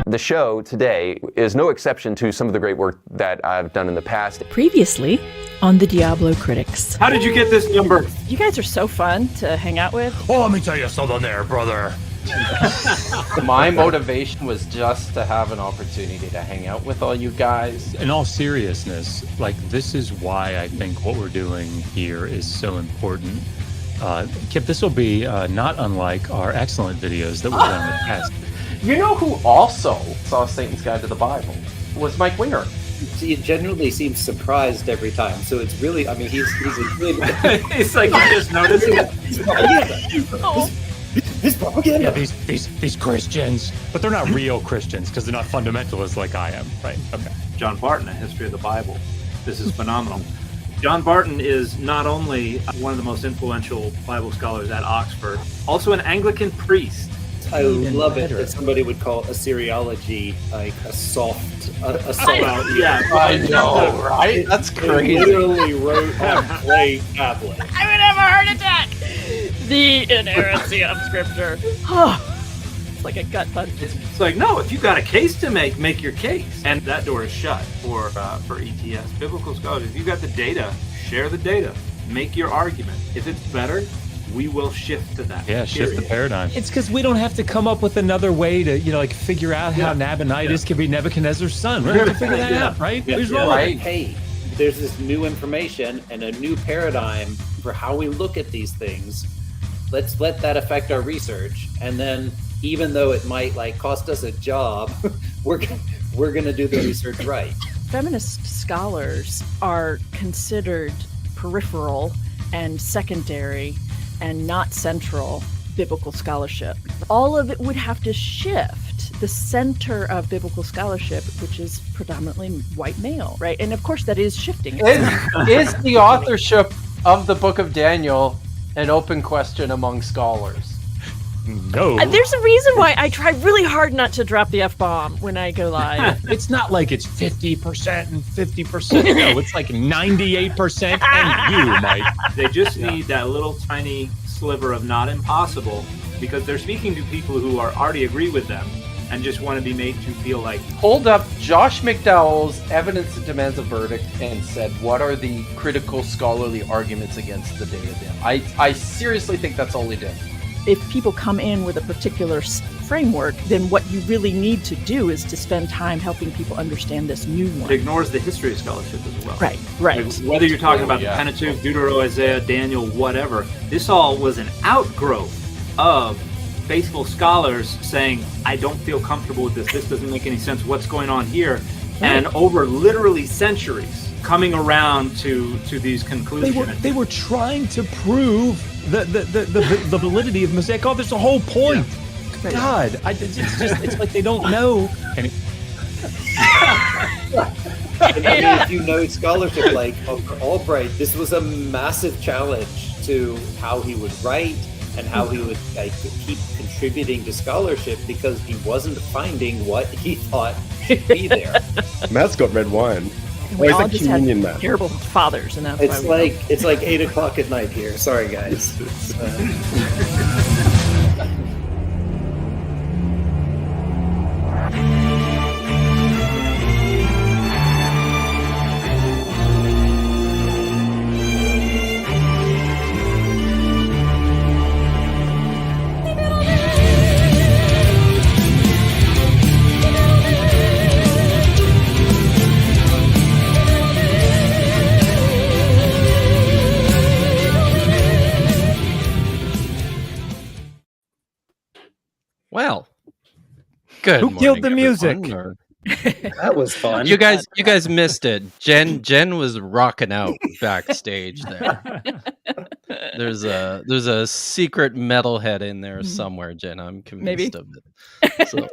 The show today is no exception to some of the great work that I've done in the past. Previously on the Diablocritics. How did you get this number? You guys are so fun to hang out with. Oh, let me tell you something there, brother. My motivation was just to have an opportunity to hang out with all you guys. In all seriousness, like, this is why I think what we're doing here is so important. Kip, this will be not unlike our excellent videos that we've done in the past. You know who also saw Satan's Guide to the Bible? Was Mike Winger. He generally seems surprised every time, so it's really, I mean, he's a good... It's like you just noticed it. This propaganda. Yeah, these Christians, but they're not real Christians because they're not fundamentalists like I am, right? Okay. John Barton, A History of the Bible. This is phenomenal. John Barton is not only one of the most influential Bible scholars at Oxford, also an Anglican priest. I love it that somebody would call Assyriology like a soft. Yeah, I know, right? That's crazy. He literally wrote on clay tablet. I would have a heart attack. The inerrancy of Scripture. It's like a gut punch. It's like, no, if you've got a case to make your case. And that door is shut for ETS. Biblical scholars, if you've got the data, share the data. Make your argument. If it's better, we will shift to that. Yeah, shift the paradigm. It's because we don't have to come up with another way to, figure out how Nabonidus can be Nebuchadnezzar's son. We don't have to figure that out, right? Right. Hey, there's this new information and a new paradigm for how we look at these things. Let's let that affect our research, and then even though it might cost us a job, we're gonna do the research right. Feminist scholars are considered peripheral and secondary and not central biblical scholarship. All of it would have to shift. The center of biblical scholarship, which is predominantly white male, right? And of course that is shifting. Is the authorship of the book of Daniel an open question among scholars? No. There's a reason why I try really hard not to drop the F-bomb when I go live. It's not like it's 50% and 50%. No, it's like 98% and you, Mike. They just need that little tiny sliver of not impossible, because they're speaking to people who already agree with them and just want to be made to feel like... Hold up Josh McDowell's Evidence That Demands a Verdict and said, what are the critical scholarly arguments against the data? I seriously think that's all he did. If people come in with a particular framework, then what you really need to do is to spend time helping people understand this new one. It ignores the history of scholarship as well. Right. Like, whether you're talking about the Pentateuch, Deuteronomy, Isaiah, Daniel, whatever, this all was an outgrowth of faithful scholars saying, I don't feel comfortable with this doesn't make any sense, what's going on here? Right. And over literally centuries coming around to these conclusions. They were trying to prove the validity of Mosaic. Oh, there's a whole point. Yeah. God, it's like they don't know. And if you know scholarship, like for Albright, this was a massive challenge to how he would write and how he would keep contributing to scholarship, because he wasn't finding what he thought should be there. Matt's got red wine. We all just had terrible fathers, and that's why it's like 8 o'clock at night here. Sorry, guys. Well, good. Who killed the music? That was fun. You guys missed it. Jen was rocking out backstage there. There's a secret metalhead in there somewhere, Jen. I'm convinced of it. So.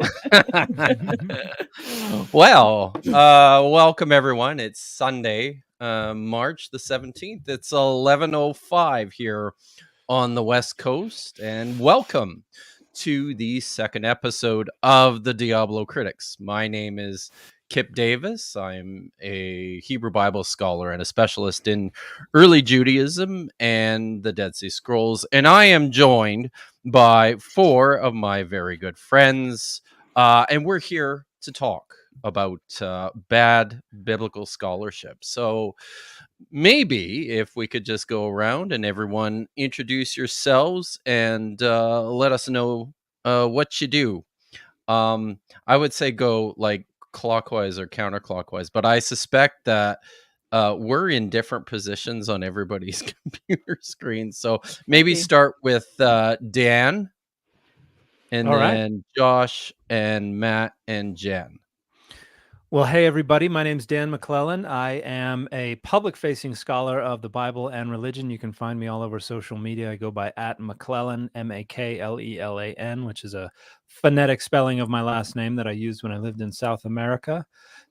Well, welcome everyone. It's Sunday, March the 17th. It's 11:05 here on the West Coast, and welcome to the second episode of the Diablocritics. My name is Kip Davis. I'm a Hebrew Bible scholar and a specialist in early Judaism and the Dead Sea Scrolls. And I am joined by four of my very good friends. And we're here to talk about bad biblical scholarship. So maybe if we could just go around and everyone introduce yourselves and let us know what you do. I would say go like clockwise or counterclockwise, but I suspect that we're in different positions on everybody's computer screen. So maybe Okay. start with Dan, and All right. then Josh and Matt and Jen. Well, hey, everybody. My name's Dan McClellan. I am a public-facing scholar of the Bible and religion. You can find me all over social media. I go by @McClellan, MAKLELAN, which is a phonetic spelling of my last name that I used when I lived in South America.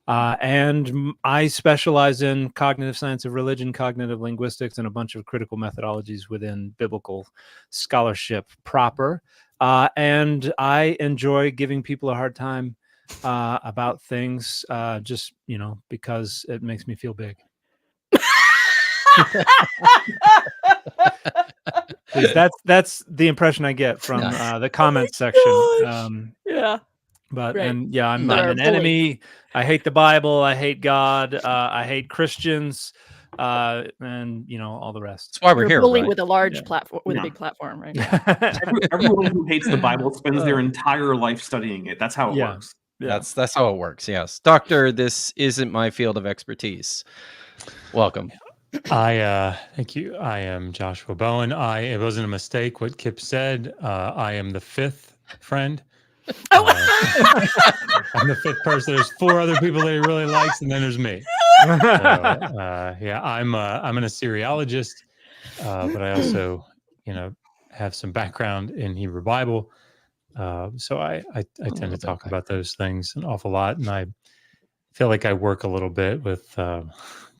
I specialize in cognitive science of religion, cognitive linguistics, and a bunch of critical methodologies within biblical scholarship proper. And I enjoy giving people a hard time about things, just because it makes me feel big. That's the impression I get from the comments section. Yeah. But Right. and yeah, I'm Our an voice. enemy. I hate the Bible. I hate God. I hate Christians. And all the rest. That's why we're You're a here, bully right? with a large Yeah. platform, with a Yeah. big platform, right? Everyone who hates the Bible spends their entire life studying it. That's how it Yeah. works. Yeah. That's how it works. Yes, Doctor, this isn't my field of expertise. Welcome. Thank you. I am Joshua Bowen. It wasn't a mistake what Kip said. I am the fifth friend. I'm the fifth person. There's four other people that he really likes, and then there's me. So, yeah, I'm an Assyriologist, but I also, have some background in Hebrew Bible. So I tend to talk about those things an awful lot, and I feel like I work a little bit with.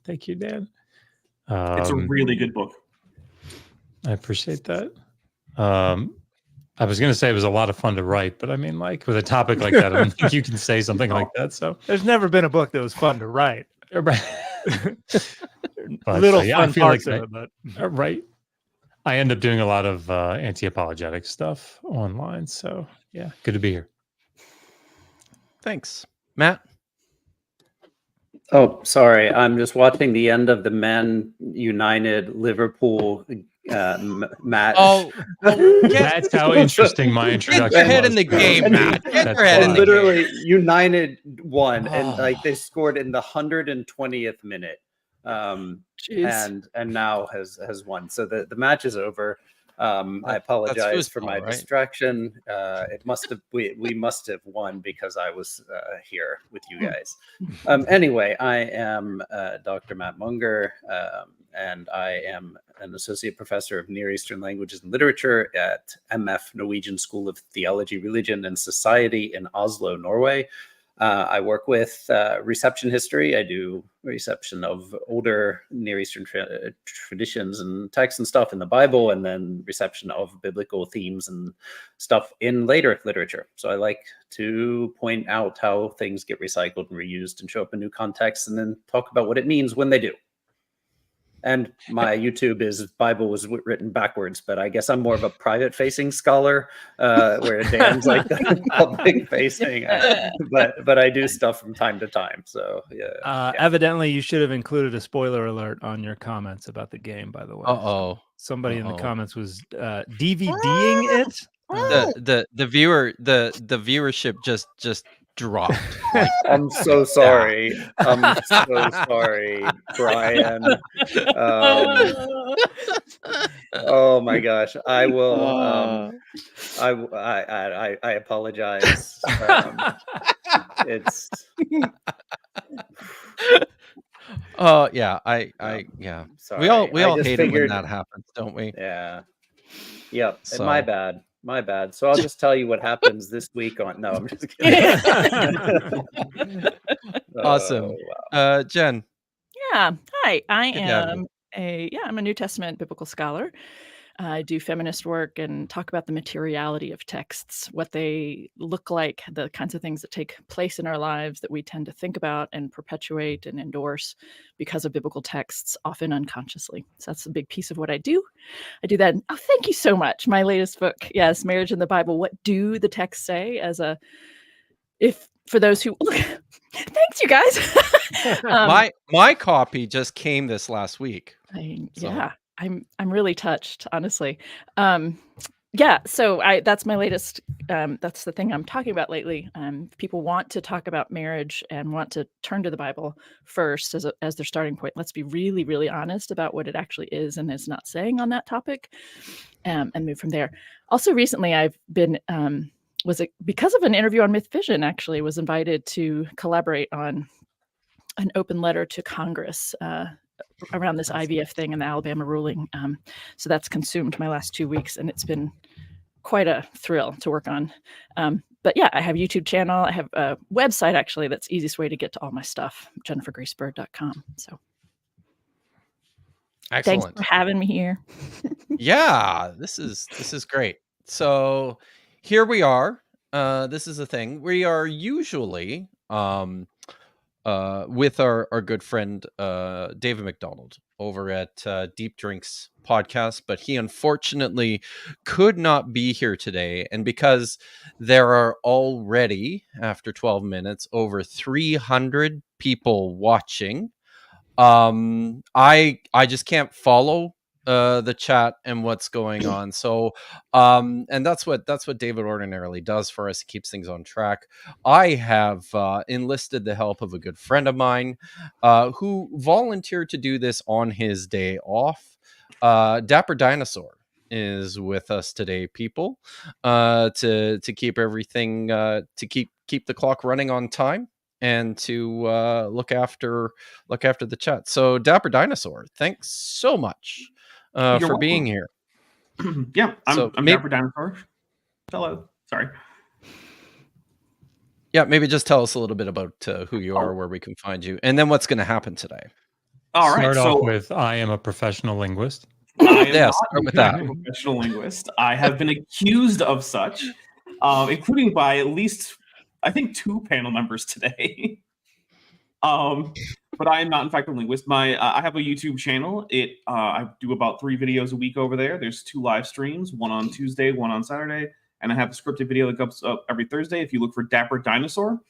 Thank you, Dan. It's a really good book. I appreciate that. I was going to say it was a lot of fun to write, but I mean, like with a topic like that, I don't think you can say something like that. So There's never been a book that was fun to write. But, Little I fun feel parts like of it, but right. I end up doing a lot of anti-apologetic stuff online. So yeah, good to be here. Thanks, Matt. Oh, sorry. I'm just watching the end of the Man United Liverpool match. That's how interesting my introduction Get your head was. in the game, Matt. Get your head in the Literally, game. United won, and they scored in the 120th minute, and now has won. So the match is over. I apologize for my distraction. It must have we must have won because I was here with you guys. Anyway, I am Dr. Matt Munger, and I am an associate professor of Near Eastern Languages and Literature at MF Norwegian School of Theology, Religion, and Society in Oslo, Norway. I work with reception history. I do reception of older Near Eastern traditions and texts and stuff in the Bible, and then reception of biblical themes and stuff in later literature. So I like to point out how things get recycled and reused and show up in new contexts, and then talk about what it means when they do. And my YouTube is Bible was written backwards, but I guess I'm more of a private-facing scholar, where Dan's like public-facing. But I do stuff from time to time. So yeah. Evidently, you should have included a spoiler alert on your comments about the game. By the way, somebody in the comments was DVDing it. The viewership just dropped. I'm so sorry. I'm so sorry, Brian. Oh my gosh. I will. I apologize. It's. Yeah. Yeah. Sorry. We all hate it when that happens, don't we? Yeah. Yep. So. My bad. So I'll just tell you what happens this week on. No, I'm just kidding. Awesome. Wow. Jen. Yeah. Hi. I'm a New Testament biblical scholar. I do feminist work and talk about the materiality of texts, what they look like, the kinds of things that take place in our lives that we tend to think about and perpetuate and endorse because of biblical texts, often unconsciously. So that's a big piece of what I do. I do that. Oh, thank you so much. My latest book, yes, Marriage in the Bible. What do the texts say? As a if for those who thanks you guys. My copy just came this last week. So. Yeah, I'm really touched, honestly. Yeah, so that's my latest. That's the thing I'm talking about lately. People want to talk about marriage and want to turn to the Bible first as their starting point. Let's be really, really honest about what it actually is and is not saying on that topic, and move from there. Also, recently I've been because of an interview on Myth Vision. Actually, was invited to collaborate on an open letter to Congress around this IVF thing and the Alabama ruling. So that's consumed my last 2 weeks, and it's been quite a thrill to work on. But yeah, I have a YouTube channel. I have a website, actually, that's the easiest way to get to all my stuff, jennifergracebird.com. So excellent. Thanks for having me here. Yeah, this is great. So here we are. This is a thing. We are usually with our good friend David McDonald over at Deep Drinks Podcast, but he unfortunately could not be here today. And because there are already, after 12 minutes, over 300 people watching, I just can't follow the chat and what's going on. So and that's what David ordinarily does for us. He keeps things on track. I have enlisted the help of a good friend of mine who volunteered to do this on his day off. Dapper Dinosaur is with us today, people, to keep everything to keep the clock running on time and to look after the chat. So Dapper Dinosaur, thanks so much for welcome. being here. Yeah, I'm Dapper Dinosaur. Hello. Sorry. Yeah, maybe just tell us a little bit about who you are, where we can find you, and then what's going to happen today. All right. Start off with, I am a professional linguist. I am Yes, not start with that. a professional linguist. I have been accused of such, including by at least, I think, 2 panel members today. But I am not, in fact, a linguist. I have a YouTube channel. I do about 3 videos a week over there. There's 2 live streams, one on Tuesday, one on Saturday, and I have a scripted video that comes up every Thursday. If you look for Dapper Dinosaur,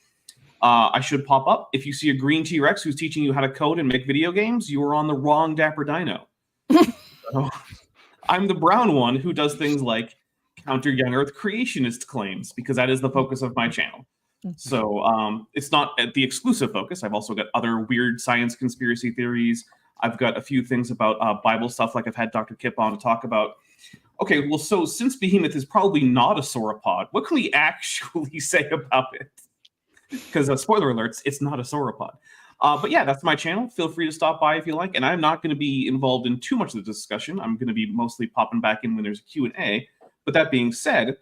I should pop up. If you see a green T-Rex who's teaching you how to code and make video games, you are on the wrong Dapper Dino. So, I'm the brown one who does things like counter young Earth creationist claims, because that is the focus of my channel. So it's not the exclusive focus. I've also got other weird science conspiracy theories. I've got a few things about Bible stuff, like I've had Dr. Kip on to talk about. Okay, well, so since Behemoth is probably not a sauropod, what can we actually say about it? Because spoiler alerts, it's not a sauropod. But yeah, that's my channel. Feel free to stop by if you like. And I'm not going to be involved in too much of the discussion. I'm going to be mostly popping back in when there's a Q&A. But that being said,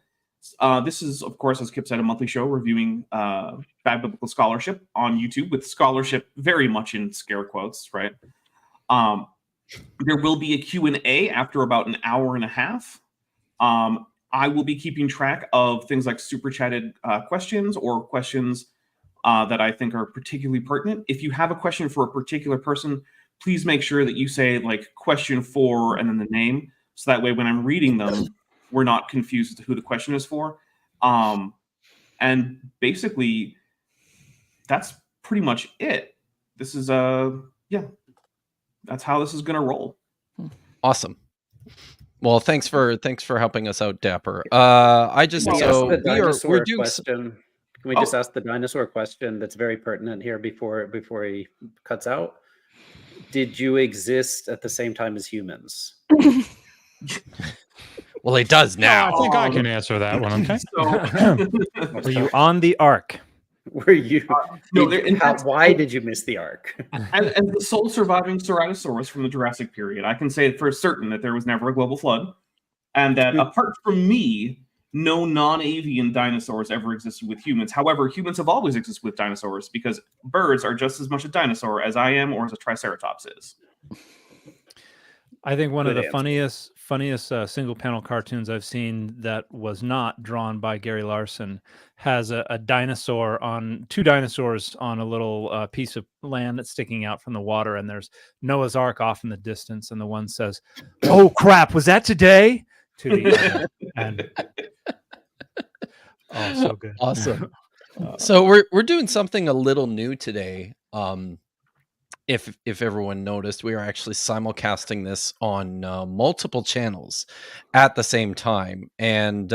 this is, of course, as Kip said, a monthly show reviewing bad biblical scholarship on YouTube, with scholarship very much in scare quotes, right? There will be a Q&A after about an hour and a half. I will be keeping track of things like super chatted questions or questions that I think are particularly pertinent. If you have a question for a particular person, please make sure that you say like question 4 and then the name. So that way when I'm reading them, we're not confused as to who the question is for. And basically, that's pretty much it. This is, that's how this is going to roll. Awesome. Well, thanks for helping us out, Dapper. We're doing question. Can we just ask the dinosaur question that's very pertinent here before he cuts out? Did you exist at the same time as humans? Well, he does now. I think I can answer that one. Okay. Were you on the ark? Were you? Why did you miss the ark? As the sole surviving Ceratosaurus from the Jurassic period, I can say for certain that there was never a global flood, and that apart from me, no non-avian dinosaurs ever existed with humans. However, humans have always existed with dinosaurs because birds are just as much a dinosaur as I am or as a Triceratops is. I think one of the funniest single panel cartoons I've seen that was not drawn by Gary Larson has a dinosaur on 2 dinosaurs on a little piece of land that's sticking out from the water, and there's Noah's Ark off in the distance, and the one says, "Oh crap, was that today?" to the other. And so good. Awesome. So we're doing something a little new today. If everyone noticed, we are actually simulcasting this on multiple channels at the same time, and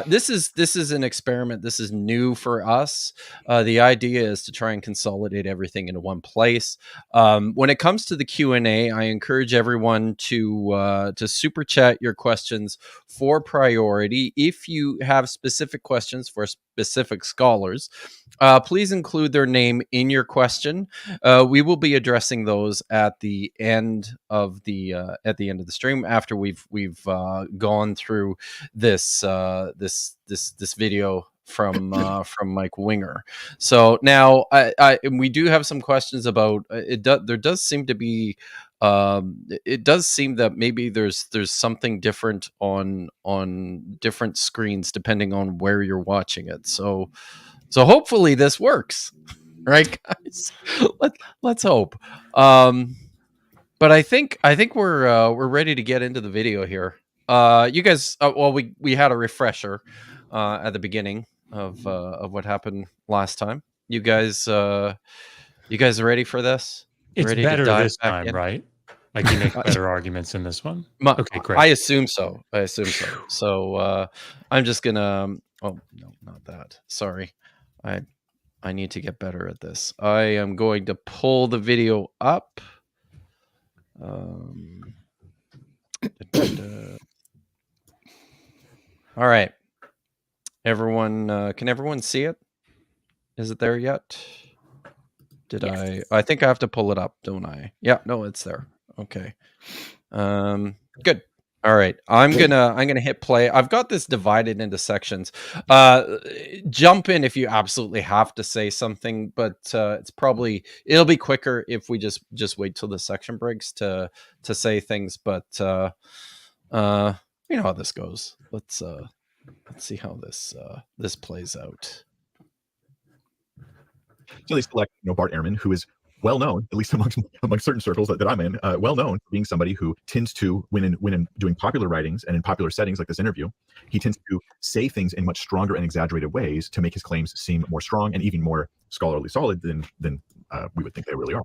this is an experiment. This is new for us. The idea is to try and consolidate everything into one place. When it comes to the Q&A, I encourage everyone to super chat your questions for priority. If you have specific questions for specific scholars, please include their name in your question. We will be addressing those at the end of the stream after we've gone through this this video from Mike Winger. So now we do have some questions about it. There does seem to be it does seem that maybe there's something different on different screens depending on where you're watching it. So hopefully this works, right, guys? Let's hope. But I think we're ready to get into the video here. You guys, well, we had a refresher at the beginning of what happened last time. You guys ready for this? It's Ready better to dive this back time, in? right? Like you make better arguments in this one. Okay, great. I assume so. So I'm just gonna. Oh no, not that. Sorry, I need to get better at this. I am going to pull the video up. All right, everyone. Can everyone see it? Is it there yet? Yes. I think I have to pull it up, don't I? Yeah, no, it's there. Okay. Good. All right. I'm gonna hit play. I've got this divided into sections. Jump in if you absolutely have to say something, but it'll be quicker if we just wait till the section breaks to say things. But you know how this goes. Let's see how this plays out. So they select, Bart Ehrman, who is well known, at least among certain circles that I'm in, well known for being somebody who tends to, when doing popular writings and in popular settings like this interview, he tends to say things in much stronger and exaggerated ways to make his claims seem more strong and even more scholarly solid than we would think they really are.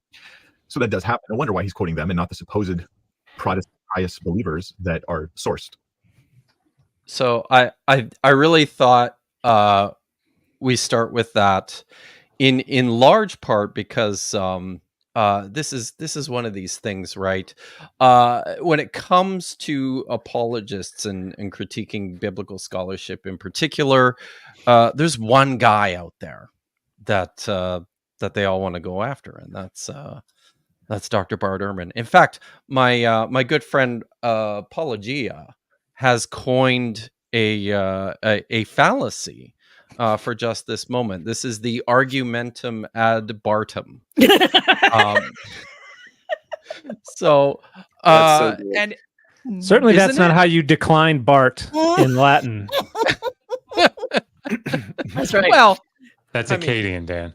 So that does happen. I wonder why he's quoting them and not the supposed Protestant pious believers that are sourced. So I really thought we start with that. In large part because this is one of these things, right? When it comes to apologists and critiquing biblical scholarship in particular, there's one guy out there that they all want to go after, and that's Dr. Bart Ehrman. In fact, my good friend Apologia has coined a fallacy. For just this moment. This is the argumentum ad Bartum. So and certainly that's not how you decline Bart in Latin. That's right. Well, That's Akkadian, Dan.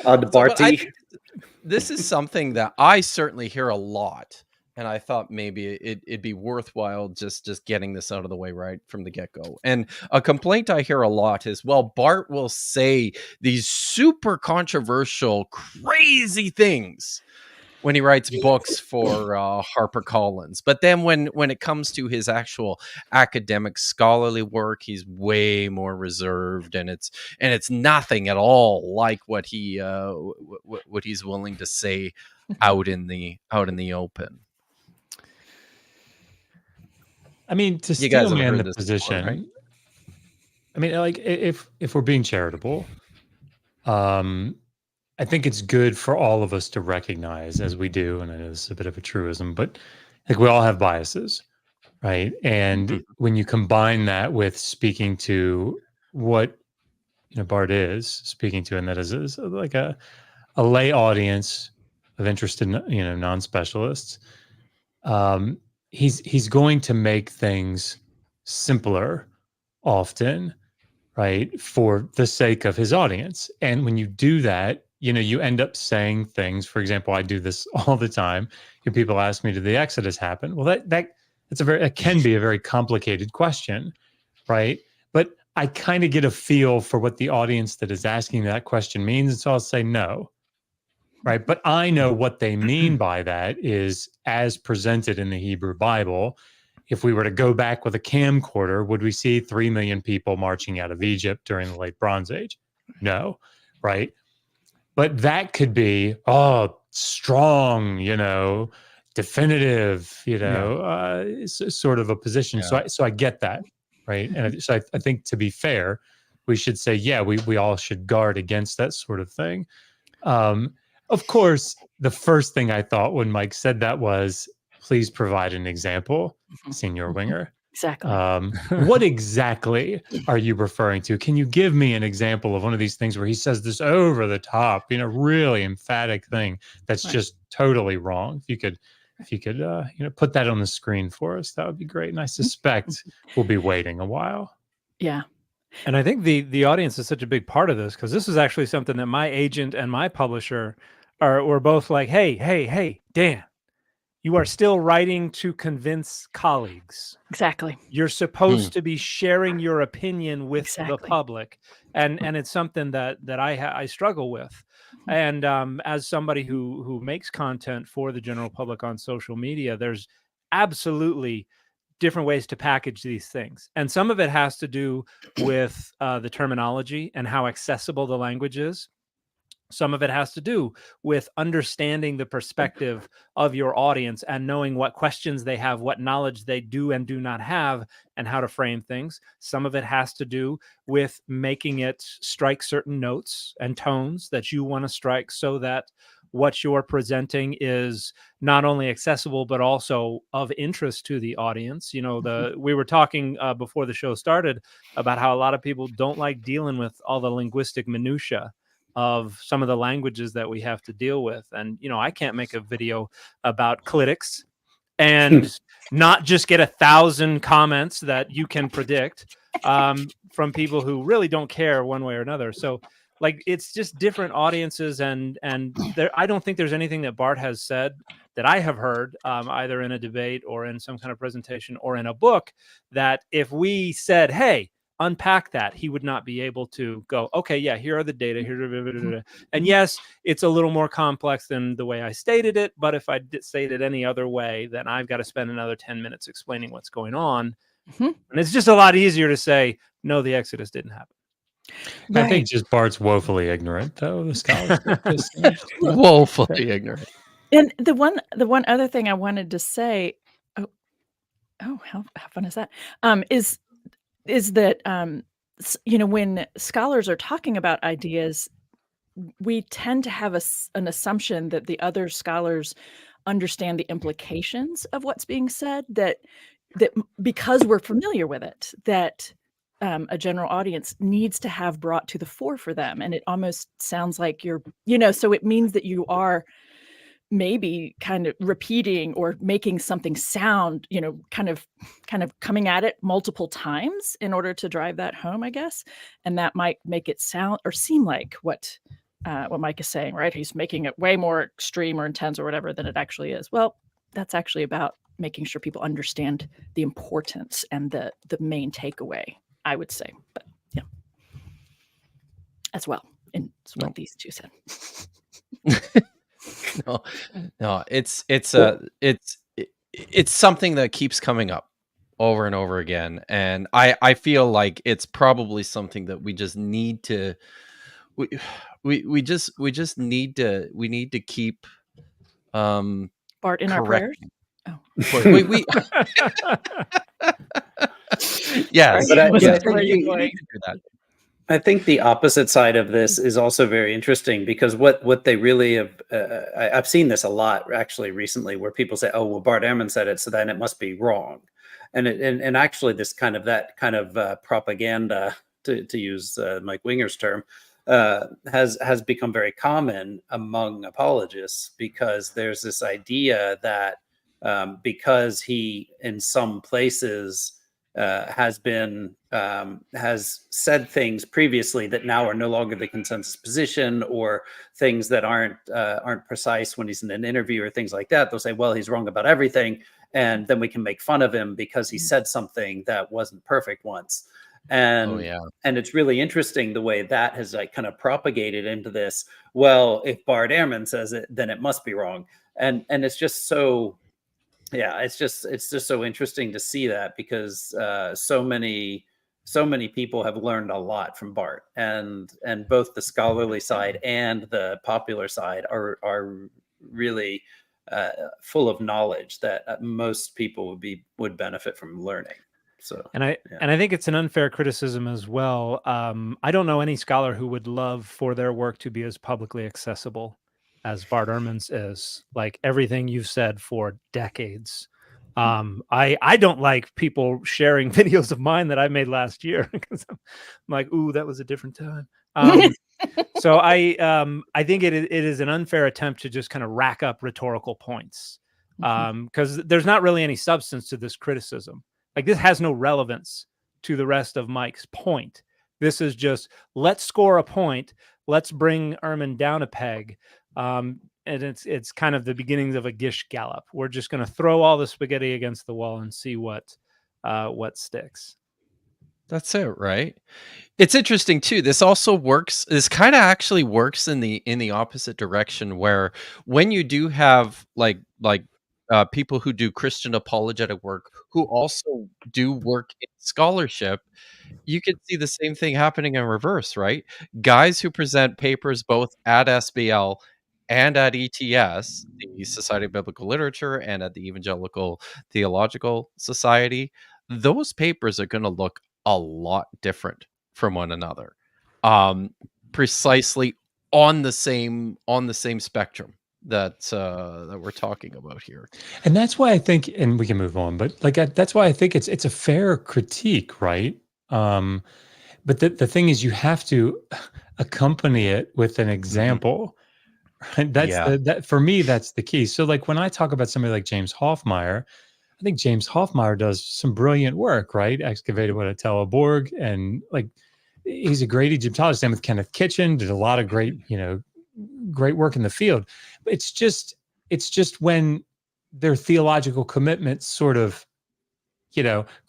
Barty. This is something that I certainly hear a lot. And I thought maybe it'd be worthwhile just getting this out of the way right from the get-go. And a complaint I hear a lot is, well, Bart will say these super controversial, crazy things when he writes books for HarperCollins. But then when it comes to his actual academic scholarly work, he's way more reserved, and it's nothing at all like what he's willing to say out in the open. I mean, to steel man the position, before, right? I mean, like if we're being charitable, I think it's good for all of us to recognize, as we do, and I know this is a bit of a truism, but like we all have biases, right? And when you combine that with speaking to what Bart is speaking to, and that is like a lay audience of interested non-specialists. He's going to make things simpler often, right, for the sake of his audience. And when you do that, you end up saying things. For example, I do this all the time. People ask me, did the Exodus happen? Well, that can be a very complicated question, right? But I kind of get a feel for what the audience that is asking that question means. And so I'll say no. Right. But I know what they mean by that is as presented in the Hebrew Bible. If we were to go back with a camcorder, would we see 3 million people marching out of Egypt during the late Bronze Age? No. Right. But that could be, strong, definitive, sort of a position. Yeah. So I get that. Right. And so I think, to be fair, we should say, yeah, we all should guard against that sort of thing. Of course, the first thing I thought when Mike said that was, please provide an example, Senior Winger. Exactly. What exactly are you referring to? Can you give me an example of one of these things where he says this over the top, really emphatic thing that's just totally wrong? If you could, put that on the screen for us, that would be great. And I suspect we'll be waiting a while. Yeah. And I think the audience is such a big part of this, because this is actually something that my agent and my publisher were both like, hey, Dan, you are still writing to convince colleagues. Exactly. You're supposed to be sharing your opinion with the public, and it's something that I struggle with. And as somebody who makes content for the general public on social media, there's absolutely different ways to package these things. And some of it has to do with the terminology and how accessible the language is. Some of it has to do with understanding the perspective of your audience and knowing what questions they have, what knowledge they do and do not have, and how to frame things. Some of it has to do with making it strike certain notes and tones that you want to strike, so that what you're presenting is not only accessible, but also of interest to the audience. We were talking before the show started about how a lot of people don't like dealing with all the linguistic minutia of some of the languages that we have to deal with. And, I can't make a video about clitics and not just get 1,000 comments that you can predict from people who really don't care one way or another. So, it's just different audiences, and I don't think there's anything that Bart has said that I have heard, either in a debate or in some kind of presentation or in a book, that if we said, hey, unpack that, he would not be able to go, okay, yeah, here are the data, and yes, it's a little more complex than the way I stated it, but if I state it any other way, then I've got to spend another 10 minutes explaining what's going on. And it's just a lot easier to say, no, the Exodus didn't happen. Right. I think just Bart's woefully ignorant, though. The scholars woefully ignorant. And the one other thing I wanted to say, how fun is that? Is that when scholars are talking about ideas, we tend to have an assumption that the other scholars understand the implications of what's being said, that because we're familiar with it, that a general audience needs to have brought to the fore for them. And it almost sounds like you're, so it means that you are maybe kind of repeating or making something sound, kind of coming at it multiple times in order to drive that home, I guess. And that might make it sound or seem like what Mike is saying, right? He's making it way more extreme or intense or whatever than it actually is. Well, that's actually about making sure people understand the importance and the main takeaway, I would say. But yeah, as well. And it's what these two said. No, it's something that keeps coming up over and over again, and I feel like it's probably something that we just need to we need to keep Bart in our prayers. Oh, we yes, but I we think need to do that. I think the opposite side of this is also very interesting, because what they really have, I've seen this a lot actually recently, where people say, "Oh, well, Bart Ehrman said it, so then it must be wrong," and actually this kind of propaganda, to use Mike Winger's term, has become very common among apologists, because there's this idea that because he in some places has said things previously that now are no longer the consensus position, or things that aren't precise when he's in an interview or things like that. They'll say, well, he's wrong about everything, and then we can make fun of him because he said something that wasn't perfect once. And Oh yeah. and it's really interesting the way that has like kind of propagated into this. Well, if Bart Ehrman says it, then it must be wrong. And it's just so, yeah, it's just so interesting to see that, because so many people have learned a lot from Bart, and both the scholarly side and the popular side are really full of knowledge that most people would benefit from learning. So, And I yeah. and I think it's an unfair criticism as well. I don't know any scholar who would love for their work to be as publicly accessible as Bart Ehrman's is. Like everything you've said for decades. I don't like people sharing videos of mine that I made last year because I'm like, ooh, that was a different time. So I think it is an unfair attempt to just kind of rack up rhetorical points, because there's not really any substance to this criticism. Like this has no relevance to the rest of Mike's point. This is just, let's score a point. Let's bring Ehrman down a peg. And it's kind of the beginnings of a Gish gallop. We're just going to throw all the spaghetti against the wall and see what sticks. That's it, right? It's interesting too. This also works. This kind of actually works in the opposite direction, where when you do have people who do Christian apologetic work who also do work in scholarship, you can see the same thing happening in reverse, right? Guys who present papers both at SBL and at ETS, the Society of Biblical Literature, and at the Evangelical Theological Society, those papers are going to look a lot different from one another, precisely on the same spectrum that we're talking about here. And that's why I think, and we can move on, but that's why I think it's a fair critique, right? But the thing is, you have to accompany it with an example. Right? That for me, that's the key. So like when I talk about somebody like James Hoffmeyer, I think James Hoffmeyer does some brilliant work, right? Excavated what Attila Borg, and like he's a great Egyptologist. And with Kenneth Kitchen, did a lot of great work in the field. But it's just when their theological commitments sort of,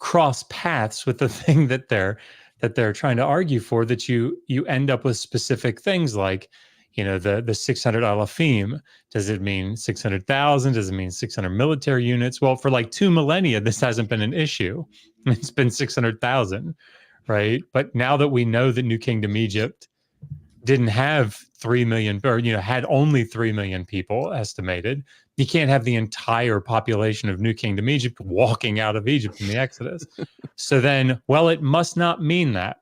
cross paths with the thing that they're trying to argue for, that you end up with specific things like, the 600 alafim. Does it mean 600,000? Does it mean 600 military units? Well, for like 2 millennia, this hasn't been an issue. It's been 600,000, right? But now that we know that New Kingdom Egypt didn't have 3 million, or had only 3 million people estimated, you can't have the entire population of New Kingdom Egypt walking out of Egypt in the Exodus. So then, well, it must not mean that,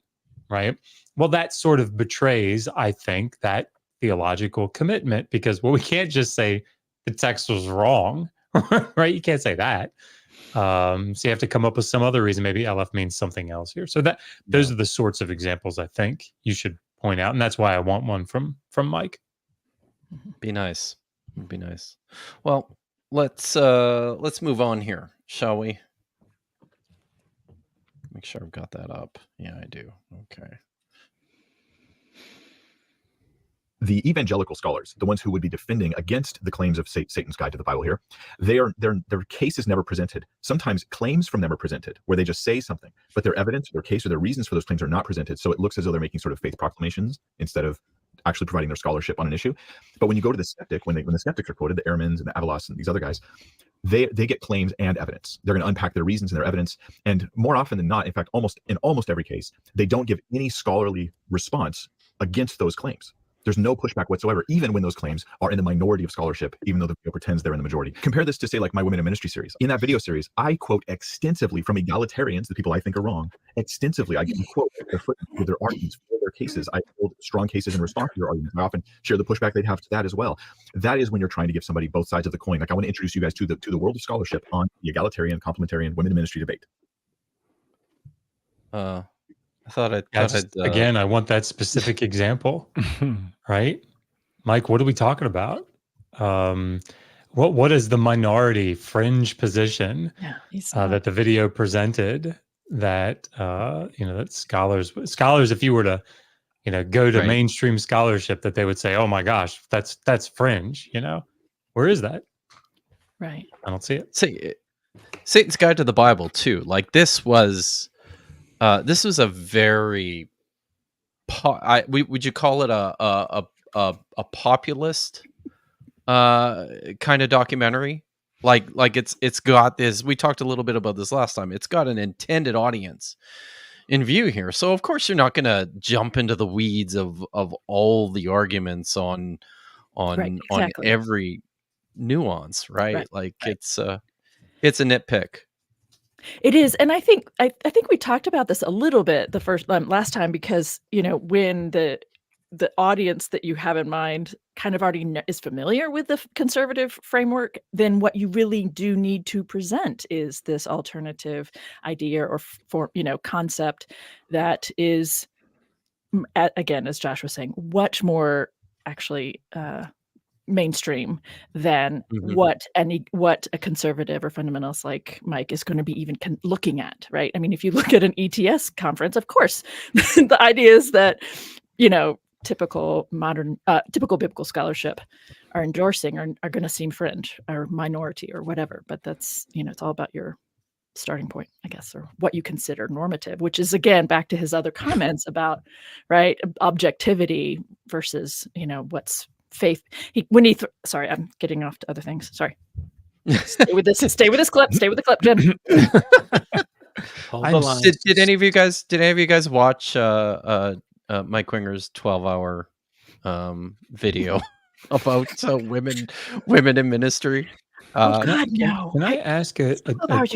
right? Well, that sort of betrays, I think, that theological commitment, because we can't just say the text was wrong, right? You can't say that. So you have to come up with some other reason. Maybe LF means something else here. So those are the sorts of examples I think you should point out, and that's why I want one from Mike. Be nice. Well, let's move on here, shall we? Make sure I've got that up. Yeah, I do. Okay. The evangelical scholars, the ones who would be defending against the claims of Satan's guide to the Bible here, their case is never presented. Sometimes claims from them are presented where they just say something, but their evidence, their case, or their reasons for those claims are not presented. So it looks as though they're making sort of faith proclamations instead of actually providing their scholarship on an issue. But when you go to the skeptic, when the skeptics are quoted, the Ehrmans and the Avalos and these other guys, they get claims and evidence. They're going to unpack their reasons and their evidence. And more often than not, in fact, in almost every case, they don't give any scholarly response against those claims. There's no pushback whatsoever, even when those claims are in the minority of scholarship, even though the video pretends they're in the majority. Compare this to, say, like my Women in Ministry series. In that video series, I quote extensively from egalitarians, the people I think are wrong, extensively. I quote their footnotes, their arguments for their cases. I hold strong cases in response to their arguments. I often share the pushback they'd have to that as well. That is when you're trying to give somebody both sides of the coin. Like, I want to introduce you guys to the world of scholarship on the egalitarian, complementarian, women in ministry debate. I thought I'd again, I want that specific example, right? Mike, what are we talking about? What is the minority fringe position that the video presented that that scholars, if you were to go to mainstream scholarship, that they would say, oh my gosh, that's fringe. Where is that? Right. I don't see it. See, Satan's Guide to the Bible too. Like, this was This was a very would you call it a populist kind of documentary? Like it's got this. We talked a little bit about this last time. It's got an intended audience in view here. So of course you're not going to jump into the weeds of all the arguments on every nuance, right? Like it's a nitpick. It is, and I think we talked about this a little bit the first last time, because when the audience that you have in mind kind of already is familiar with the conservative framework, then what you really do need to present is this alternative idea or concept that is, again, as Josh was saying, much more actually mainstream than what a conservative or fundamentalist like Mike is going to be even looking at, right? I mean, if you look at an ETS conference, of course, the idea is that typical biblical scholarship are endorsing are going to seem fringe or minority or whatever, but that's it's all about your starting point, I guess, or what you consider normative, which is again back to his other comments about objectivity versus what's faith. Sorry, I'm getting off to other things. Sorry. Stay with this clip. Stay with the clip, Jen. Did any of you guys watch Mike Winger's 12-hour video about women in ministry? God, no. Can I ask a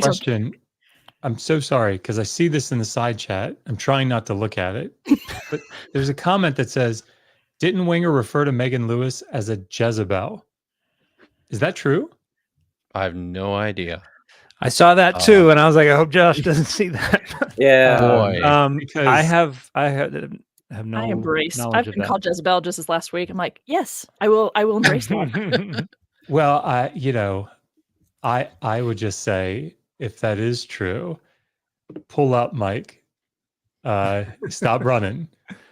question? I'm so sorry because I see this in the side chat. I'm trying not to look at it, but there's a comment that says, "Didn't Winger refer to Megan Lewis as a Jezebel?" Is that true? I have no idea. I saw that too, and I was like, I hope Josh doesn't see that. Yeah, boy. Because I have no. I embrace. knowledge I've been of called Jezebel just as last week. I'm like, yes, I will embrace that. Well, I would just say, if that is true, pull up, Mike. Stop running.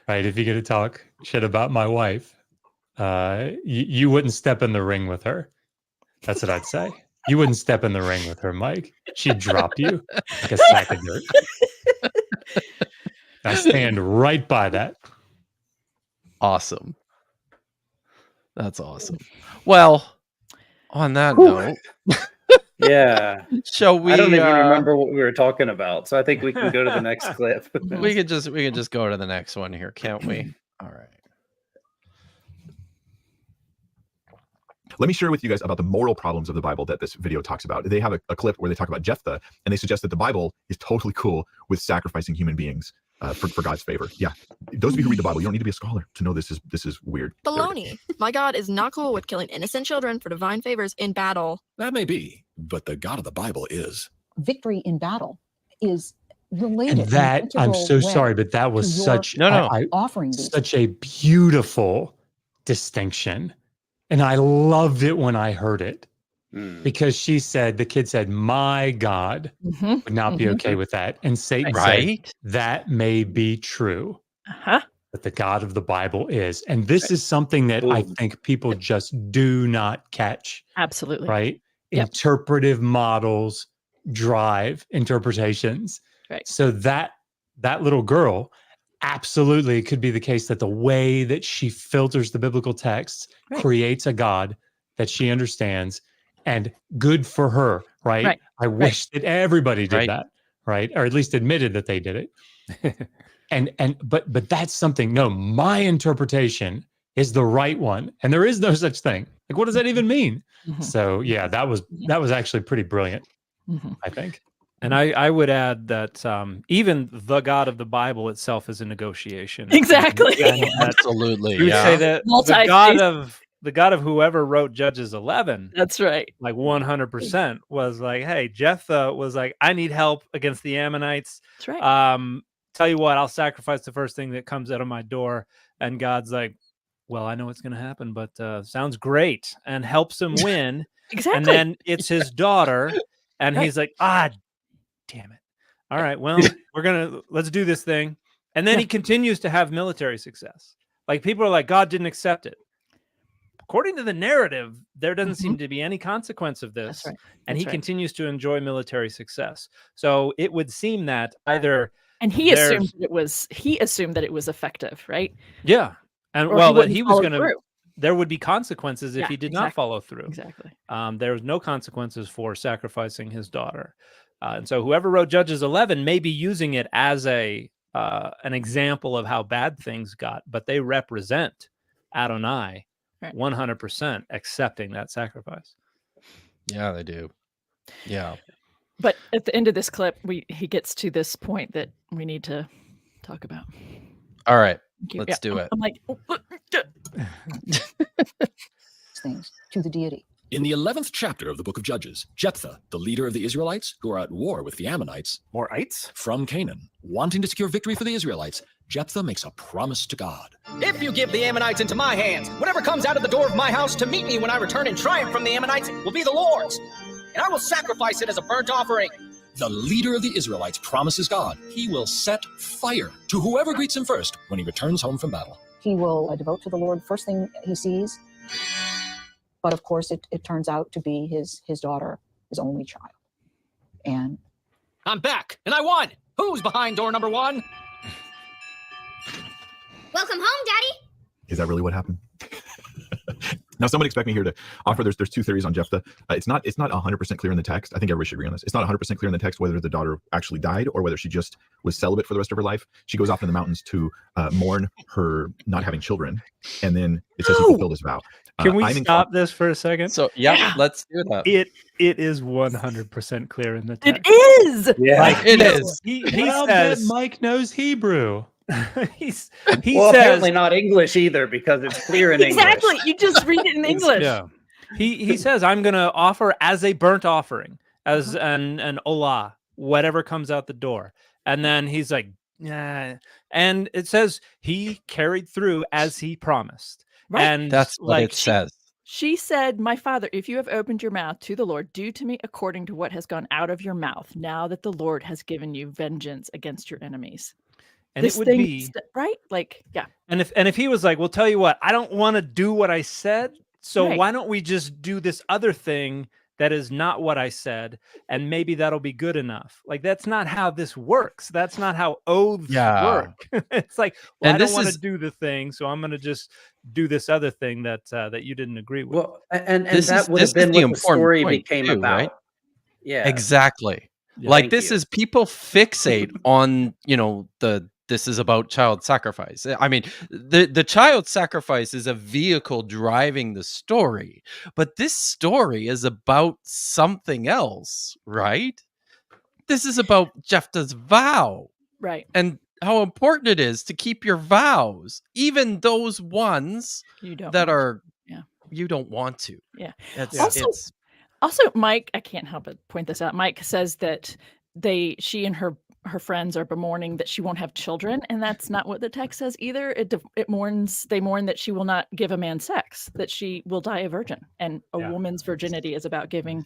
Right? If you're going to talk shit about my wife, you wouldn't step in the ring with her. That's what I'd say. You wouldn't step in the ring with her, Mike. She'd drop you like a sack of dirt. I stand right by that. Awesome. That's awesome. Well, on that note, yeah. Shall we? I don't even remember what we were talking about, so I think we can go to the next clip. we could just go to the next one here, can't we? All right. Let me share with you guys about the moral problems of the Bible that this video talks about. They have a clip where they talk about Jephthah, and they suggest that the Bible is totally cool with sacrificing human beings for God's favor. Yeah, those of you who read the Bible, you don't need to be a scholar to know this is weird. Baloney. My God is not cool with killing innocent children for divine favors in battle. That may be, but the God of the Bible is. Victory in battle is related. And that, I'm so sorry, but that was such such a beautiful distinction. And I loved it when I heard it, because the kid said, my God would not be okay with that. And Satan said, that may be true, but the God of the Bible is. And this is something that I think people just do not catch. Absolutely. Right? Yep. Interpretive models drive interpretations. Right. So that little girl, absolutely, it could be the case that the way that she filters the biblical texts creates a God that she understands, and good for her, right? I wish that everybody did that, right? Or at least admitted that they did it. But that's something. No, my interpretation is the right one, and there is no such thing. Like, what does that even mean? So yeah, that was actually pretty brilliant, I think. And I would add that even the God of the Bible itself is a negotiation. Exactly. And absolutely. You would say that the God of whoever wrote Judges 11. That's right. Like 100% was like, hey, Jephthah was like, I need help against the Ammonites. That's right. Tell you what, I'll sacrifice the first thing that comes out of my door. And God's like, well, I know what's going to happen, but sounds great, and helps him win. Exactly. And then it's his daughter, and he's like, damn it. All right, well, let's do this thing. And then he continues to have military success. Like, people are like, God didn't accept it. According to the narrative, there doesn't seem to be any consequence of this. And he continues to enjoy military success. So it would seem that either And he assumed that it was effective, right? Yeah. And Or well, that wouldn't he was follow going to, through. there would be consequences if Yeah, he did not follow through. Exactly. There was no consequences for sacrificing his daughter. And so whoever wrote Judges 11 may be using it as an example of how bad things got, but they represent Adonai 100% accepting that sacrifice. Yeah, they do. Yeah. But at the end of this clip, he gets to this point that we need to talk about. All right, let's do it. I'm like, things to the deity. In the 11th chapter of the book of Judges, Jephthah, the leader of the Israelites who are at war with the Ammonites, from Canaan, wanting to secure victory for the Israelites, Jephthah makes a promise to God. If you give the Ammonites into my hands, whatever comes out of the door of my house to meet me when I return in triumph from the Ammonites will be the Lord's, and I will sacrifice it as a burnt offering. The leader of the Israelites promises God he will set fire to whoever greets him first when he returns home from battle. He will devote to the Lord first thing he sees. But of course, it turns out to be his daughter, his only child. And I'm back, and I won. Who's behind door number 1? Welcome home, Daddy. Is that really what happened? Now, somebody expect me here to offer. There's two theories on Jephthah. It's not 100% clear in the text. I think everybody should agree on this. It's not 100% clear in the text whether the daughter actually died or whether she just was celibate for the rest of her life. She goes off in the mountains to mourn her not having children, and then it says he fulfilled his vow. Can we stop this for a second? So yeah, let's do that. It is 100% clear in the text. It is. Yeah, like, it is. He Well, says Mike knows Hebrew. He says apparently not English either because it's clear in exactly. English. You just read it in English. Yeah. He says, I'm going to offer as a burnt offering, as an olah, whatever comes out the door. And then he's like, yeah. And it says he carried through as he promised. Right. And that's what like, it says. She said, my father, if you have opened your mouth to the Lord, do to me according to what has gone out of your mouth, now that the Lord has given you vengeance against your enemies. And this it would thing, be right? Like, yeah. And if he was like, well, tell you what, I don't want to do what I said, so Right. why don't we just do this other thing that is not what I said, and maybe that'll be good enough. Like, that's not how this works. That's not how oaths work. It's like, well, And I this don't want is- to do the thing, so I'm going to just do this other thing that that you didn't agree with. Well, and This that is- would this have been is the what the important story point became too, about. right? Yeah. Exactly. Yeah. Like Thank this you. is people fixate on, this is about child sacrifice. I mean, the child sacrifice is a vehicle driving the story, but this story is about something else, right? This is about Jephthah's vow Right. and how important it is to keep your vows, even those ones You don't that want to. are Yeah. you don't want to. Yeah. It's, Also, Mike, I can't help but point this out. Mike says that she and her friends are bemourning that she won't have children, and that's not what the text says either. They mourn that she will not give a man sex, that she will die a virgin, and a woman's virginity is about giving,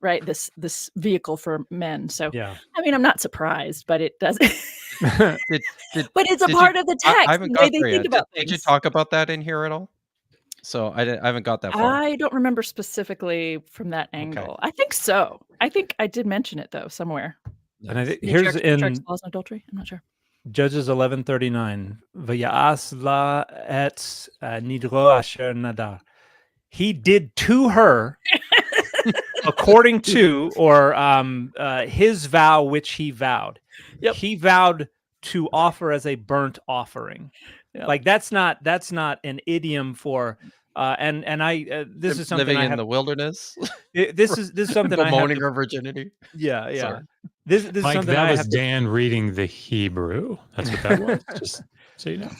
right, this vehicle for men. So, Yeah. I mean, I'm not surprised, but it does. Did- But it's a did part you- of the text. I haven't the way got they there think yet. about Did you things. talk about that in here at all? So I haven't got that far. I don't remember specifically from that angle. I think so. I think I did mention it though somewhere. And I think Matriarchs, here's in laws and adultery. I'm not sure. Judges 11:39. V'ya'as la et nidro asher nadar. He did to her according to his vow which he vowed. Yep. He vowed to offer as a burnt offering. Yep. Like that's not an idiom for this is something living I in have, the wilderness. this is something I have bemoaning to, her virginity. yeah. Sorry. This is Mike, something that I was have to, Dan reading the Hebrew. That's what that was. Just so you know.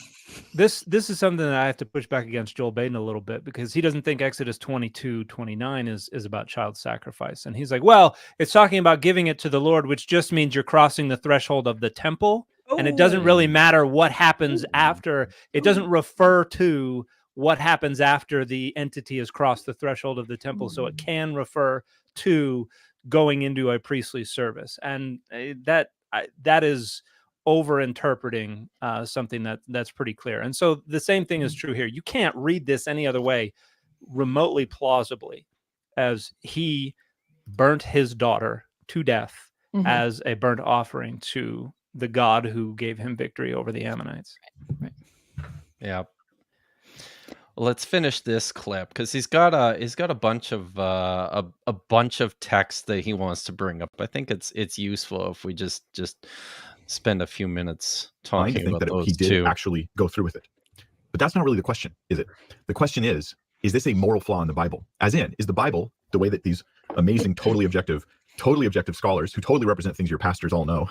This is something that I have to push back against Joel Baden a little bit, because he doesn't think Exodus 22:29 is about child sacrifice. And he's like, well, it's talking about giving it to the Lord, which just means you're crossing the threshold of the temple. And it doesn't really matter what happens after. It doesn't refer to what happens after the entity has crossed the threshold of the temple. So it can refer to going into a priestly service. And that is over interpreting something that's pretty clear. And so the same thing is true here. You can't read this any other way remotely plausibly as he burnt his daughter to death as a burnt offering to the God who gave him victory over the Ammonites. Yeah. Let's finish this clip because he's got a bunch of a bunch of text that he wants to bring up. I think it's useful if we just spend a few minutes talking think about that those he did two. actually go through with it. But that's not really the question, is it? The question is this a moral flaw in the Bible? As in, is the Bible the way that these amazing, totally objective scholars who totally represent things your pastors all know?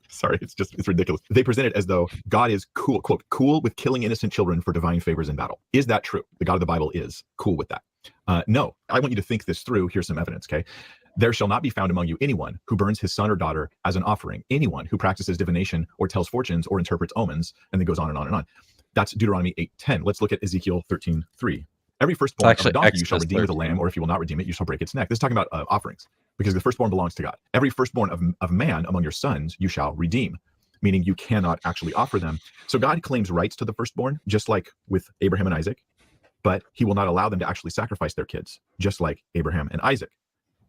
Sorry, it's ridiculous. They present it as though God is cool, quote, cool with killing innocent children for divine favors in battle. Is that true? The God of the Bible is cool with that. No, I want you to think this through. Here's some evidence, okay? There shall not be found among you anyone who burns his son or daughter as an offering, anyone who practices divination or tells fortunes or interprets omens, and then goes on and on and on. That's Deuteronomy 8:10. Let's look at Ezekiel 13:3. Every firstborn of a donkey you shall redeem with a lamb, or if you will not redeem it, you shall break its neck. This is talking about offerings, because the firstborn belongs to God. Every firstborn of man among your sons you shall redeem, meaning you cannot actually offer them. So God claims rights to the firstborn, just like with Abraham and Isaac, but he will not allow them to actually sacrifice their kids, just like Abraham and Isaac.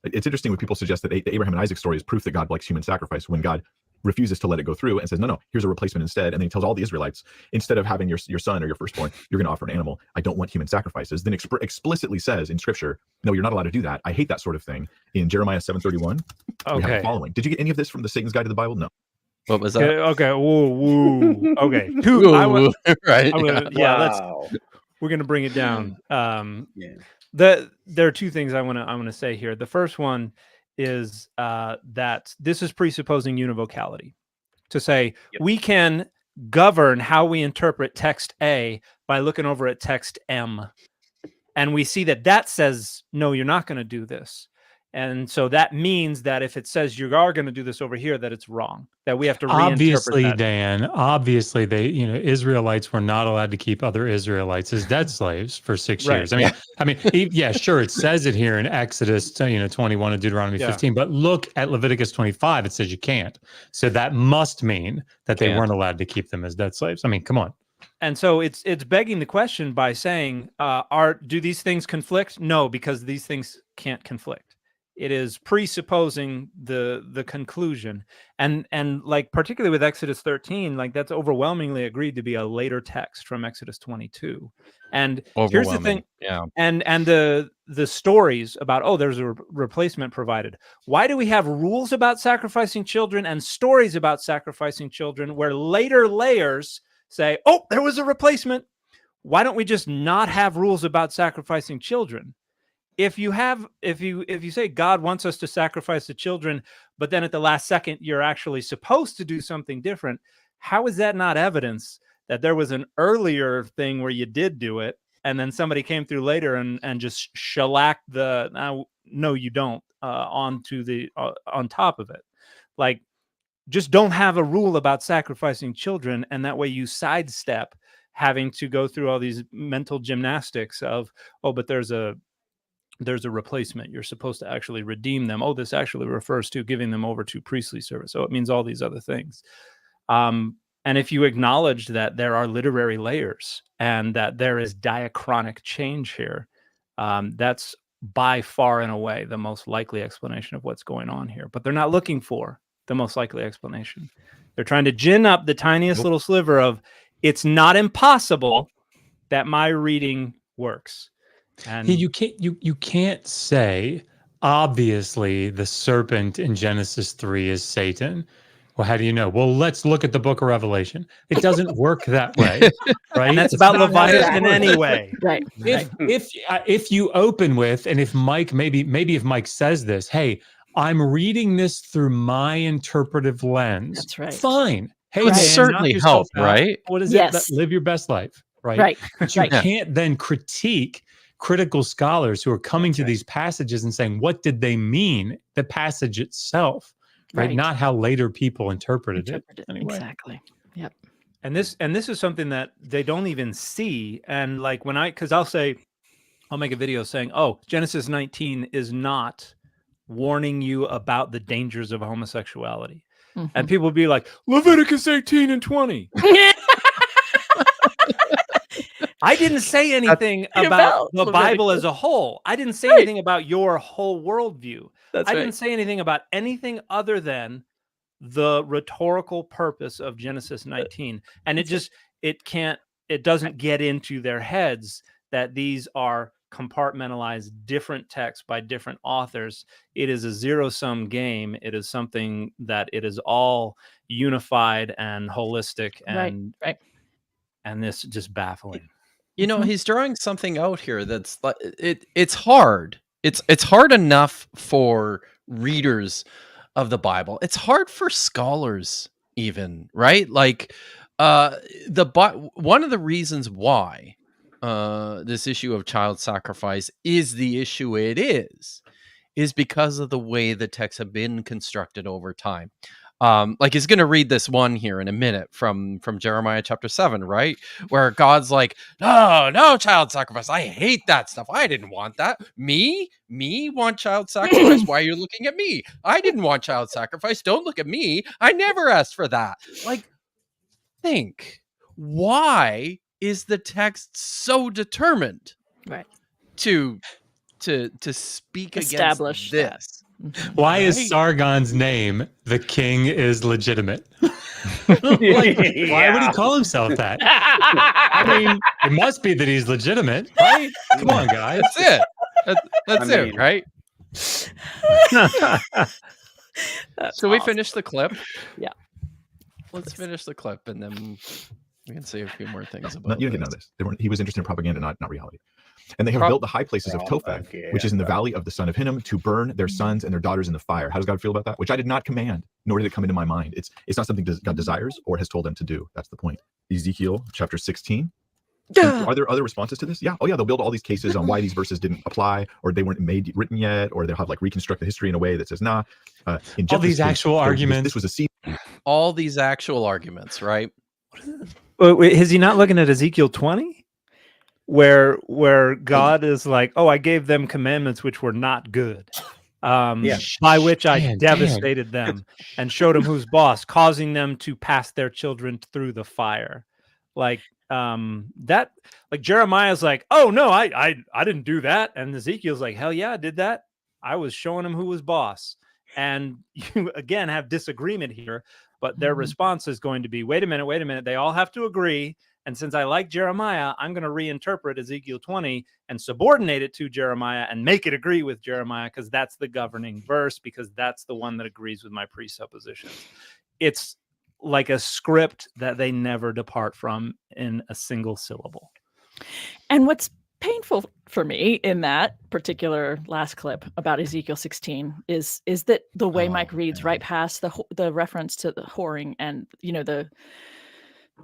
It's interesting when people suggest that the Abraham and Isaac story is proof that God likes human sacrifice, when God refuses to let it go through and says, no, here's a replacement instead. And then he tells all the Israelites, instead of having your son or your firstborn, you're going to offer an animal. I don't want human sacrifices. Then explicitly says in scripture, no, you're not allowed to do that. I hate that sort of thing. In Jeremiah 7:31, we have the following. Did you get any of this from the Satan's Guide to the Bible? No. What was that? Okay. Woo. Okay. Right. We're going to bring it down. There are two things I want to say here. The first one is that this is presupposing univocality, to say we can govern how we interpret text A by looking over at text M, and we see that says, no, you're not going to do this. And so that means that if it says you are going to do this over here, that it's wrong, that we have to reinterpret that. Dan, obviously Israelites were not allowed to keep other Israelites as dead slaves for 6 years. I mean, yeah, sure. It says it here in Exodus, 21 and Deuteronomy 15, but look at Leviticus 25. It says you can't. So that must mean that they weren't allowed to keep them as dead slaves. I mean, come on. And so it's begging the question by saying, do these things conflict? No, because these things can't conflict. It is presupposing the conclusion, and like particularly with Exodus 13, like that's overwhelmingly agreed to be a later text from Exodus 22. And here's the thing, and the stories about there's a replacement provided. Why do we have rules about sacrificing children and stories about sacrificing children where later layers say, there was a replacement? Why don't we just not have rules about sacrificing children? If you say God wants us to sacrifice the children, but then at the last second you're actually supposed to do something different, how is that not evidence that there was an earlier thing where you did do it, and then somebody came through later and just shellacked the no you don't onto the on top of it? Like, just don't have a rule about sacrificing children, and that way you sidestep having to go through all these mental gymnastics of but there's a replacement. You're supposed to actually redeem them. This actually refers to giving them over to priestly service. So it means all these other things. And if you acknowledge that there are literary layers and that there is diachronic change here, that's by far and away the most likely explanation of what's going on here. But they're not looking for the most likely explanation. They're trying to gin up the tiniest little sliver of, it's not impossible that my reading works. And you can't say obviously the serpent in Genesis 3 is Satan. Well, how do you know? Well, let's look at the book of Revelation. It doesn't work that way, right? And that's about Leviathan anyway. Right. If you open with, and if Mike maybe if Mike says this, hey, I'm reading this through my interpretive lens. That's right. Fine. Hey, it certainly help, right? What is it? Live your best life, right? Right. But you can't then critique critical scholars who are coming to these passages and saying, what did they mean? The passage itself, right? Not how later people interpreted it. Anyway. Exactly. Yep. And this is something that they don't even see. And like because I'll make a video saying, Genesis 19 is not warning you about the dangers of homosexuality. Mm-hmm. And people would be like, Leviticus 18 and 20. I didn't say anything about the Bible as a whole. I didn't say anything about your whole worldview. I didn't say anything about anything other than the rhetorical purpose of Genesis 19. And it doesn't get into their heads that these are compartmentalized different texts by different authors. It is a zero-sum game. It is something that it is all unified and holistic, and right. And this just baffling. You know, he's drawing something out here that's like it's hard. It's hard enough for readers of the Bible. It's hard for scholars even, right? Like one of the reasons why this issue of child sacrifice is the issue it is because of the way the texts have been constructed over time. Like he's going to read this one here in a minute from Jeremiah chapter 7, right? Where God's like, no child sacrifice. I hate that stuff. I didn't want that. Me want child sacrifice. Why are you looking at me? I didn't want child sacrifice. Don't look at me. I never asked for that. Like, think, why is the text so determined to speak Establish against this? Why is Sargon's name "The King is Legitimate"? Why would he call himself that? I mean, it must be that he's legitimate, right? Come on, guys. That's it. That's it, right? So we finish the clip. Yeah. Let's finish the clip, and then we can say a few more things No, about you didn't know this. He was interested in propaganda, not reality. And they have built the high places of Topheth, which is in the valley of the son of Hinnom, to burn their sons and their daughters in the fire. How does God feel about that? Which I did not command, nor did it come into my mind. It's not something God desires or has told them to do. That's the point. Ezekiel chapter 16. Are there other responses to this? Yeah. Oh yeah, they'll build all these cases on why these verses didn't apply, or they weren't written yet, or they'll have like reconstruct the history in a way that says nah. In all these actual arguments. This was a seed. All these actual arguments, right? Wait, is he not looking at Ezekiel 20? Where God is like, oh, I gave them commandments which were not good, by which I devastated them and showed them who's boss, causing them to pass their children through the fire. Like that, like Jeremiah's like, oh no, I didn't do that, and Ezekiel's like, hell yeah, I did that. I was showing him who was boss. And you again have disagreement here, but their response is going to be, wait a minute. They all have to agree. And since I like Jeremiah, I'm going to reinterpret Ezekiel 20 and subordinate it to Jeremiah and make it agree with Jeremiah, because that's the governing verse, because that's the one that agrees with my presuppositions. It's like a script that they never depart from in a single syllable. And what's painful for me in that particular last clip about Ezekiel 16 is that the way Mike reads right past the reference to the whoring and,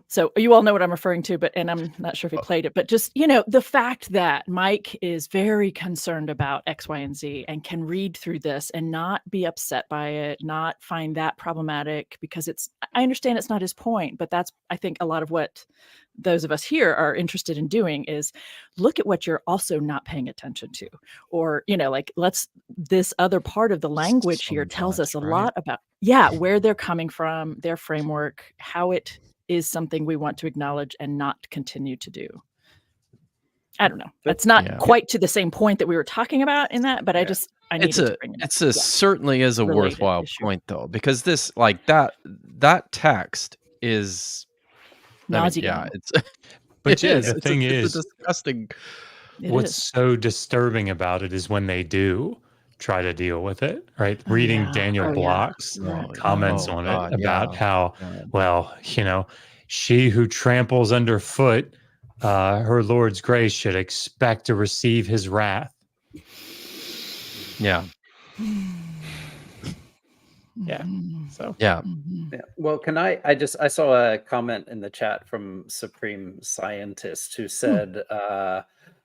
so you all know what I'm referring to, and I'm not sure if he played it, but just, the fact that Mike is very concerned about X, Y, and Z and can read through this and not be upset by it, not find that problematic, because I understand it's not his point, but that's, I think, a lot of what those of us here are interested in doing is look at what you're also not paying attention to, or, this other part of the language here tells us a lot about, where they're coming from, their framework, how it is something we want to acknowledge and not continue to do. I don't know. That's not quite to the same point that we were talking about in that, but I needed to bring it up. Certainly is a worthwhile point though, because this, like that text is nauseating. But the thing is, it's disgusting. What's so disturbing about it is when they do try to deal with it, right? Reading Daniel Block's comments on it about how, she who tramples underfoot her Lord's grace should expect to receive his wrath. Yeah. Yeah. So yeah. Well, I saw a comment in the chat from Supreme Scientist who said,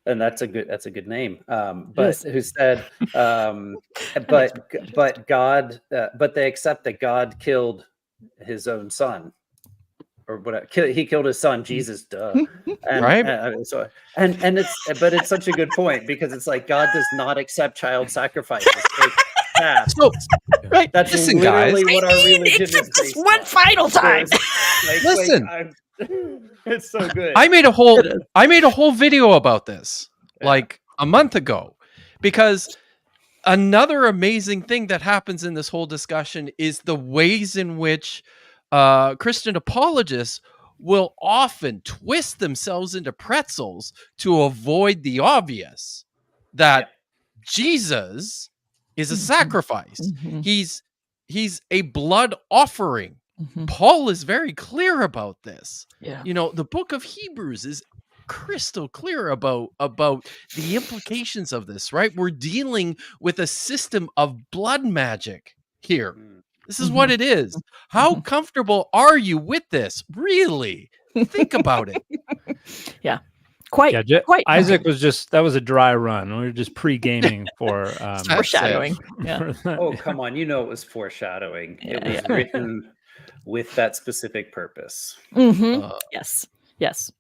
and that's a good name. But who said, but God, but they accept that God killed his own son, or whatever. He killed his son, Jesus. Duh. And, right. It's such a good point, because it's like God does not accept child sacrifices. Right. That's literally what our religion is based on. One final time. Listen. It's so good. I made a whole video about this like a month ago, because another amazing thing that happens in this whole discussion is the ways in which Christian apologists will often twist themselves into pretzels to avoid the obvious that Jesus is a sacrifice. He's a blood offering. Paul is very clear about this. Yeah. You know, the book of Hebrews is crystal clear about the implications of this, right? We're dealing with a system of blood magic here. This is what it is. How comfortable are you with this? Really? Think about it. Yeah. Quite. Isaac was just, that was a dry run. We were just pre-gaming for foreshadowing. Yeah. Oh, come on. You know it was foreshadowing. It was Yeah. written with that specific purpose. Yes. Yes.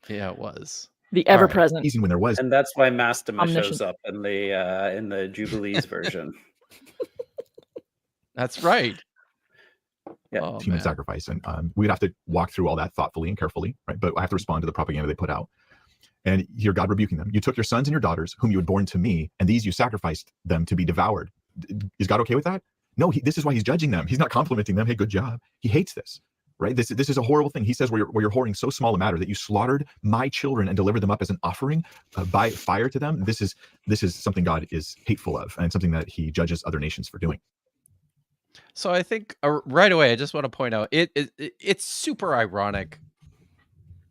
Yeah, it was. The ever-present. Easy when there was. And that's why Mastema Omniscient. shows up in the Jubilees version. That's right. Yeah. Human sacrifice. And we'd have to walk through all that thoughtfully and carefully, right? But I have to respond to the propaganda they put out. And hear God rebuking them. You took your sons and your daughters, whom you had born to me, and these you sacrificed them to be devoured. Is God okay with that? No, this is why he's judging them. He's not complimenting them. Hey, good job. He hates this, right? This is a horrible thing. He says, where you're hoarding so small a matter that you slaughtered my children and delivered them up as an offering by fire to them. This is something God is hateful of, and something that he judges other nations for doing. So I think right away, I just want to point out it's super ironic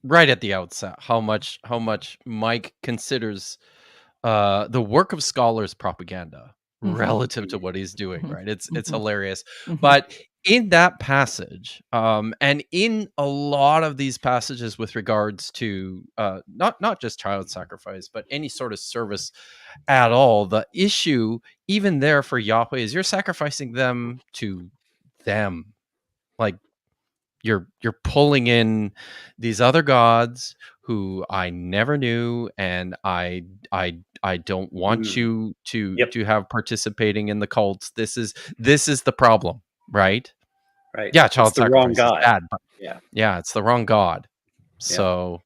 right at the outset how much Mike considers the work of scholars propaganda relative to what he's doing, right? It's hilarious. But in that passage, and in a lot of these passages with regards to not just child sacrifice, but any sort of service at all, the issue even there for Yahweh is you're sacrificing them to them. Like you're pulling in these other gods who I never knew, and I don't want you to have participating in the cults. This is the problem, right? Right. Yeah, child It's the wrong sacrifice God. is bad, but Yeah. it's the wrong God. So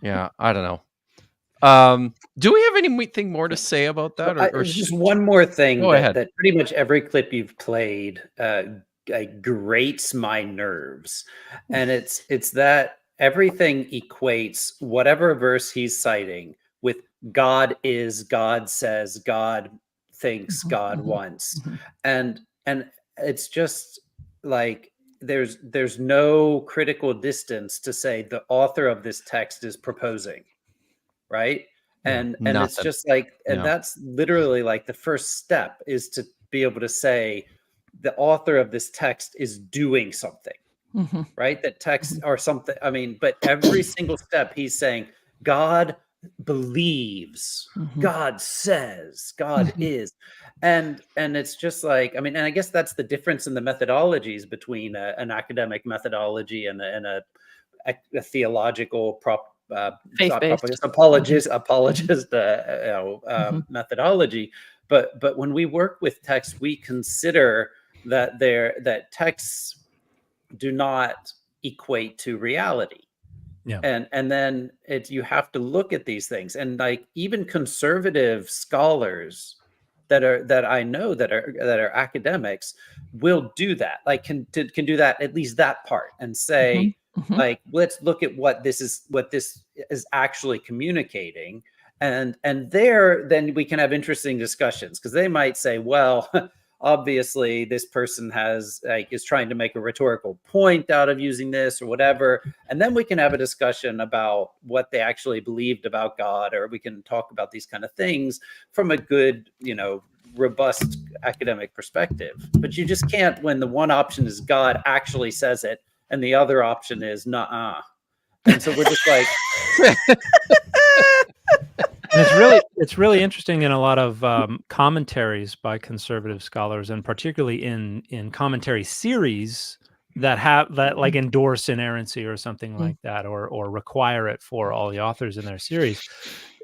yeah, I don't know. Do we have anything more to say about that? Or just one more thing Go ahead. that pretty much every clip you've played grates my nerves, and it's that everything equates whatever verse he's citing with God is, God says, God thinks, God wants, and it's just like there's no critical distance to say the author of this text is proposing, right? And it's nothing. just like, and Yeah. that's literally like the first step is to be able to say the author of this text is doing something, right? That text or something. I mean, but every single step he's saying God believes, God says, God is, and it's just like, I mean, and I guess that's the difference in the methodologies between an academic methodology and a theological Faith-based. apologist methodology. But when we work with text, we consider that texts do not equate to reality. Yeah. And then you have to look at these things, and like even conservative scholars that I know that are academics will do that, like can do that, at least that part, and say like, let's look at what this is actually communicating, and there then we can have interesting discussions, because they might say, well, obviously this person is trying to make a rhetorical point out of using this or whatever, and then we can have a discussion about what they actually believed about God, or we can talk about these kind of things from a good, robust academic perspective. But you just can't, when the one option is God actually says it and the other option is nuh-uh. And so we're just like And it's really interesting in a lot of commentaries by conservative scholars, and particularly in commentary series that like endorse inerrancy or something like that, or require it for all the authors in their series.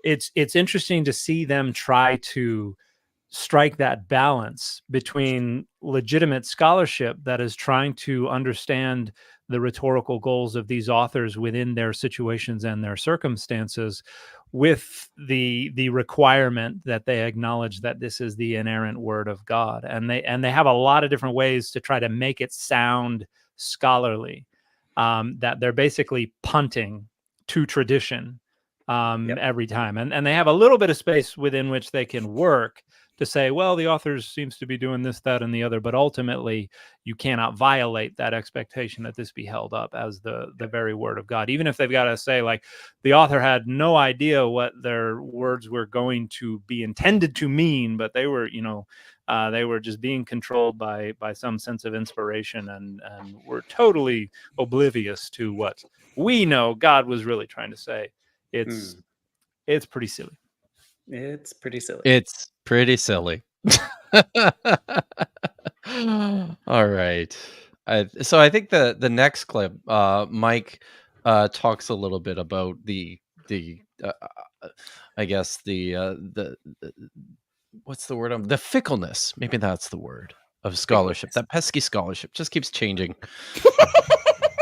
It's interesting to see them try to strike that balance between legitimate scholarship that is trying to understand the rhetorical goals of these authors within their situations and their circumstances, with the requirement that they acknowledge that this is the inerrant word of God, and they have a lot of different ways to try to make it sound scholarly, that they're basically punting to tradition every time, and they have a little bit of space within which they can work to say, well, the author seems to be doing this, that, and the other, but ultimately you cannot violate that expectation that this be held up as the very word of God, even if they've got to say, like, the author had no idea what their words were going to be intended to mean, but they were, they were just being controlled by some sense of inspiration, and were totally oblivious to what we know God was really trying to say. It's pretty silly. It's pretty silly. It's pretty silly. All right. So I think the next clip, Mike talks a little bit about the I guess the what's the word? The fickleness. Maybe that's the word of scholarship. That pesky scholarship just keeps changing.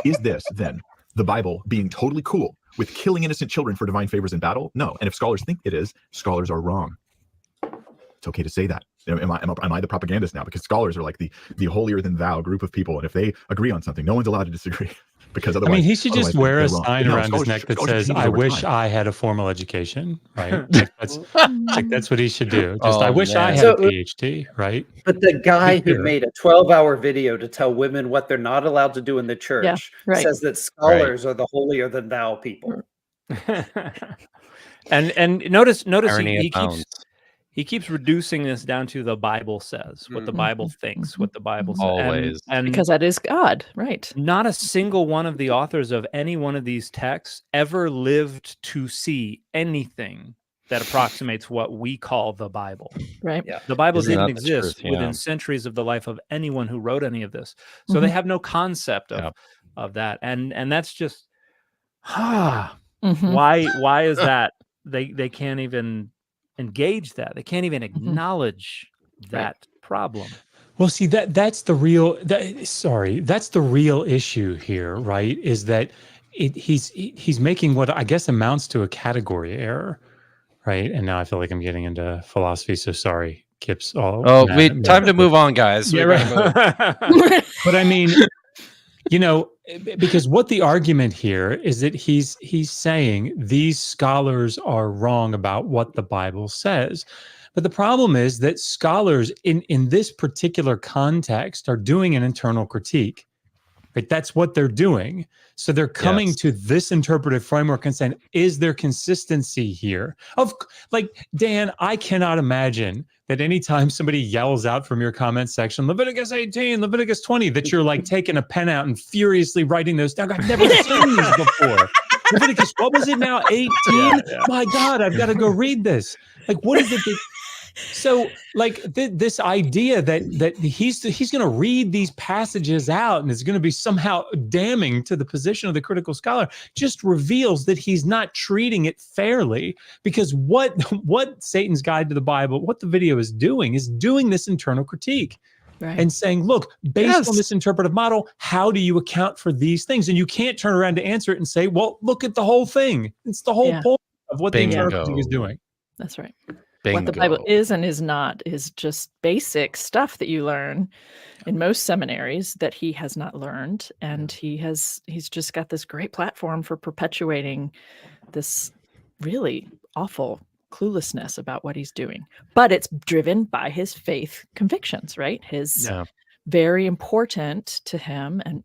Is this then the Bible being totally cool with killing innocent children for divine favors in battle? No. And if scholars think it is, scholars are wrong. It's okay to say that. Am I the propagandist now? Because scholars are like the holier than thou group of people, and if they agree on something, no one's allowed to disagree. Because otherwise, he should just wear a sign around his neck that says, "I wish time. I had a formal education." Right? That's what he should do. Just, I wish I had So- a PhD. Right? But the guy Be who fair. made a 12-hour video to tell women what they're not allowed to do in the church right. says that scholars are the holier than thou people. and notice Irony he abounds. keeps reducing this down to the Bible says, what the Bible thinks, what the Bible says. Always. And Because that is God, right? not a single one of the authors of any one of these texts ever lived to see anything that approximates what we call the Bible. Right. Yeah. The Bible Isn't didn't that the exist truth? within Yeah. centuries of the life of anyone who wrote any of this. So they have no concept of that. And that's just Mhm. why is that they can't even engage that. They can't even acknowledge that problem. Well, see, that's the real. That's the real issue here, right? Is that he's making what I guess amounts to a category error, right? And now I feel like I'm getting into philosophy. So sorry, Kip's. Time to move on, guys. Yeah, We better right. move. But I mean, because what the argument here is that he's saying these scholars are wrong about what the Bible says. But the problem is that scholars in this particular context are doing an internal critique. Right? That's what they're doing. So they're coming to this interpretive framework and saying, is there consistency here? Dan, I cannot imagine that anytime somebody yells out from your comment section, Leviticus 18, Leviticus 20, that you're like taking a pen out and furiously writing those down. I've never seen these before. Leviticus, what was it now? 18? My God, I've got to go read this. Like, what is it that... So, like this idea that he's going to read these passages out and it's going to be somehow damning to the position of the critical scholar just reveals that he's not treating it fairly. Because what Satan's Guide to the Bible, what the video is doing this internal critique. Right. And saying, look, based on this interpretive model, how do you account for these things? And you can't turn around to answer it and say, well, look at the whole thing. It's the whole point of what the internal critique is doing. That's right. Bingo. What the Bible is and is not is just basic stuff that you learn in most seminaries that he has not learned, and he's just got this great platform for perpetuating this really awful cluelessness about what he's doing. But it's driven by his faith convictions, right? His very important to him, and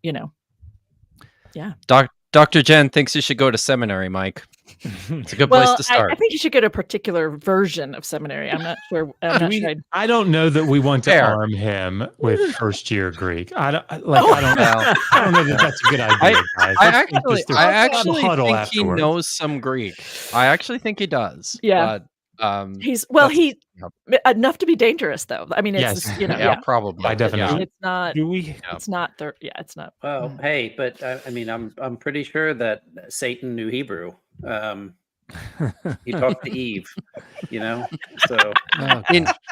Dr. Jen thinks you should go to seminary, Mike. It's a good place to start. I think you should get a particur version of seminary. I'm not sure. I don't know that we want to arm him with first-year Greek. I don't know that that's a good idea, guys. I actually huddle think afterwards. he knows some Greek. I actually think he does. Yeah. But, he's enough to be dangerous, though. I mean, it's probably by definition. It's not. It's not. It's not. Well, hey, but I mean, I'm pretty sure that Satan knew Hebrew. He talked to Eve, So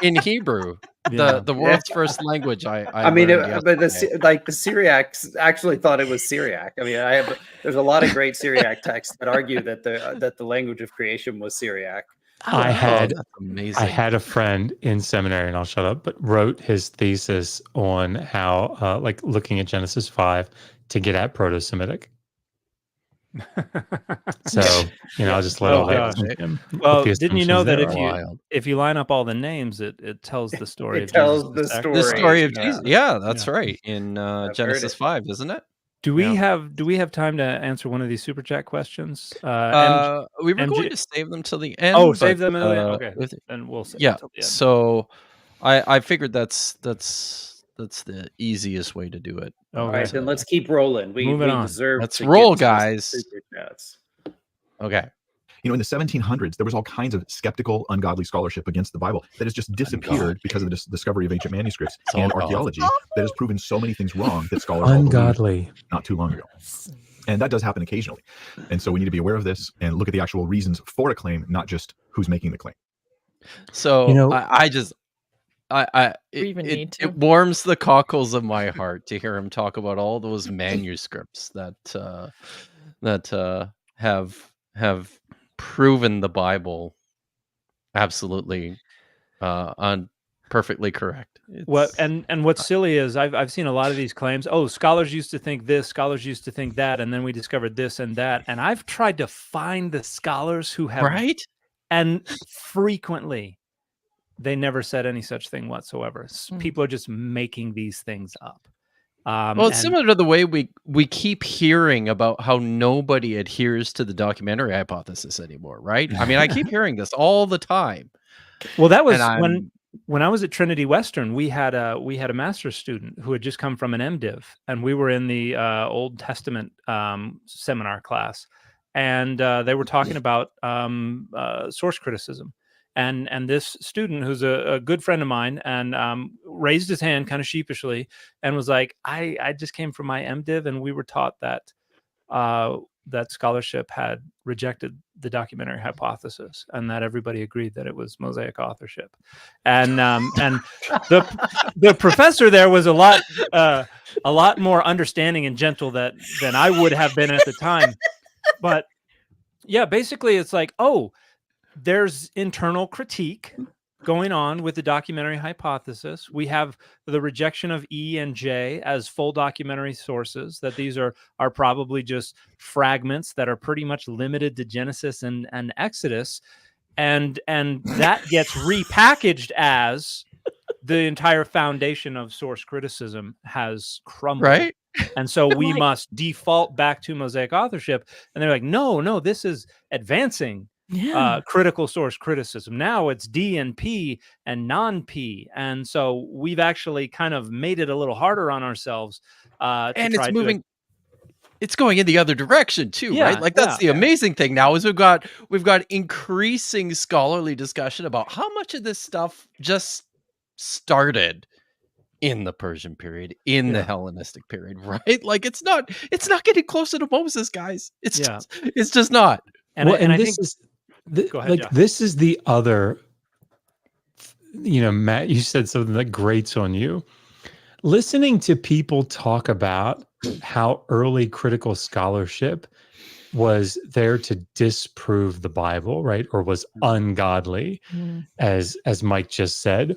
in Hebrew, Yeah. the world's first language. I mean, learned but yesterday. the Syriacs actually thought it was Syriac. I mean, there's a lot of great Syriac texts that argue that the language of creation was Syriac. I had that's amazing. I had a friend in seminary, and I'll shut up, but wrote his thesis on how, like, looking at Genesis 5 to get at Proto-Semitic. So, I'll just let all that sink in. Well, What the didn't you know assumptions that there are. if you line up all the names, it tells the story It of tells Jesus' the The story of Yeah. Jesus. Yeah, that's Yeah. right. In heard Genesis it. 5, isn't it? Do we have time to answer one of these super chat questions? We were MG going to save them till the end. Oh, save but, them until the end. Okay, then we'll save yeah. it till the end. So, I figured that's the easiest way to do it. All right, then let's keep rolling. We Moving on. deserve. Let's to roll, get to some guys. super chats. Okay. In the 1700s, there was all kinds of skeptical, ungodly scholarship against the Bible that has just disappeared because of the discovery of ancient manuscripts and archaeology that has proven so many things wrong that scholars all believed Ungodly. not too long ago. And that does happen occasionally. And so we need to be aware of this and look at the actual reasons for a claim, not just who's making the claim. So it warms the cockles of my heart to hear him talk about all those manuscripts that have proven the Bible absolutely perfectly correct. And what's silly is I've seen a lot of these claims. Oh, scholars used to think this, scholars used to think that, and then we discovered this and that. And I've tried to find the scholars who have and frequently they never said any such thing whatsoever. People are just making these things up. Well, it's similar to the way we keep hearing about how nobody adheres to the documentary hypothesis anymore, right? I mean, I keep hearing this all the time. Well, that was when I was at Trinity Western. We had a master's student who had just come from an MDiv, and we were in the Old Testament seminar class, and they were talking about source criticism. And this student, who's a good friend of mine, and raised his hand kind of sheepishly and was like, I just came from my MDiv, and we were taught that that scholarship had rejected the documentary hypothesis, and that everybody agreed that it was Mosaic authorship. And the professor there was a lot more understanding and gentle than I would have been at the time. But yeah, basically it's like, oh, there's internal critique going on with the documentary hypothesis. We have the rejection of E and J as full documentary sources, that these are probably just fragments that are pretty much limited to Genesis and Exodus. And that gets repackaged as the entire foundation of source criticism has crumbled. Right. And so we must default back to Mosaic authorship. And they're like, no, this is advancing critical source criticism. Now it's D and P and non-P. And so we've actually kind of made it a little harder on ourselves. And it's moving. It's going in the other direction too, Yeah, right? Like that's the amazing thing now is we've got increasing scholarly discussion about how much of this stuff just started in the Persian period, in the Hellenistic period, right? Like it's not getting closer to Moses, guys. It's just not. And I this think is go ahead, Jeff. this is the other, Matt, you said something that grates on you. Listening to people talk about how early critical scholarship was there to disprove the Bible, right? Or was ungodly, as Mike just said,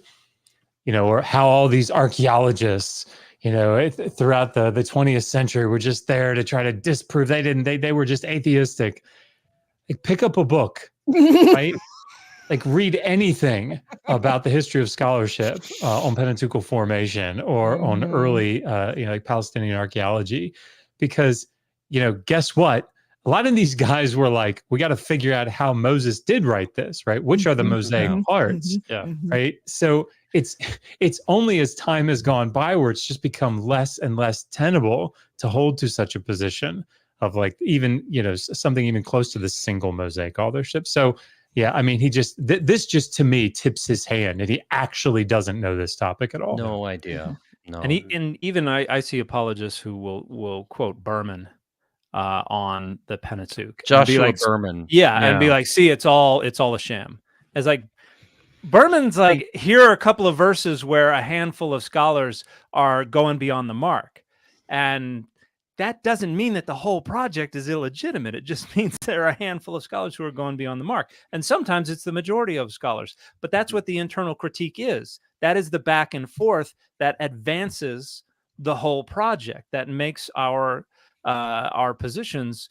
or how all these archaeologists, throughout the 20th century were just there to try to disprove they were just atheistic. Like, pick up a book, right? Like, read anything about the history of scholarship on Pentateuchal formation or on early, like Palestinian archaeology, because, guess what? A lot of these guys were like, we got to figure out how Moses did write this, right? Which are the Mosaic parts, right? So it's only as time has gone by where it's just become less and less tenable to hold to such a position of like even, something even close to the single Mosaic authorship. So yeah, I mean, he just, this just to me tips his hand and he actually doesn't know this topic at all. No idea. No. And even I see apologists who will quote Berman on the Pentateuch. And Joshua be like, Berman. and be like, see, it's all a sham. It's like Berman's like, here are a couple of verses where a handful of scholars are going beyond the mark, and that doesn't mean that the whole project is illegitimate. It just means there are a handful of scholars who are going beyond the mark. And sometimes it's the majority of scholars. But that's what the internal critique is. That is the back and forth that advances the whole project, that makes our positions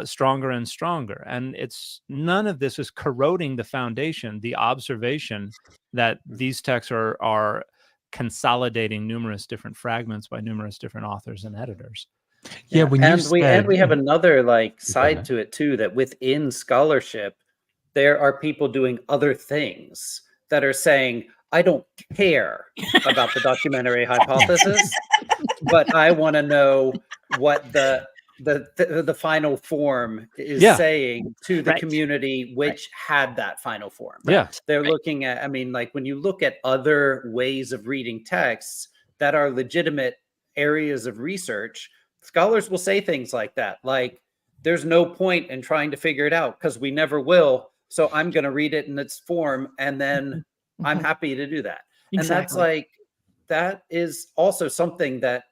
stronger and stronger. And it's none of this is corroding the foundation, the observation that these texts are consolidating numerous different fragments by numerous different authors and editors. Yeah, when you and we have another like side to it too, that within scholarship there are people doing other things that are saying, I don't care about the documentary hypothesis, but I want to know what the final form is saying to the community which had that final form. They're looking at, I mean, like when you look at other ways of reading texts that are legitimate areas of research, scholars will say things like that, like, there's no point in trying to figure it out because we never will. So I'm going to read it in its form, and then I'm happy to do that. And that's like, that is also something that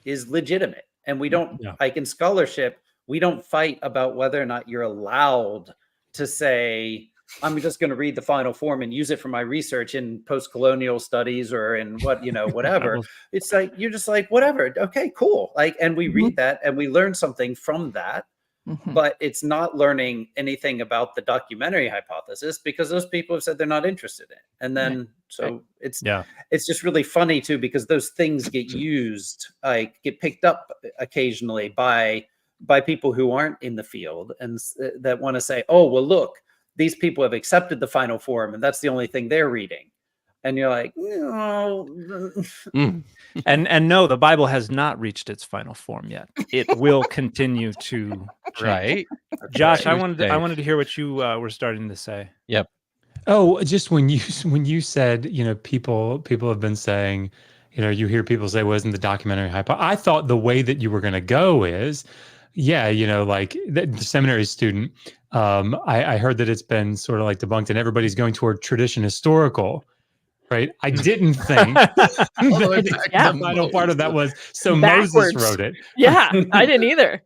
is legitimate. And we don't, like in scholarship, we don't fight about whether or not you're allowed to say, I'm just going to read the final form and use it for my research in post-colonial studies or in whatever. It's like, you're just like, whatever. Okay, cool. Like, and we read that and we learn something from that, but it's not learning anything about the documentary hypothesis because those people have said they're not interested in it. And then, so it's just really funny too, because those things get used, like get picked up occasionally by people who aren't in the field and that want to say, oh, well, look, these people have accepted the final form and that's the only thing they're reading. And you're like, no. And no, the Bible has not reached its final form yet. It will continue to change. Josh, I wanted to hear what you were starting to say. Yep. Oh, just when you said, people have been saying, you hear people say, wasn't the documentary I thought the way that you were going to go is, like the seminary student, I heard that it's been sort of like debunked and everybody's going toward tradition historical, right? I didn't think the final part of that was, so backwards. Moses wrote it. Yeah, I didn't either.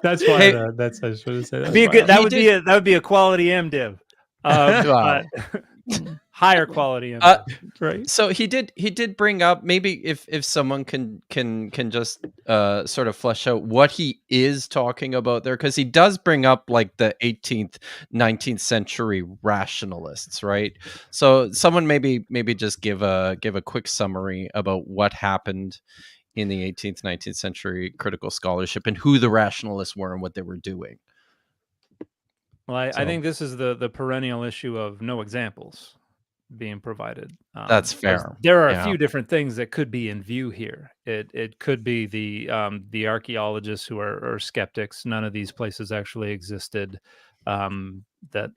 That's why that's I should have said that. That would be a quality MDiv. But higher quality MDiv. Right. So he did bring up, maybe if someone can just sort of flesh out what he is talking about there, because he does bring up like the 18th, 19th century rationalists, right? So someone maybe just give a quick summary about what happened in the 18th, 19th century critical scholarship and who the rationalists were and what they were doing. Well, I think this is the perennial issue of no examples being provided. That's fair. There are a few different things that could be in view here. It could be the archaeologists who are skeptics. None of these places actually existed. That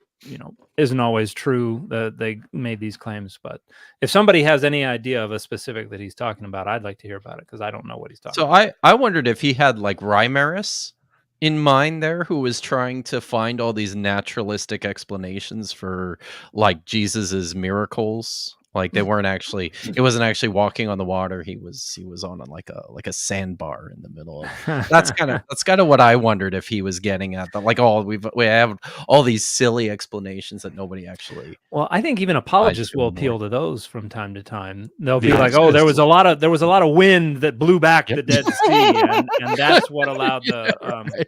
isn't always true. That they made these claims, but if somebody has any idea of a specific that he's talking about, I'd like to hear about it because I don't know what he's talking about. So I wondered if he had like Reimarus in mind there, who was trying to find all these naturalistic explanations for like Jesus's miracles. Like they weren't actually, it wasn't actually walking on the water. He was on like a sandbar in the middle of. That's kind of what I wondered if he was getting at. Like, we have all these silly explanations that nobody actually. Well, I think even apologists will appeal to those from time to time. They'll be like, "Oh, there was a lot of wind that blew back the Dead Sea, and that's what allowed the."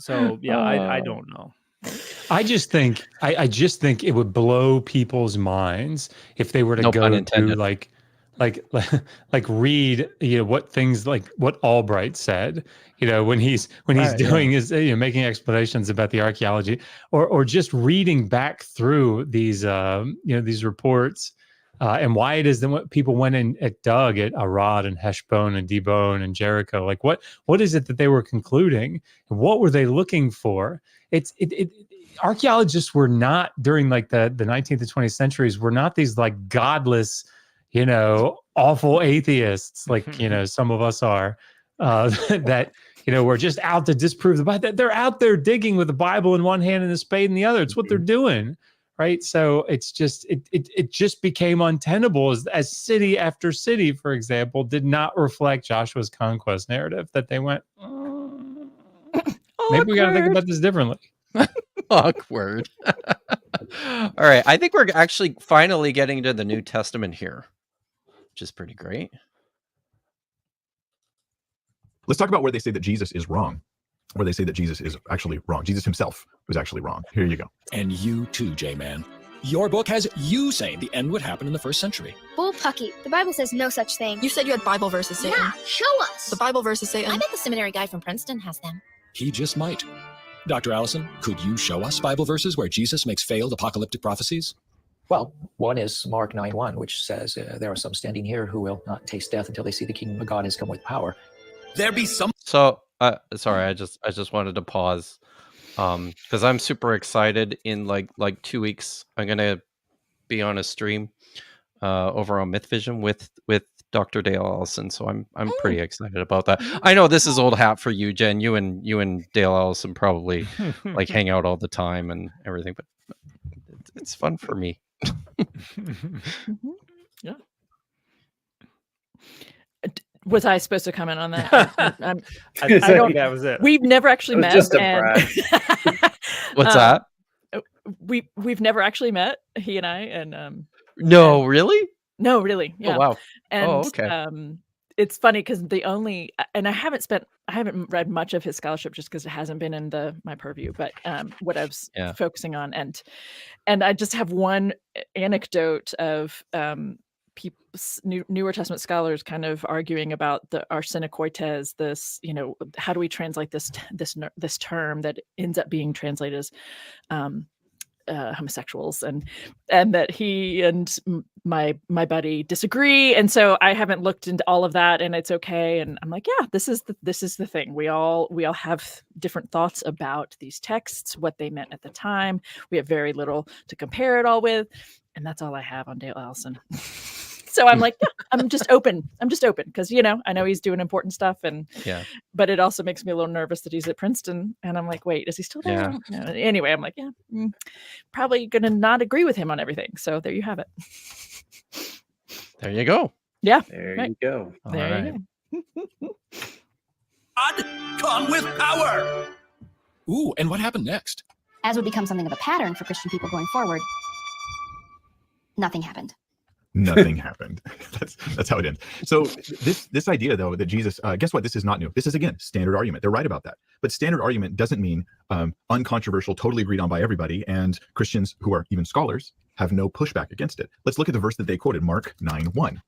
So yeah, I don't know. I just think it would blow people's minds if they were to go to like read what things like what Albright said when he's doing his making explanations about the archaeology or just reading back through these these reports and why it is that what people went and dug at Arad and Heshbon and Dibon and Jericho, like what is it that they were concluding and what were they looking for? Archaeologists were not during like the 19th and 20th centuries were not these like godless, awful atheists like some of us are. that were just out to disprove the Bible. They're out there digging with the Bible in one hand and a spade in the other. It's what they're doing, right? So it's just it just became untenable as city after city, for example, did not reflect Joshua's conquest narrative. That they went, maybe we got to think about this differently. Awkward. All right, I think we're actually finally getting to the New Testament here, which is pretty great. Let's talk about where they say that Jesus is wrong, where they say that Jesus is actually wrong. Jesus himself was actually wrong. Here you go. And you too, J-Man. Your book has you saying the end would happen in the first century. Bull Pucky. The Bible says no such thing. You said you had Bible verses, Satan. Yeah, show us. The Bible verses, Satan. I bet the seminary guy from Princeton has them. He just might. Dr. Allison, could you show us Bible verses where Jesus makes failed apocalyptic prophecies? Well, one is Mark 9:1, which says, there are some standing here who will not taste death until they see the kingdom of God has come with power. There be some. So, sorry, I just wanted to pause, because I'm super excited. In like 2 weeks, I'm gonna be on a stream, over on Myth Vision with Dr. Dale Allison. So I'm pretty excited about that. I know this is old hat for you, Jen. You and Dale Allison probably like hang out all the time and everything, but it's fun for me. Yeah. Was I supposed to comment on that? I don't. That was it. We've never actually met. Just a and What's that? We've never actually met. He and I, and No, really? no, really, yeah. Oh, wow. And Okay. it's funny because I haven't read much of his scholarship just because it hasn't been in my purview, but what I was Yeah. focusing on, and I just have one anecdote of Newer Testament scholars kind of arguing about the arsenokoites, this, how do we translate this term that ends up being translated as homosexuals, and that he and my buddy disagree, and so I haven't looked into all of that, and it's okay. And I'm like, yeah, this is the thing. We all have different thoughts about these texts, what they meant at the time. We have very little to compare it all with, and that's all I have on Dale Allison. So I'm like, yeah, I'm just open because I know he's doing important stuff, but it also makes me a little nervous that he's at Princeton, and I'm like, wait, is he still there? Yeah. Anyway, I'm like, yeah, probably gonna not agree with him on everything. So there you have it. There you go. Yeah, There right. you go. There you go. God, come with power. Ooh, and what happened next? As would become something of a pattern for Christian people going forward, nothing happened. Nothing happened. That's how it ends. So this idea, though, that Jesus, guess what? This is not new. This is, again, standard argument. They're right about that. But standard argument doesn't mean uncontroversial, totally agreed on by everybody, and Christians who are even scholars have no pushback against it. Let's look at the verse that they quoted, Mark 9:1.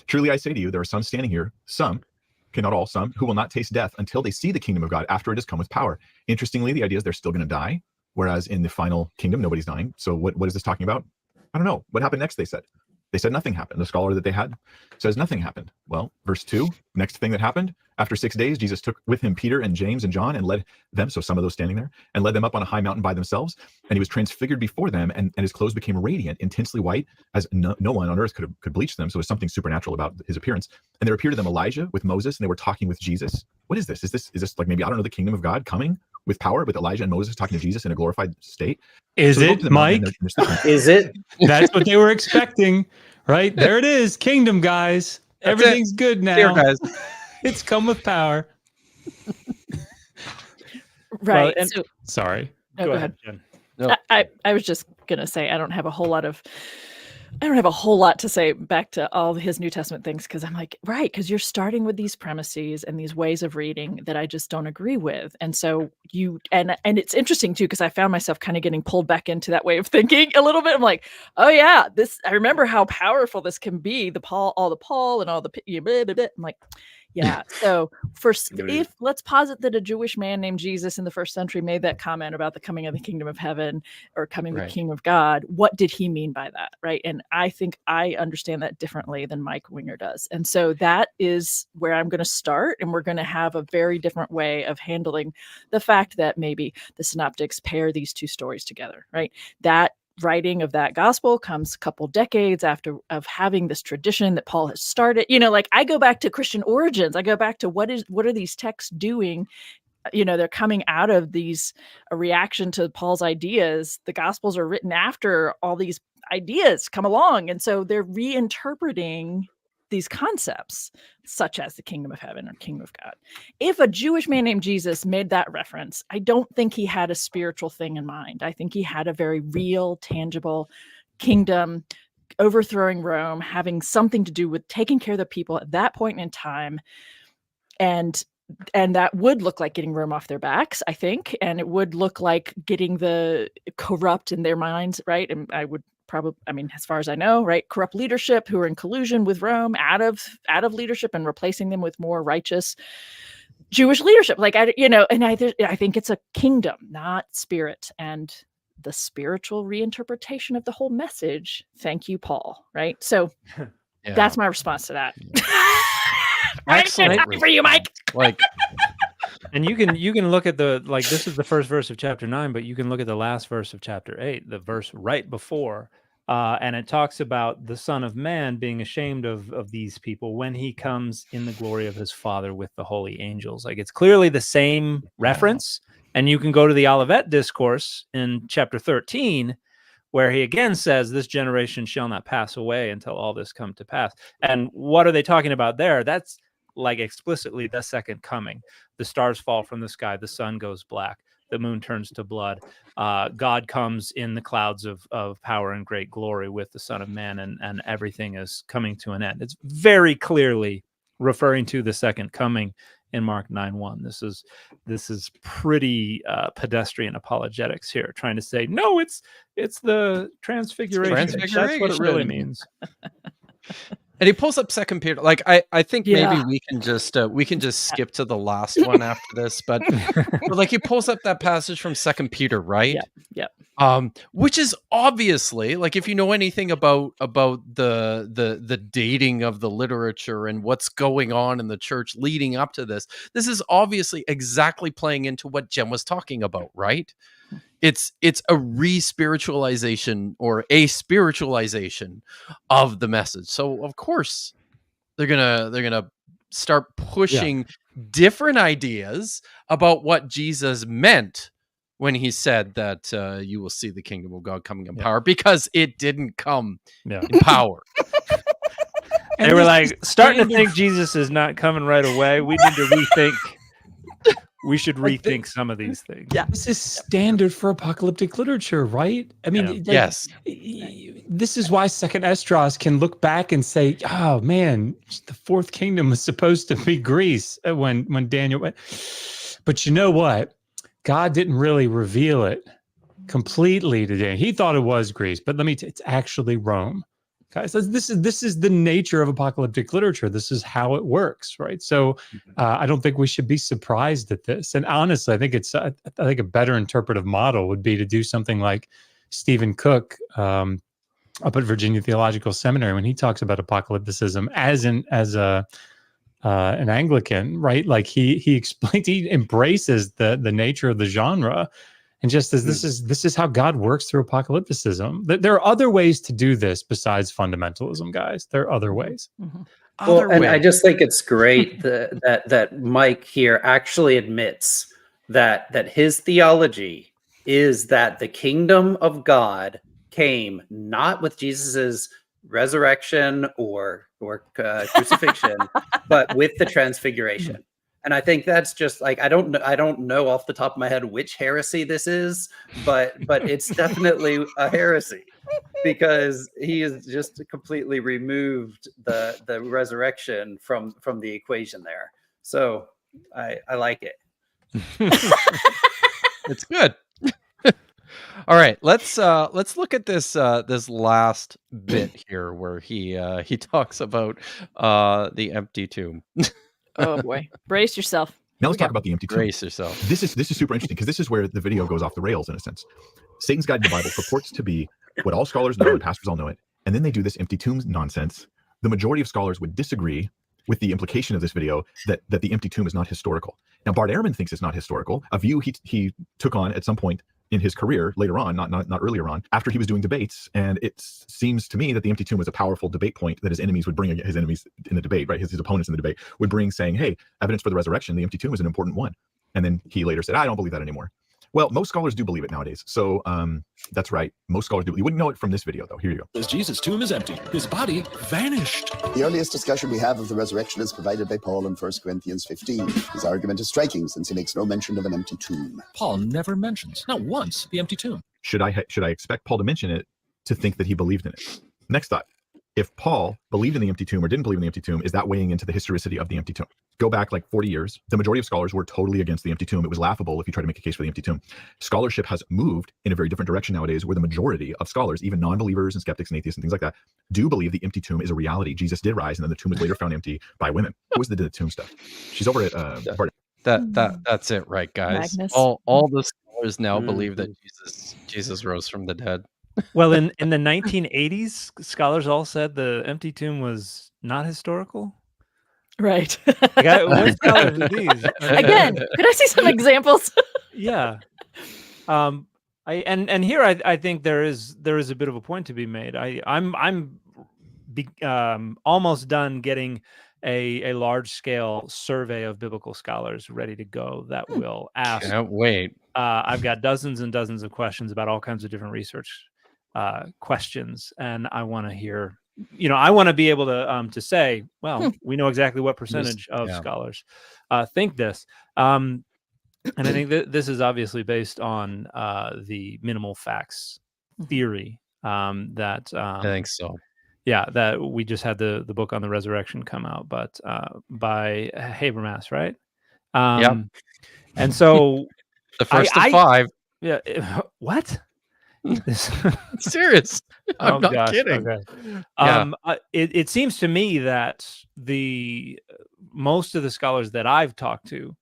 Truly I say to you, there are some standing here, some, okay, not all, some, who will not taste death until they see the kingdom of God after it has come with power. Interestingly, the idea is they're still going to die, whereas in the final kingdom, nobody's dying. So what is this talking about? I don't know. What happened next, they said. They said nothing happened. The scholar that they had says nothing happened. Well, verse 2, next thing that happened, after 6 days, Jesus took with him Peter and James and John and led them, so some of those standing there, and led them up on a high mountain by themselves. And he was transfigured before them, and his clothes became radiant, intensely white, as no one on earth could bleach them. So there's something supernatural about his appearance. And there appeared to them Elijah with Moses, and they were talking with Jesus. What is this? Is this like maybe, I don't know, the kingdom of God coming with power, with Elijah and Moses talking to Jesus in a glorified state? Is it, Mike? Is it? That's what they were expecting, right? There it is. Kingdom, guys. Everything's good now. Here, guys. It's come with power. Right. Well, so, sorry. No, go ahead. Jen. No. I was just gonna say I don't have a whole lot to say back to all his New Testament things, because I'm like, right, because you're starting with these premises and these ways of reading that I just don't agree with. And so and it's interesting too, because I found myself kind of getting pulled back into that way of thinking a little bit. I'm like, oh yeah, I remember how powerful this can be, all the Paul and all the blah, blah, blah. I'm like, yeah. So if let's posit that a Jewish man named Jesus in the first century made that comment about the coming of the kingdom of heaven or coming with the kingdom of God, what did he mean by that? Right. And I think I understand that differently than Mike Winger does. And so that is where I'm going to start. And we're going to have a very different way of handling the fact that maybe the synoptics pair these two stories together. Right. That writing of that gospel comes a couple decades after of having this tradition that Paul has started. You know, like I go back to Christian origins. I go back to what are these texts doing? You know, they're coming out of a reaction to Paul's ideas. The gospels are written after all these ideas come along. And so they're reinterpreting these concepts, such as the kingdom of heaven or kingdom of God. If a Jewish man named Jesus made that reference, I don't think he had a spiritual thing in mind. I think he had a very real, tangible kingdom, overthrowing Rome, having something to do with taking care of the people at that point in time. And that would look like getting Rome off their backs, I think. And it would look like getting the corrupt in their minds, right? And I would probably, I mean, as far as I know, right, corrupt leadership who are in collusion with Rome out of leadership and replacing them with more righteous Jewish leadership. Like, I think it's a kingdom, not spirit. And the spiritual reinterpretation of the whole message. Thank you, Paul. Right. So that's my response to that. Excellent. Happy for you, Mike. Like, and you can look at this is the first verse of chapter 9, but you can look at the last verse of chapter 8, the verse right before, and it talks about the Son of Man being ashamed of these people when he comes in the glory of his Father with the holy angels. Like, it's clearly the same reference. And you can go to the Olivet discourse in chapter 13, where he again says, this generation shall not pass away until all this come to pass. And what are they talking about there? That's like explicitly the second coming. The stars fall from the sky, the sun goes black, the moon turns to blood. God comes in the clouds of power and great glory with the Son of Man, and everything is coming to an end. It's very clearly referring to the second coming in Mark 9:1. This is pretty pedestrian apologetics here, trying to say, no, it's the transfiguration. That's what it really means. And he pulls up 2 Peter. Like, I think maybe we can just skip to the last one after this, but like he pulls up that passage from 2 Peter, right? Yeah. Which is obviously, like, if you know anything about the dating of the literature and what's going on in the church leading up to this is obviously exactly playing into what Jem was talking about, right? It's a re-spiritualization or a spiritualization of the message. So of course they're gonna start pushing different ideas about what Jesus meant when he said that you will see the kingdom of God coming in power, because it didn't come in power. They were like starting to think Jesus is not coming right away. We need to rethink. We should rethink some of these things. Yeah, this is standard for apocalyptic literature, right? I mean, yes. This is why Second Esdras can look back and say, "Oh man, the fourth kingdom was supposed to be Greece when Daniel went." But you know what? God didn't really reveal it completely to Daniel. He thought it was Greece, but it's actually Rome. Guys, this is the nature of apocalyptic literature. This is how it works, right? So I don't think we should be surprised at this. And honestly, I think a better interpretive model would be to do something like Stephen Cook up at Virginia Theological Seminary when he talks about apocalypticism as an Anglican, right? Like he explains, he embraces the nature of the genre. And just as this is how God works through apocalypticism. There are other ways to do this besides fundamentalism, guys. There are other ways. Well, and I just think it's great that Mike here actually admits that his theology is that the kingdom of God came not with Jesus's resurrection or crucifixion, but with the transfiguration. And I think that's just like, I don't know off the top of my head which heresy this is, but it's definitely a heresy, because he has just completely removed the resurrection from the equation there. So I like it. It's good. All right, let's look at this last bit here where he talks about the empty tomb. Oh boy, brace yourself. Now let's talk about the empty tomb. Brace yourself. This is super interesting, because this is where the video goes off the rails in a sense. Satan's Guide to the Bible purports to be what all scholars know and pastors all know it, and then they do this empty tomb nonsense. The majority of scholars would disagree with the implication of this video that the empty tomb is not historical. Now Bart Ehrman thinks it's not historical, a view he took on at some point in his career later on, not earlier on, after he was doing debates. And it seems to me that the empty tomb was a powerful debate point that his enemies would bring, his enemies in the debate, right? His opponents in the debate would bring, saying, hey, evidence for the resurrection, the empty tomb is an important one. And then he later said, I don't believe that anymore. Well, most scholars do believe it nowadays. So that's right. Most scholars do. You wouldn't know it from this video, though. Here you go. As Jesus' tomb is empty, his body vanished. The earliest discussion we have of the resurrection is provided by Paul in 1 Corinthians 15. His argument is striking since he makes no mention of an empty tomb. Paul never mentions, not once, the empty tomb. Should I expect Paul to mention it to think that he believed in it? Next thought. If Paul believed in the empty tomb or didn't believe in the empty tomb, is that weighing into the historicity of the empty tomb? Go back like 40 years. The majority of scholars were totally against the empty tomb. It was laughable if you try to make a case for the empty tomb. Scholarship has moved in a very different direction nowadays, where the majority of scholars, even non-believers and skeptics and atheists and things like that, do believe the empty tomb is a reality. Jesus did rise, and then the tomb was later found empty by women. Who was that did the tomb stuff? She's over at Bart. That's it, right, guys? Magnus. All the scholars now believe that Jesus rose from the dead. Well, in the 1980s, scholars all said the empty tomb was not historical. Right. What scholars are these? Again, could I see some examples? Yeah. I think there is a bit of a point to be made. I'm almost done getting a large scale survey of biblical scholars ready to go that will ask. Can't wait. I've got dozens and dozens of questions about all kinds of different research questions, and I want to hear. I want to be able to say, well, we know exactly what percentage of scholars think this. And I think that this is obviously based on the minimal facts theory that I think so. Yeah, that we just had the book on the resurrection come out, but by Habermas, right? Yep. And so the first of 5. Yeah. What? Serious. I'm not kidding. Okay. Yeah. It seems to me that most of the scholars that I've talked to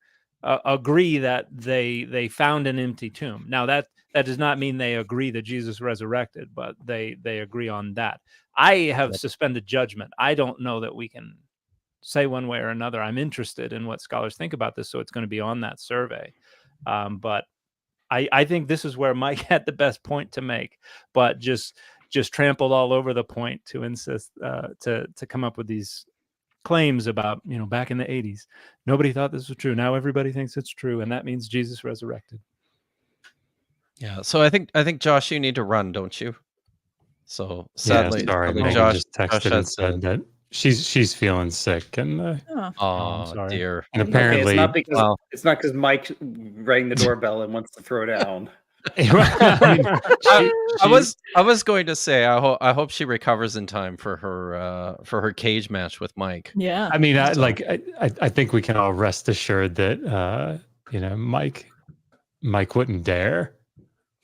agree that they found an empty tomb. Now that does not mean they agree that Jesus resurrected, but they agree on that. I have suspended judgment. I don't know that we can say one way or another. I'm interested in what scholars think about this, so it's going to be on that survey. But I think this is where Mike had the best point to make, but just trampled all over the point to insist to come up with these claims about, back in the 80s, nobody thought this was true. Now everybody thinks it's true, and that means Jesus resurrected. Yeah. So I think Josh, you need to run, don't you? So sadly, sorry, Josh just texted and said that she's feeling sick, and oh dear. And apparently, it's not because Mike rang the doorbell and wants to throw down. I was going to say I hope she recovers in time for her cage match with Mike. Yeah. I mean, I think we can all rest assured that Mike wouldn't dare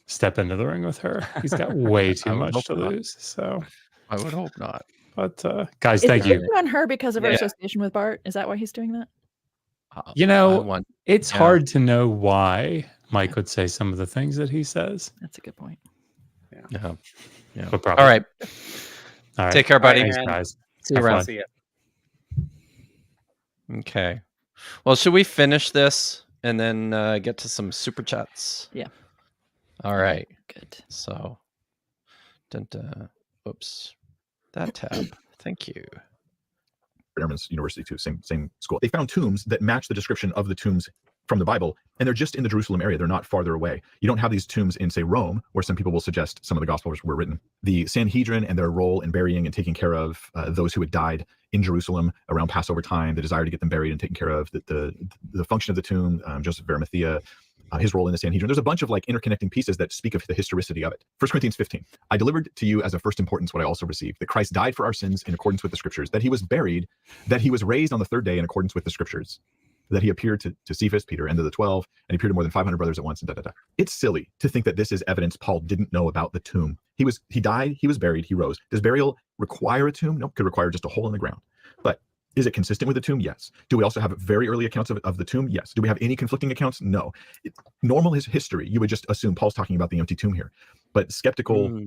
step into the ring with her. He's got way too much to lose. So I would hope not. But guys, thank you. On her because of her association with Bart. Is that why he's doing that? It's hard to know why Mike would say some of the things that he says. That's a good point. Yeah. But probably. All right. Take care, buddy. Thanks, guys. See you around. See ya. Okay. Well, should we finish this and then get to some super chats? Yeah. All right. Good. So, oops, that tab. Thank you. Ehrman's University too, same school. They found tombs that match the description of the tombs from the Bible, and they're just in the Jerusalem area. They're not farther away. You don't have these tombs in, say, Rome, where some people will suggest some of the Gospels were written. The Sanhedrin and their role in burying and taking care of those who had died in Jerusalem around Passover time, the desire to get them buried and taken care of, the function of the tomb, Joseph of Arimathea, his role in the Sanhedrin. There's a bunch of interconnecting pieces that speak of the historicity of it. 1 Corinthians 15. I delivered to you as of first importance what I also received, that Christ died for our sins in accordance with the scriptures, that he was buried, that he was raised on the third day in accordance with the scriptures, that he appeared to Cephas, Peter, and to the 12, and he appeared to more than 500 brothers at once, and It's silly to think that this is evidence Paul didn't know about the tomb. He died, he was buried, he rose. Does burial require a tomb? No, it could require just a hole in the ground. But is it consistent with the tomb? Yes. Do we also have very early accounts of the tomb? Yes. Do we have any conflicting accounts? No. Normal history, you would just assume Paul's talking about the empty tomb here. But skeptical,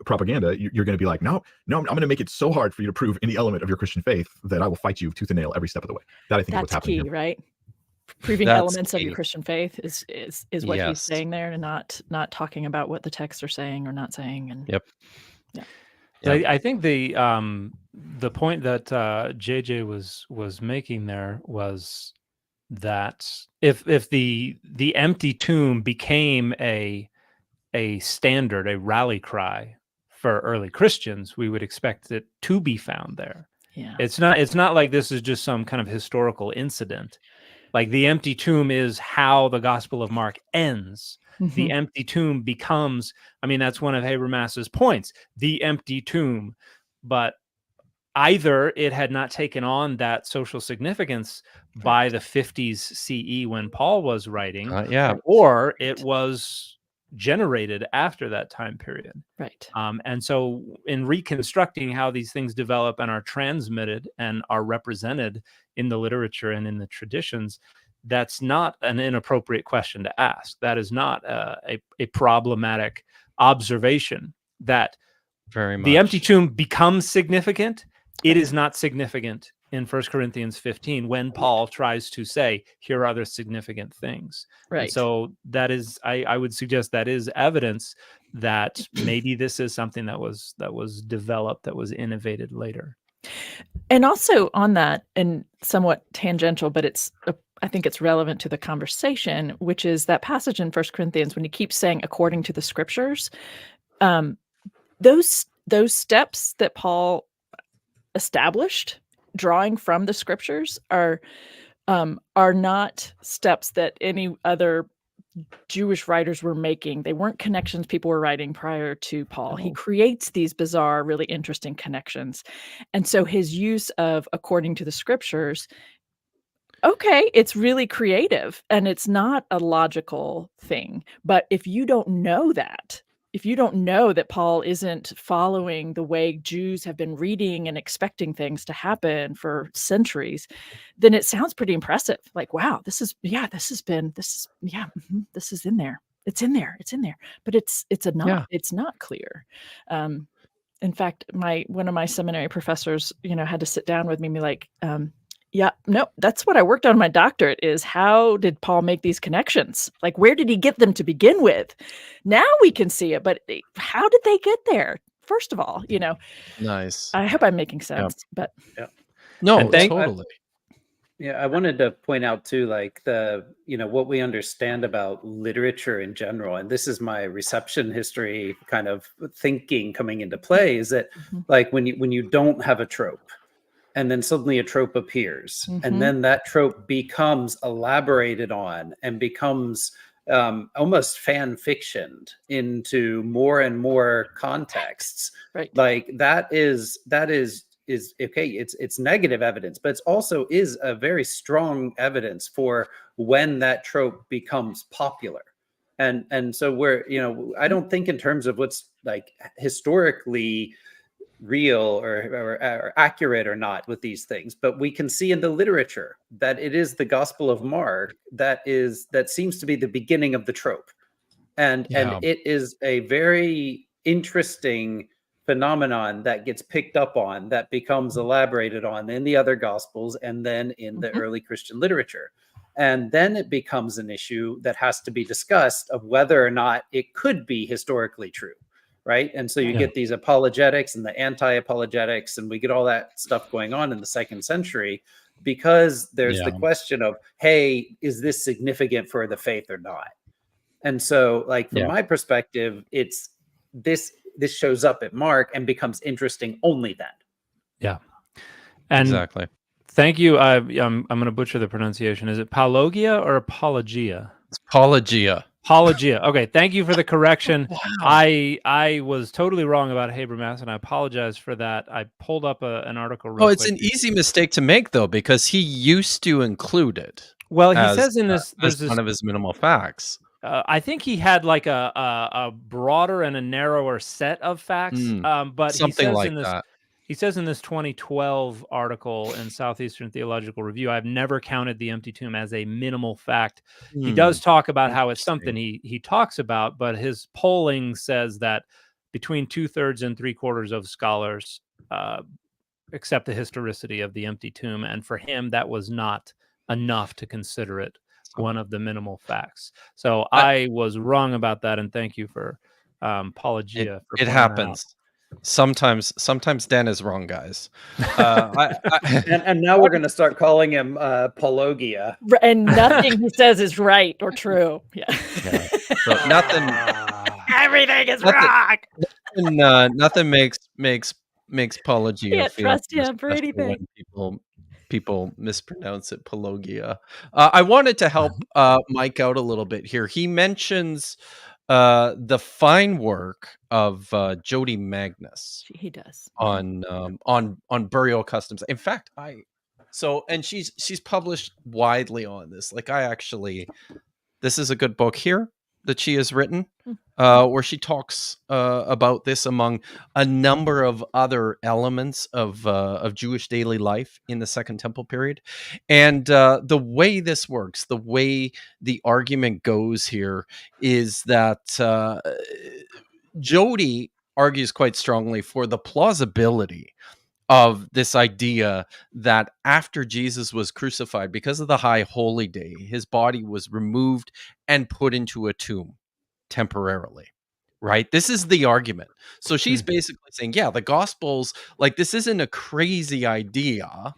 propaganda, you're going to be like, no, I'm going to make it so hard for you to prove any element of your Christian faith that I will fight you tooth and nail every step of the way. That I think is what's happening key, here. Right? proving That's elements of your key. Christian faith is what he's Yes. saying there, and not talking about what the texts are saying or not saying. And Yep. yeah. So I think the point that JJ was making there was that if the empty tomb became a standard, a rally cry for early Christians, we would expect it to be found there. Yeah. It's not like this is just some kind of historical incident. Like the empty tomb is how the Gospel of Mark ends. The empty tomb becomes, I mean, that's one of Habermas's points, the empty tomb. But either it had not taken on that social significance by the 50s CE when Paul was writing, or it was generated after that time period. Right. And so in reconstructing how these things develop and are transmitted and are represented in the literature and in the traditions, that's not an inappropriate question to ask. That is not a problematic observation that Very much. The empty tomb becomes significant. It is not significant in 1 Corinthians 15 when Paul tries to say, here are the significant things. Right. And so that is, I would suggest that is evidence that maybe this is something that was developed, that was innovated later. And also on that, and somewhat tangential, but I think it's relevant to the conversation, which is that passage in 1 Corinthians when he keeps saying according to the scriptures, those steps that Paul established, drawing from the scriptures, are not steps that any other Jewish writers were making. They weren't connections people were writing prior to Paul. He creates these bizarre, really interesting connections. And so his use of according to the scriptures, okay, it's really creative and it's not a logical thing. But if you don't know that, if you don't know that Paul isn't following the way Jews have been reading and expecting things to happen for centuries, then it sounds pretty impressive. Like, wow, this is in there. It's in there. But it's not clear. In fact, one of my seminary professors, had to sit down with me and be like, that's what I worked on in my doctorate, is how did Paul make these connections? Like, where did he get them to begin with? Now we can see it, but how did they get there? First of all, Nice. I hope I'm making sense, but no, totally. I wanted to point out too, like what we understand about literature in general, and this is my reception history kind of thinking coming into play, is that like when you don't have a trope, and then suddenly a trope appears, and then that trope becomes elaborated on and becomes almost fan fictioned into more and more contexts. Right. Like that is okay. It's negative evidence, but it's also is a very strong evidence for when that trope becomes popular. And so I don't think in terms of what's like historically real or accurate or not with these things, but we can see in the literature that it is the Gospel of Mark that seems to be the beginning of the trope, and it is a very interesting phenomenon that gets picked up on, that becomes elaborated on in the other Gospels and then in the early Christian literature, and then it becomes an issue that has to be discussed of whether or not it could be historically true. Right. And so you get these apologetics and the anti-apologetics, and we get all that stuff going on in the 2nd century because there's the question of, hey, is this significant for the faith or not? And so, like, from my perspective, it's this shows up at Mark and becomes interesting only then. Yeah. And exactly. Thank you. I'm going to butcher the pronunciation. Is it Paulogia or Apologia? It's Apologia. Apologia. Okay, thank you for the correction. Wow. I was totally wrong about Habermas, and I apologize for that. I pulled up an article real it's quick. an easy mistake to make, though, because he used to include it. Well, he says in this, as one of his minimal facts. I think he had like a broader and a narrower set of facts, but something like that. He says in this 2012 article in Southeastern Theological Review, I've never counted the empty tomb as a minimal fact. He does talk about how it's something he talks about, but his polling says that between 2/3 and 3/4 of scholars accept the historicity of the empty tomb. And for him, that was not enough to consider it one of the minimal facts. So I was wrong about that, and thank you for Apologia. For It pointing that happens. Sometimes Dan is wrong, guys. And now we're going to start calling him Apologia. And nothing he says is right or true. Yeah. So nothing. Everything is wrong. Nothing makes Apologia Can't feel trust more him for special anything. when people mispronounce it Pologia. I wanted to help Mike out a little bit here. He mentions the fine work of Jody Magnus. He does on burial customs. In fact, and she's published widely on this. Like this is a good book here that she has written, where she talks about this among a number of other elements of Jewish daily life in the Second Temple period. And the way this works, the way the argument goes here is that Jody argues quite strongly for the plausibility of this idea that after Jesus was crucified, because of the High Holy Day, his body was removed and put into a tomb temporarily, right? This is the argument. So she's basically saying, yeah, the Gospels, like, this isn't a crazy idea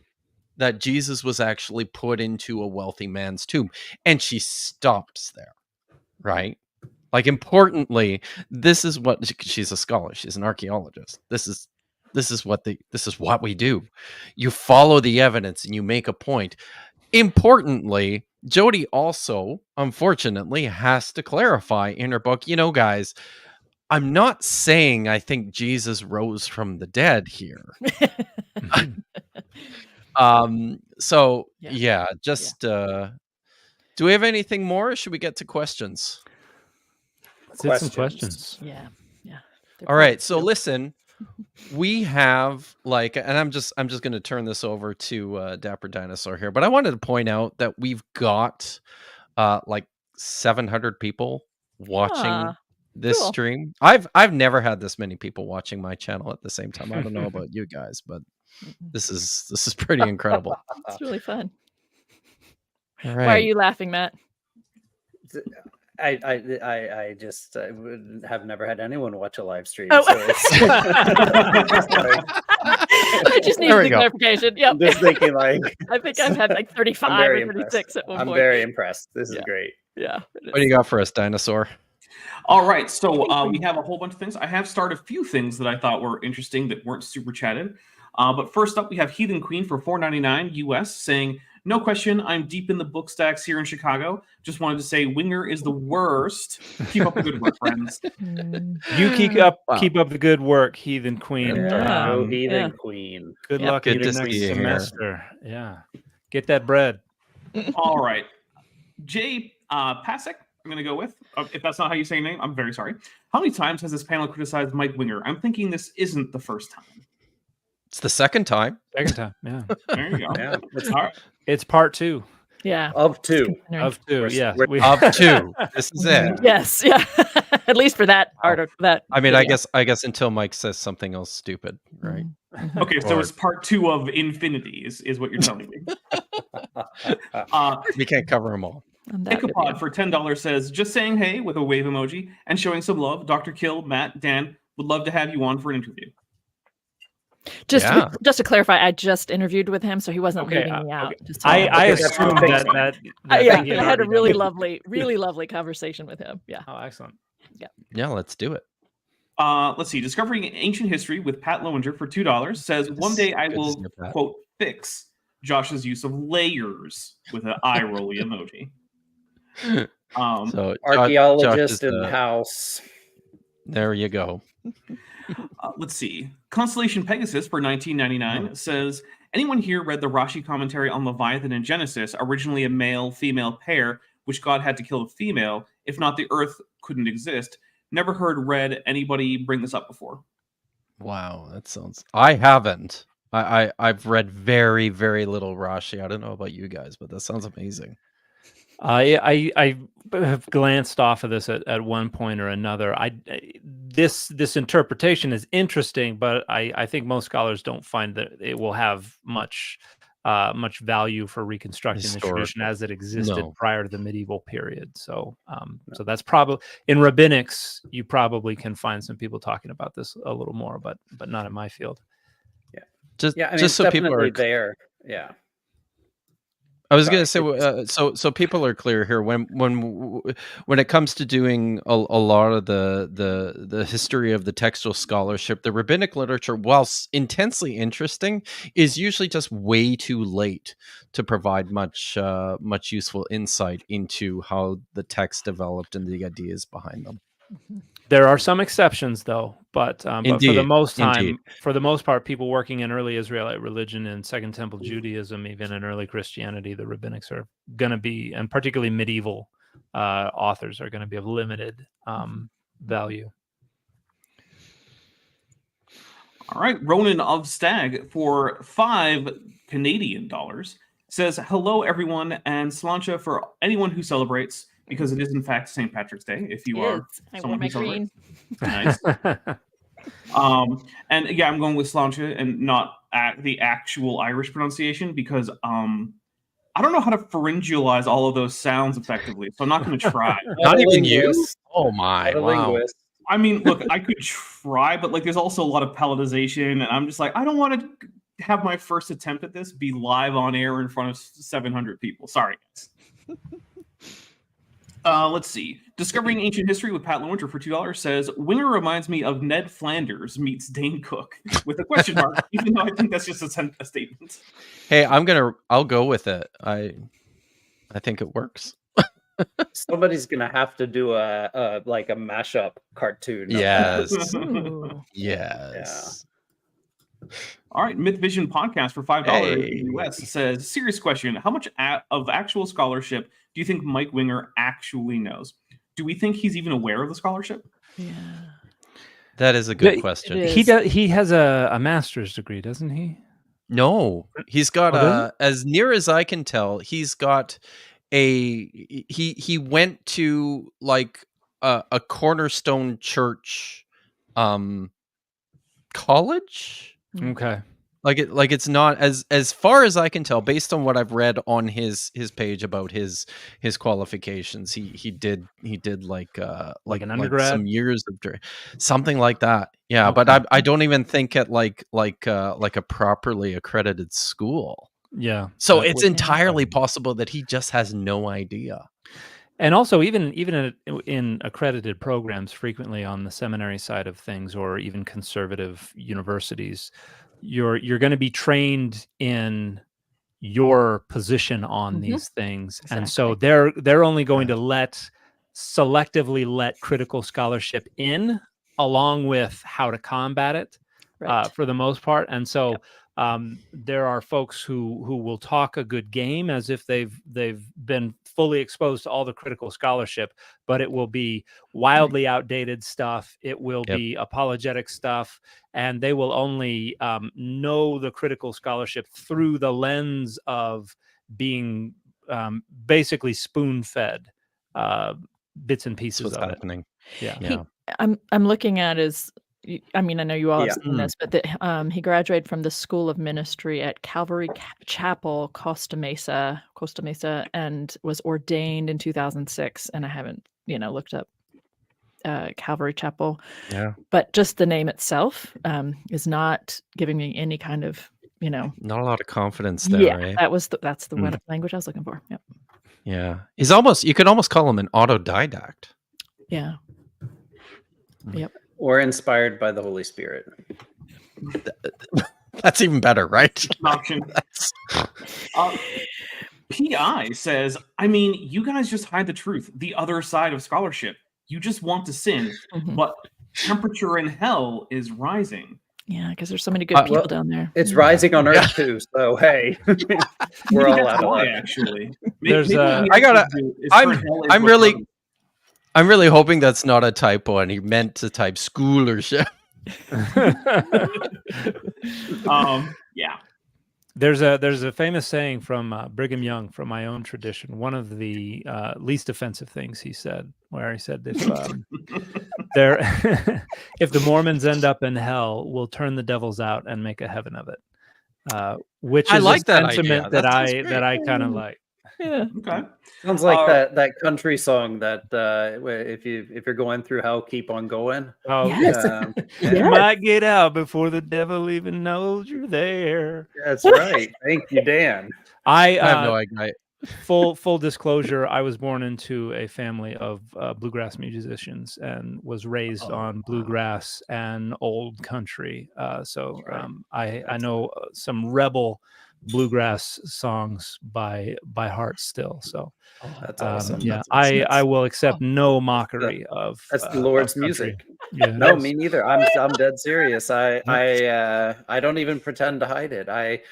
that Jesus was actually put into a wealthy man's tomb. And she stops there, right? Like, importantly, this is what she's a scholar. She's an archaeologist. This is what we do. You follow the evidence and you make a point. Importantly, Jody also, unfortunately, has to clarify in her book, guys, I'm not saying I think Jesus rose from the dead here. Do we have anything more? Or should we get to questions? Let's hit some questions. Yeah. All right. So listen, we have and I'm just going to turn this over to Dapper Dinosaur here, but I wanted to point out that we've got 700 people watching this stream. I've never had this many people watching my channel at the same time. I don't know about you guys, but this is pretty incredible. It's really fun. All right. Why are you laughing, Matt? I just have never had anyone watch a live stream. Oh. So it's, I just need the clarification. Yep. I'm just thinking I think I've had 35 or 36 at one point. I'm very impressed. This is great. Yeah. What do you got for us, Dinosaur? All right, so we have a whole bunch of things. I have started a few things that I thought were interesting that weren't super chatted. But first up, we have Heathen Queen for $4.99 US saying, no question, I'm deep in the book stacks here in Chicago. Just wanted to say Winger is the worst. Keep up the good work, friends. You keep up the good work, Heathen Queen. Heathen Queen. Good luck in your next semester. Yeah. Get that bread. All right. Jay Pasek, I'm going to go with. If that's not how you say your name, I'm very sorry. How many times has this panel criticized Mike Winger? I'm thinking this isn't the first time. It's the second time. Yeah. There you go. Yeah. It's part 2. Yeah. Of 2. Of 2, yeah. Of 2. This is it. Yes, yeah. At least for that article. That. I mean, video. I guess until Mike says something else stupid, right? Okay, so it's part 2 of Infinity is what you're telling me. We can't cover them all. Icopod for $10 says, just saying hey with a wave emoji and showing some love. Dr. Kill, Matt, Dan, would love to have you on for an interview. Just to clarify, I just interviewed with him, so he wasn't leaving me out. Just I assumed that I had a really lovely conversation with him. Yeah. Oh, excellent. Yeah, let's do it. Let's see. Discovering Ancient History with Pat Lowinger for $2 says, one day I will, quote, fix Josh's use of layers with an eye rolly emoji. So archaeologist in the house. There you go. Let's see. Constellation Pegasus for $19.99 says, anyone here read the Rashi commentary on Leviathan and Genesis, originally a male-female pair, which God had to kill the female? If not, the earth couldn't exist. Never read anybody bring this up before. Wow, that sounds... I haven't. I've read very, very little Rashi. I don't know about you guys, but that sounds amazing. I have glanced off of this at one point or another. This interpretation is interesting, but I think most scholars don't find that it will have much much value for reconstructing the tradition as it existed prior to the medieval period. So, so that's probably in rabbinics. You probably can find some people talking about this a little more, but not in my field. Yeah, just I mean, just so people are there. Yeah. I was going to say, so people are clear here. When it comes to doing a lot of the history of the textual scholarship, the rabbinic literature, whilst intensely interesting, is usually just way too late to provide much useful insight into how the text developed and the ideas behind them. There are some exceptions, though, but for the most part, people working in early Israelite religion and Second Temple Judaism, even in early Christianity, the rabbinics are going to be, and particularly medieval authors, are going to be of limited value. All right, Ronan of Stag for $5 Canadian says, "Hello, everyone, and Sláinte for anyone who celebrates." Because it is, in fact, St. Patrick's Day. If you are someone who celebrates, nice. And yeah, I'm going with Sláinte and not the actual Irish pronunciation because I don't know how to pharyngealize all of those sounds effectively, so I'm not going to try. Not even you? Oh my! Wow. I mean, look, I could try, but like, there's also a lot of palatalization, and I'm just like, I don't want to have my first attempt at this be live on air in front of 700 people. Sorry, guys. Let's see. Discovering Ancient History with Pat Lowinter for $2 says, Winger reminds me of Ned Flanders meets Dane Cook with a question mark, even though I think that's just a statement. Hey, I'll go with it. I think it works. Somebody's gonna have to do a mashup cartoon. Yes. Yes. Yeah. All right, Myth Vision podcast for $5 in the US says, serious question, how much of actual scholarship do you think Mike Winger actually knows? Do we think he's even aware of the scholarship? Yeah. That is a good question. He has a master's degree, doesn't he? No, he's got as near as I can tell, he's got he went to like a Cornerstone Church college. Okay. Like it's not as far as I can tell, based on what I've read on his page about his qualifications. He did like an undergrad, some years of something like that. Yeah, okay. But I don't even think at like a properly accredited school. Yeah. So it's entirely possible that he just has no idea. And also, even in accredited programs, frequently on the seminary side of things, or even conservative universities, you're going to be trained in your position on these things, and so they're only going to selectively let critical scholarship in, along with how to combat it, for the most part. And so there are folks who will talk a good game as if they've been fully exposed to all the critical scholarship, but it will be wildly outdated stuff. It will be apologetic stuff, and they will only know the critical scholarship through the lens of being basically spoon-fed bits and pieces of happening. Yeah. I'm looking at his. I mean, I know you all have seen this, but he graduated from the School of Ministry at Calvary Chapel, Costa Mesa, and was ordained in 2006. And I haven't, looked up Calvary Chapel. Yeah. But just the name itself is not giving me any kind of, not a lot of confidence there. Yeah, right? that's the language I was looking for. Yep. Yeah, you could almost call him an autodidact. Yeah. Yep. Or inspired by the Holy Spirit. That's even better, right? Option. PI says, I mean, you guys just hide the truth, the other side of scholarship. You just want to sin, but temperature in hell is rising. Yeah, because there's so many good people down there. It's rising on Earth too, so hey, we're all out of luck. Actually, I'm really hoping that's not a typo, and he meant to type schoolership. Yeah. There's a famous saying from Brigham Young, from my own tradition. One of the least offensive things he said, where he said, if the Mormons end up in hell, we'll turn the devils out and make a heaven of it. which I is like a that sentiment idea. That sounds that I kind of like. Yeah. Okay. Sounds like that country song that if you're going through hell, keep on going. Oh, Yes. You might get out before the devil even knows you're there. That's right. Thank you, Dan. I have no idea. Full disclosure, I was born into a family of bluegrass musicians and was raised on bluegrass and old country. I know some rebel bluegrass songs by heart still. So that's awesome. Yeah, That's I will accept no mockery of that's the Lord's of country. music. Yeah, No, it is. me neither. I'm dead serious. I don't even pretend to hide it.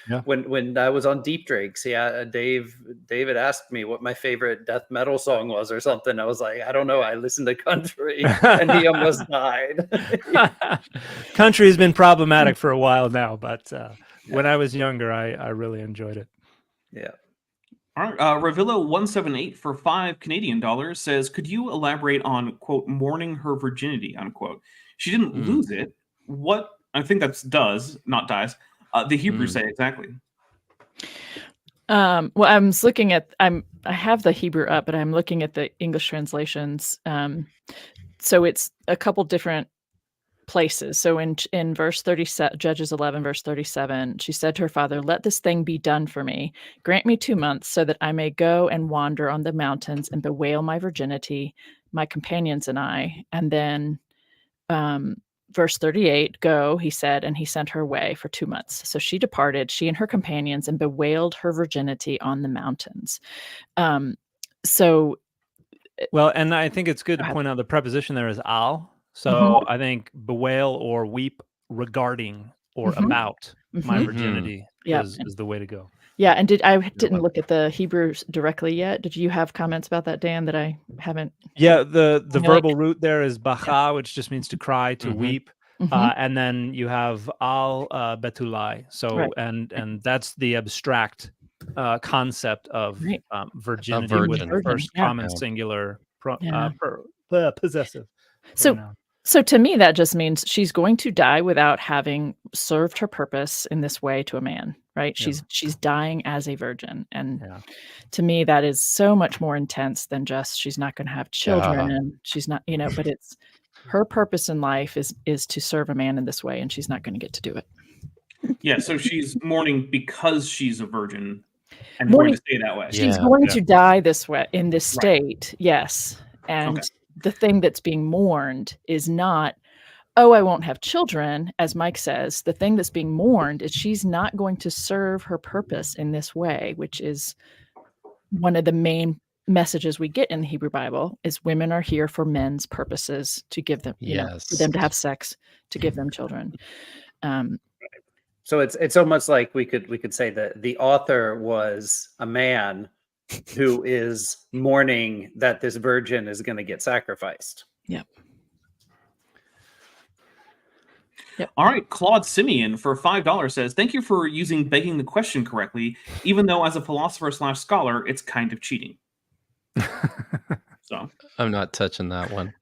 Yeah. When I was on Deep Drakes, David asked me what my favorite death metal song was or something. I was like, I don't know. I listen to country, and he almost died. Country has been problematic for a while now, but when I was younger, I really enjoyed it. Yeah. All right. Ravillo178 for $5 says, could you elaborate on, quote, mourning her virginity, unquote? She didn't lose it. What, I think that's does, not dies. The Hebrews say exactly. Well, I was looking at, I have the Hebrew up, but I'm looking at the English translations. So it's a couple different places. So in verse 37, Judges 11, verse 37, she said to her father, "Let this thing be done for me. Grant me 2 months so that I may go and wander on the mountains and bewail my virginity, my companions and I." And then verse 38, "Go," he said, and he sent her away for 2 months. So she departed, she and her companions, and bewailed her virginity on the mountains. Well, and I think it's good to point out the preposition there is al. So I think bewail or weep regarding or about my virginity is the way to go. Yeah, and didn't look at the Hebrews directly yet. Did you have comments about that, Dan, that I haven't? Yeah, the verbal root there is bacha, which just means to cry, to weep. Mhm. And then you have al betulai. So Right. and that's the abstract concept of virginity with the Virgin, first yeah. common singular Yeah. possessive. So to me, that just means she's going to die without having served her purpose in this way to a man, right? Yeah. She's dying as a virgin. And to me, that is so much more intense than just she's not going to have children and she's not, but it's her purpose in life is to serve a man in this way, and she's not going to get to do it. Yeah, so she's mourning because she's a virgin and going to stay that way. She's going to die this way in this state, yes. And the thing that's being mourned is not, oh, I won't have children, as Mike says. The thing that's being mourned is she's not going to serve her purpose in this way, which is one of the main messages we get in the Hebrew Bible is women are here for men's purposes, to give them, for them to have sex, to give them children. So it's almost like we could say that the author was a man who is mourning that this virgin is going to get sacrificed. Yep. All right, Claude Simeon for $5 says, thank you for using begging the question correctly, even though as a philosopher/scholar, it's kind of cheating. So I'm not touching that one.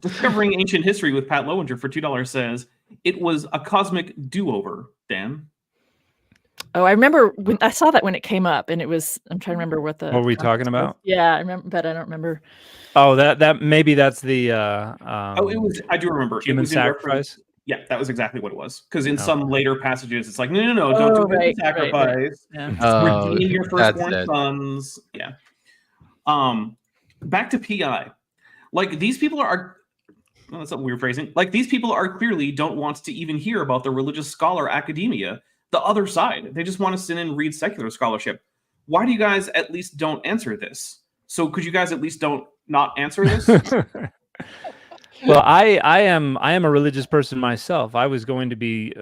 Discovering Ancient History with Pat Lowinger for $2 says, it was a cosmic do-over, Dan. Oh, I remember when I saw that when it came up, and it was, I'm trying to remember what the... What were we talking about? Yeah, I remember, but I don't remember. Oh, that maybe that's the... it was, I do remember. Human it was in sacrifice? Yeah, that was exactly what it was. Because in some later passages, it's like, no, don't do human sacrifice. Yeah. Redeem your firstborn sons. Yeah. Back to PI. Like, these people are... Well, that's something weird phrasing. Like, these people are clearly don't want to even hear about the religious scholar academia, the other side. They just want to sit and read secular scholarship. Why do you guys at least don't answer this? So could you guys at least not answer this? Well, I am a religious person myself. I was going to be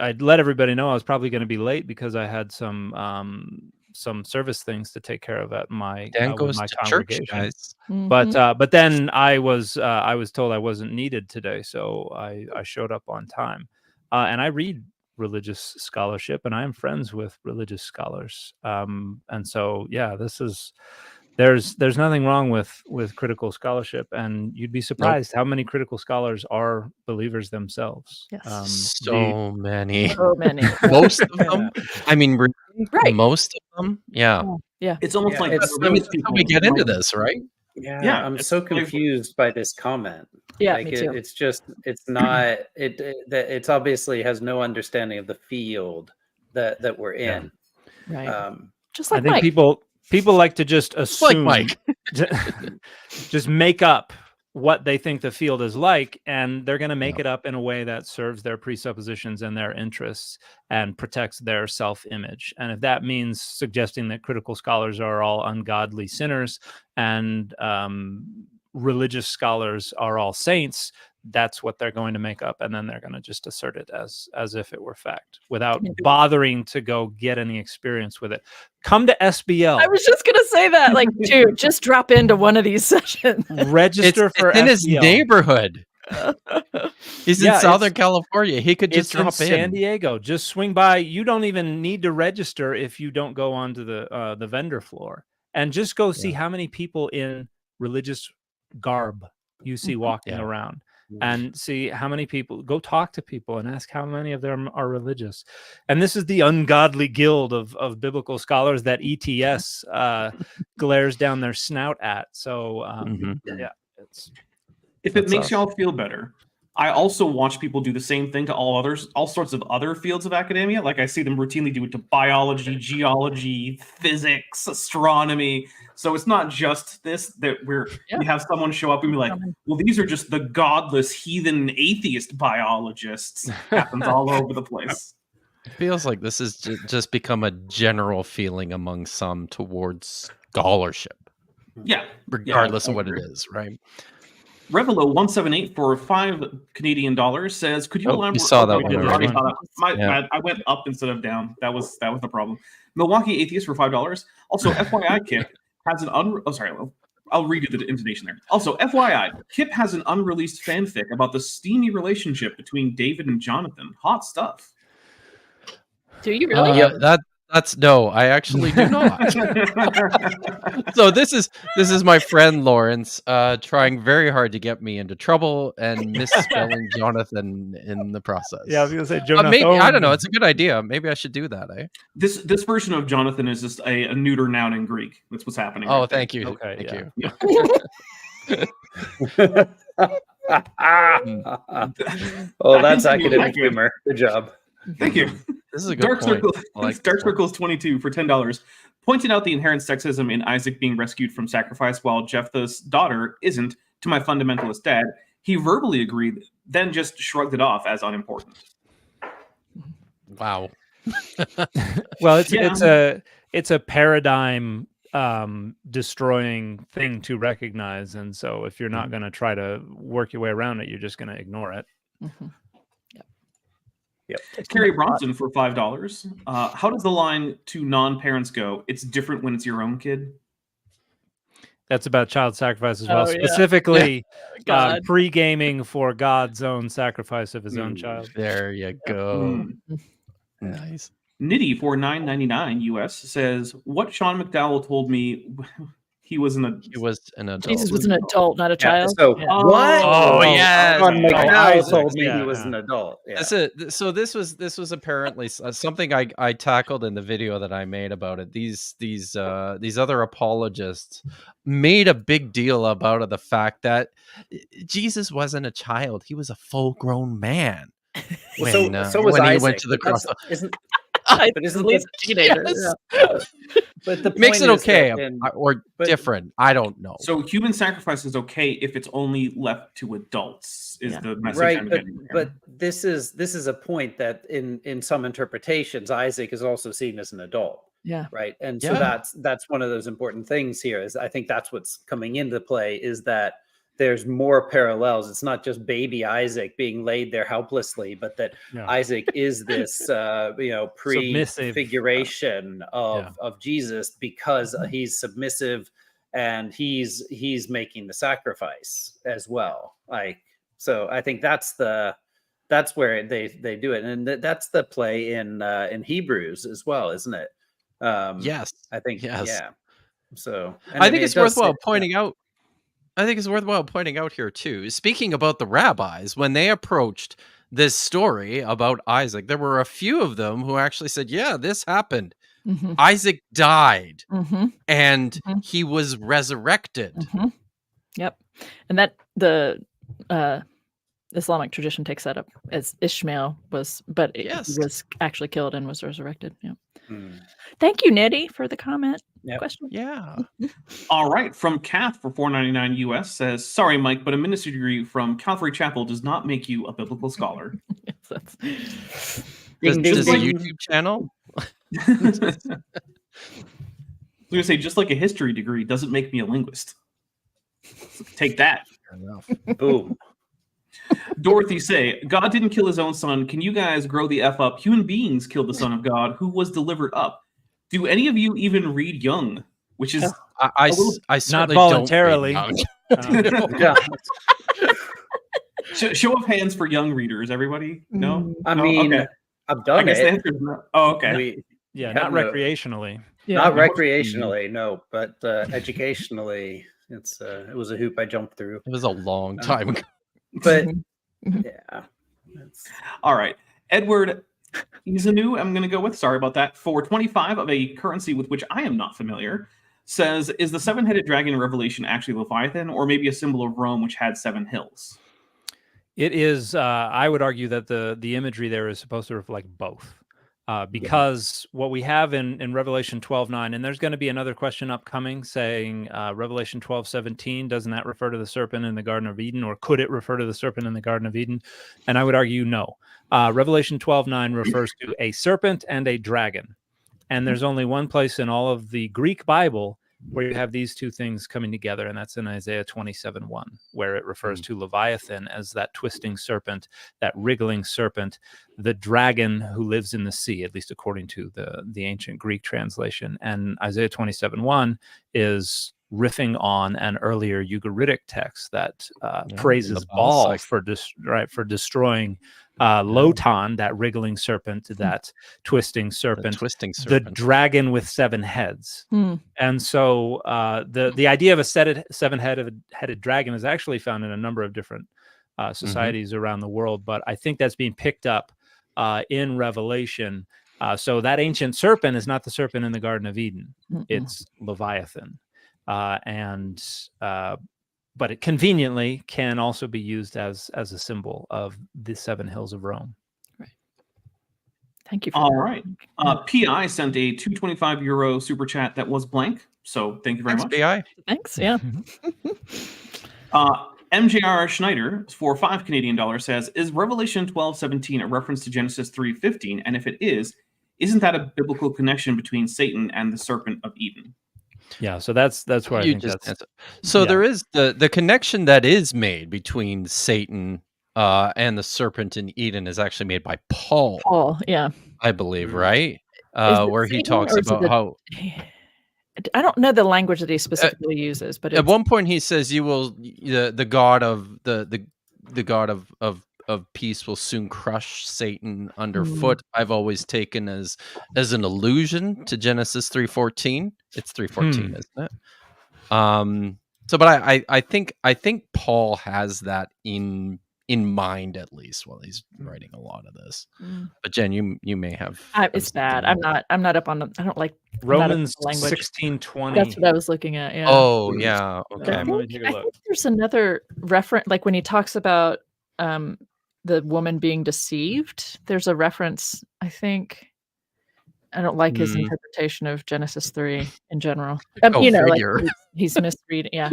I'd let everybody know I was probably going to be late because I had some service things to take care of at my goes my to congregation. church, guys. But then I was told I wasn't needed today, so I showed up on time. And I read religious scholarship, and I am friends with religious scholars. And so, yeah, this is there's nothing wrong with critical scholarship, and you'd be surprised how many critical scholars are believers themselves. Yes. So many. So many. Most of them. I mean, really, Right. most of them. Yeah. Yeah. It's almost like That's how we get into this, right? Yeah, I'm so confused by this comment. Yeah, like me too. it's just it's not it's obviously has no understanding of the field that we're in. Right. Just I like think Mike. people like to just assume, Mike. just make up what they think the field is like, and they're going to make it up in a way that serves their presuppositions and their interests and protects their self-image. And if that means suggesting that critical scholars are all ungodly sinners and religious scholars are all saints, that's what they're going to make up, and then they're going to just assert it as if it were fact without bothering to go get any experience with it. Come to SBL. I was just gonna say that, like, dude, just drop into one of these sessions. Register for it's in SBL. his neighborhood. He's in Southern California. He could just drop in San Diego. Just swing by. You don't even need to register if you don't go onto the vendor floor, and just go see how many people in religious garb you see walking around. And see how many people. Go talk to people and ask how many of them are religious. And this is the ungodly guild of biblical scholars that ETS glares down their snout at. So If it makes y'all feel better, I also watch people do the same thing to all sorts of other fields of academia. Like I see them routinely do it to biology, geology, physics, astronomy. So it's not just this that we have someone show up and be like, well, these are just the godless, heathen, atheist biologists. Happens all over the place. It feels like this has just become a general feeling among some towards scholarship. Yeah. Regardless of what it is, right? Revelo 178 for $5 Canadian says, "Could you elaborate?" You saw that one. I went up instead of down. That was the problem. Milwaukee Atheist for $5. Also, FYI, Kip has an I'll read you the intonation there. Also, FYI, Kip has an unreleased fanfic about the steamy relationship between David and Jonathan. Hot stuff. Do you really? That's no, I actually do not. So this is my friend Lawrence trying very hard to get me into trouble and misspelling Jonathan in the process. Yeah, I was gonna say Jonathan. Maybe I don't know. It's a good idea. Maybe I should do that. This version of Jonathan is just a neuter noun in Greek. That's what's happening. Oh, right thank there. you. Okay, Oh, that's academic humor. Good job. Thank you. This is a good point. Dark Circles 22 for $10 pointed out the inherent sexism in Isaac being rescued from sacrifice while Jephthah's daughter isn't. To my fundamentalist dad, he verbally agreed, then just shrugged it off as unimportant. Wow. Well, it's a paradigm destroying thing to recognize, and so if you're not going to try to work your way around it, you're just going to ignore it. Yep. Carrie Bronson for $5. How does the line to non-parents go? It's different when it's your own kid. That's about child sacrifice as well, Oh, yeah. specifically God. pre-gaming for God's own sacrifice of his own child. There you go. Nice. Nitty for $9.99 US says, "What Sean McDowell told me he was an adult." Jesus was an adult, not a child. So what? Oh yeah. Sean McDowell told me Yeah. he was an adult. Yeah. So this was apparently something I tackled in the video that I made about it. These other apologists made a big deal about the fact that Jesus wasn't a child; he was a full-grown man. Well, so was when Isaac. he went to the cross. But isn't this teenager? Yes. Yeah. But the Makes it point is okay that or different. I don't know. So human sacrifice is okay if it's only left to adults. Is the message right? I'm But getting here. but this is a point that in some interpretations, Isaac is also seen as an adult. Yeah. Right. And so Yeah. that's one of those important things here. Is I think that's what's coming into play is that there's more parallels. It's not just baby Isaac being laid there helplessly, but that Isaac is this, prefiguration of Jesus because he's submissive and he's making the sacrifice as well. So I think that's where they do it, and that's the play in Hebrews as well, isn't it? Yes, I think. yes. Yeah. So I think it's worthwhile pointing out. I think it's worthwhile pointing out here too. Speaking about the rabbis, when they approached this story about Isaac, there were a few of them who actually said, "Yeah, this happened. Mhm. Isaac died, Mhm. and he was resurrected." Yep. And that the Islamic tradition takes that up as Ishmael was, but he was actually killed and was resurrected. Yeah. Thank you, Nitty, for the comment. Question. Yeah. All right, from Kath for $4.99 US says, "Sorry, Mike, but a ministry degree from Calvary Chapel does not make you a biblical scholar." Does a YouTube channel? I was gonna say, just like a history degree doesn't make me a linguist. Take that. Fair enough. Boom. Dorothy say, "God didn't kill his own son. Can you guys grow the F up? Human beings killed the son of God who was delivered up. Do any of you even read Young?" Which is I certainly not voluntarily. Don't Yeah. Show of hands for Young readers, everybody? No? I No? mean, Okay. I've done I guess it. the answer is no. Oh, okay. Not recreationally. Not recreationally, no, but educationally, it was a hoop I jumped through. It was a long time ago. But yeah. All right. Edward Izanu, I'm going to go with, sorry about that, for 25 of a currency with which I am not familiar, says, "Is the seven-headed dragon in Revelation actually Leviathan, or maybe a symbol of Rome which had seven hills?" It is. I would argue that the imagery there is supposed to reflect both, because what we have in Revelation 12:9, and there's going to be another question upcoming saying Revelation 12:17, doesn't that refer to the serpent in the Garden of Eden, or could it refer to the serpent in the Garden of Eden? And I would argue no. Revelation 12:9 refers to a serpent and a dragon, and there's only one place in all of the Greek Bible where you have these two things coming together, and that's in Isaiah 27:1, where it refers to Leviathan as that twisting serpent, that wriggling serpent, the dragon who lives in the sea, at least according to the ancient Greek translation. And Isaiah 27:1 is riffing on an earlier Ugaritic text that praises Baal for destroying Lotan, that wriggling serpent, that twisting serpent, the dragon with seven heads. And so the idea of a seven-headed dragon is actually found in a number of different societies around the world, but I think that's being picked up in Revelation. So that ancient serpent is not the serpent in the Garden of Eden; it's Leviathan. But it conveniently can also be used as a symbol of the seven hills of Rome. Right. Thank you. For All right. PI sent a €225 super chat that was blank. So thank you very much. PI. Thanks. Yeah. MJR Schneider for $5 Canadian says, "Is Revelation 12:17 a reference to Genesis 3:15? And if it is, isn't that a biblical connection between Satan and the serpent of Eden?" Yeah, so that's where I think that's answered. So there is the connection that is made between Satan and the serpent in Eden is actually made by Paul. Paul, yeah, I believe, right? Where he talks about how I don't know the language that he specifically uses, but at one point he says, "You will the God of the God of peace will soon crush Satan underfoot." I've always taken as an allusion to Genesis 3:14. It's 3:14, isn't it? So, but I think Paul has that in mind, at least, while he's writing a lot of this. But Jen, you may have. It's bad. I'm not up on the. I don't like Romans 16:20. That's what I was looking at. Yeah. Oh yeah. Okay. I think there's another reference, like when he talks about the woman being deceived. There's a reference. I think. I don't like his interpretation of Genesis 3 in general. Like he's misreading. Yeah.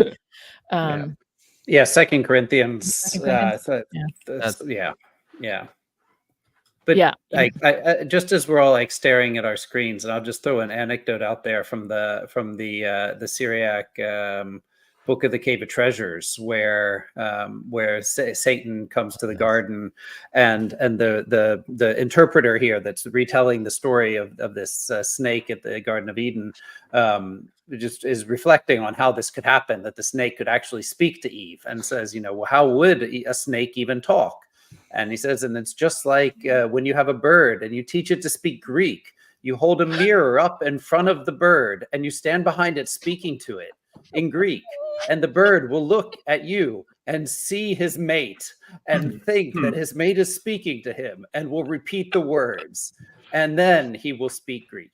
Yeah, 2 Corinthians. Yeah. But yeah, I just as we're all like staring at our screens, and I'll just throw an anecdote out there from the Syriac Book of the Cave of Treasures, where Satan comes to the garden, and the interpreter here that's retelling the story of this snake at the Garden of Eden just is reflecting on how this could happen, that the snake could actually speak to Eve, and says, well, how would a snake even talk? And he says, and it's just like when you have a bird and you teach it to speak Greek, You hold a mirror up in front of the bird and you stand behind it speaking to it in Greek. And the bird will look at you and see his mate and think that his mate is speaking to him and will repeat the words. And then he will speak Greek.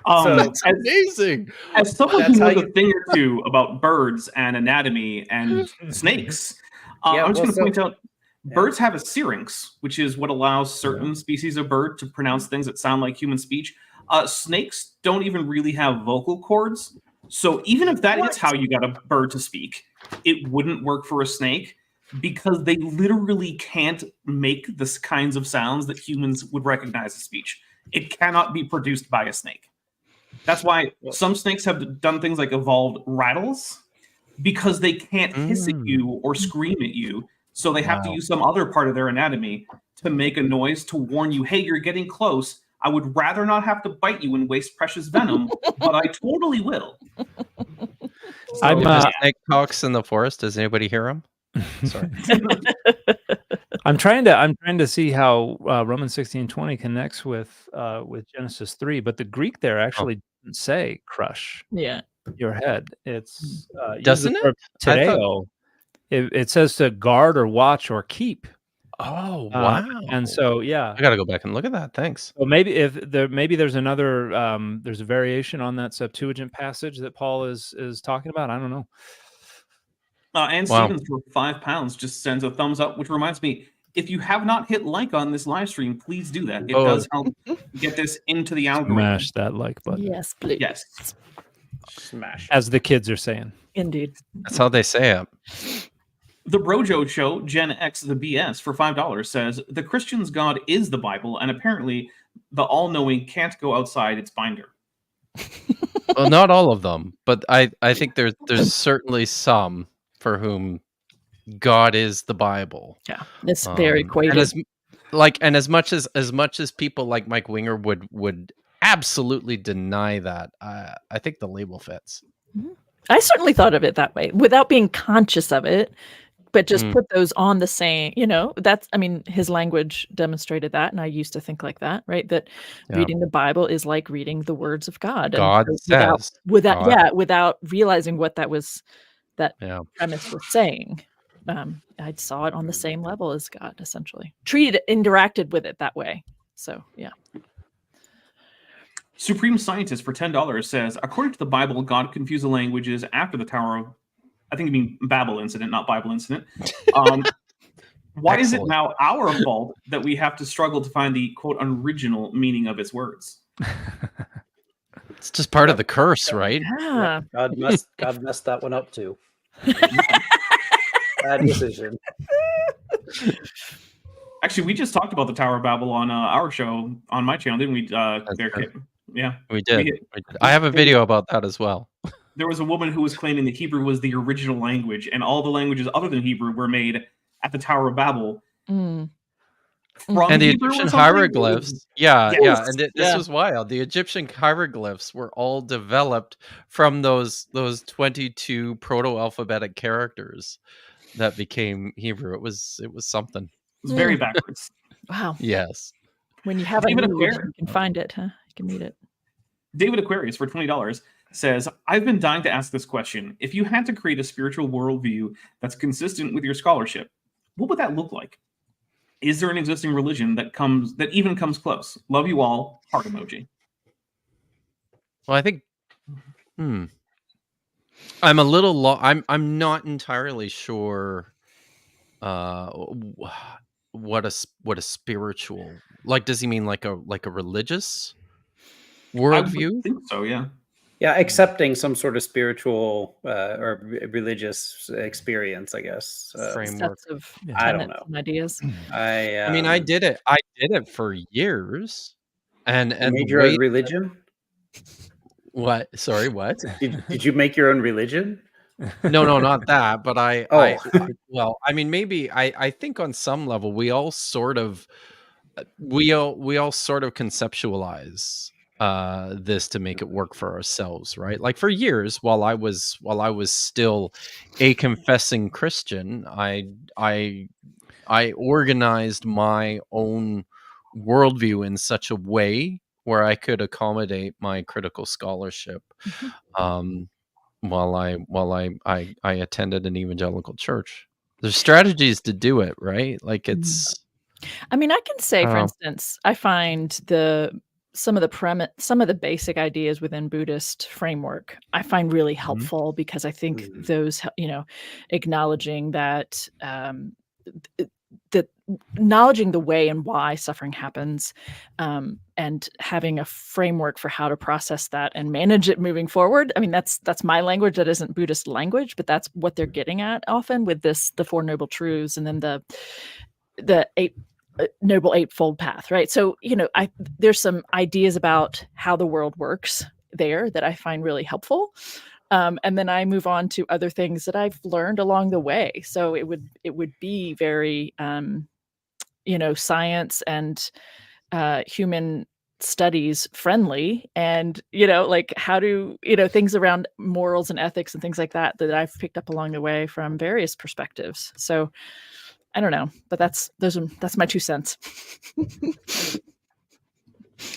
That's amazing. As someone That's who how knows you- a thing or two about birds and anatomy and snakes, I'm just going to point out birds have a syrinx, which is what allows certain species of bird to pronounce things that sound like human speech. Snakes don't even really have vocal cords. So even if that is how you got a bird to speak, it wouldn't work for a snake because they literally can't make the kinds of sounds that humans would recognize as speech. It cannot be produced by a snake. That's why some snakes have done things like evolved rattles because they can't hiss at you or scream at you. So they have to use some other part of their anatomy to make a noise to warn you, hey, you're getting close. I would rather not have to bite you and waste precious venom, but I totally will. If a snake talks in the forest, does anybody hear him? Sorry. I'm trying to see how Romans 16:20 connects with Genesis 3, but the Greek there actually doesn't say crush. Yeah. Your head. It's Doesn't uses the verb it? I thought- tereo. It says to guard or watch or keep. Oh wow! And so yeah, I got to go back and look at that. Thanks. So maybe there's another there's a variation on that Septuagint passage that Paul is talking about. I don't know. And Stevens for £5 just sends a thumbs up, which reminds me, if you have not hit like on this live stream, please do that. It does help get this into the algorithm. Smash that like button. Yes, please. Yes. Smash. As the kids are saying. Indeed. That's how they say it. The Brojo Show, Gen X the BS, for $5 says, the Christian's God is the Bible, and apparently the all-knowing can't go outside its binder. Well, not all of them, but I think there's certainly some for whom God is the Bible. Yeah, it's very equated. And as much as people like Mike Winger would absolutely deny that, I think the label fits. I certainly thought of it that way without being conscious of it, but just put those on the same, his language demonstrated that. And I used to think like that, right? That reading the Bible is like reading the words of God. God says. Without realizing what that premise was saying. I saw it on the same level as God, essentially. Interacted with it that way. So, yeah. Supreme Scientist for $10 says, according to the Bible, God confused the languages after the Tower of, I think you mean Babel incident, not Bible incident. Why is it now our fault that we have to struggle to find the quote original meaning of its words? It's just part of the curse, right? Yeah. God messed that one up too. Bad decision. Actually, we just talked about the Tower of Babel on our show, on my channel, didn't we? Yeah. We did. I have a video about that as well. There was a woman who was claiming that Hebrew was the original language, and all the languages other than Hebrew were made at the Tower of Babel. And the Egyptian hieroglyphs, this was wild. The Egyptian hieroglyphs were all developed from those 22 proto-alphabetic characters that became Hebrew. It was something. It's very backwards. Wow. Yes. When you have it, you can find it, huh? You can read it. David Aquarius for $20 says, I've been dying to ask this question. If you had to create a spiritual worldview that's consistent with your scholarship, what would that look like? Is there an existing religion that even comes close? Love you all. Heart emoji. Well, I think I'm a little I'm not entirely sure what a spiritual, like, does he mean like a religious worldview? I think so, yeah. Yeah, accepting some sort of spiritual or religious experience, I guess. Framework. Sets of I don't know. Ideas. I mean, I did it for years, and you made your own religion. What? Sorry, what? Did you make your own religion? No, not that. But I maybe I think on some level we all sort of conceptualize this to make it work for ourselves, right? Like for years, while I was still a confessing Christian, I organized my own worldview in such a way where I could accommodate my critical scholarship while I attended an evangelical church. There's strategies to do it, right? Like it's. I mean, I can say, for instance, I find some of the basic ideas within Buddhist framework I find really helpful because I think those, acknowledging that acknowledging the way and why suffering happens, and having a framework for how to process that and manage it moving forward. I mean, that's my language. That isn't Buddhist language, but that's what they're getting at often with the Four Noble Truths, and then the Noble Eightfold Path, right? So, there's some ideas about how the world works there that I find really helpful. And then I move on to other things that I've learned along the way. So it would be very, science and human studies friendly, and like how do things around morals and ethics and things like that I've picked up along the way from various perspectives. So I don't know, but that's my 2 cents.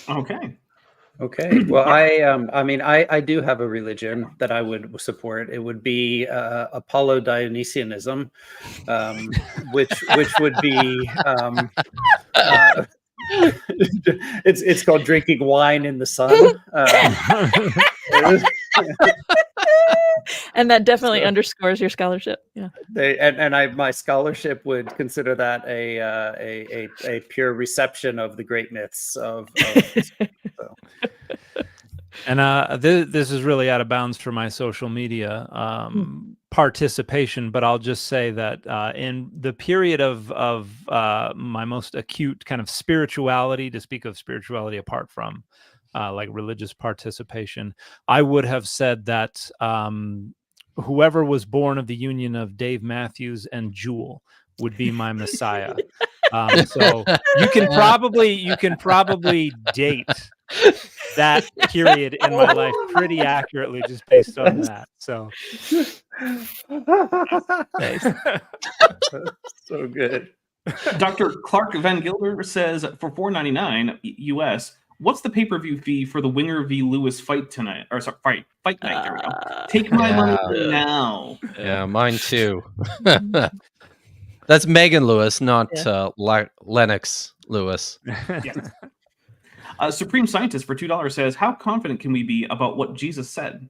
Okay. Well, I do have a religion that I would support. It would be Apollo Dionysianism, which would be it's called drinking wine in the sun. And that definitely underscores your scholarship. Yeah. My scholarship would consider that a pure reception of the great myths of so. And this is really out of bounds for my social media participation, but I'll just say that in the period of my most acute kind of spirituality, to speak of spirituality apart from like religious participation, I would have said that whoever was born of the union of Dave Matthews and Jewel would be my Messiah. So you can probably date that period in my life pretty accurately just based on that. So nice. So good. Dr. Clark Van Gilder says for $4.99 US, what's the pay-per-view fee for the Winger v. Lewis fight tonight? Or sorry, fight night. There we go. Take my money now. Yeah, mine too. That's Megan Lewis, not Lennox Lewis. Yes. Supreme Scientist for $2 says, how confident can we be about what Jesus said?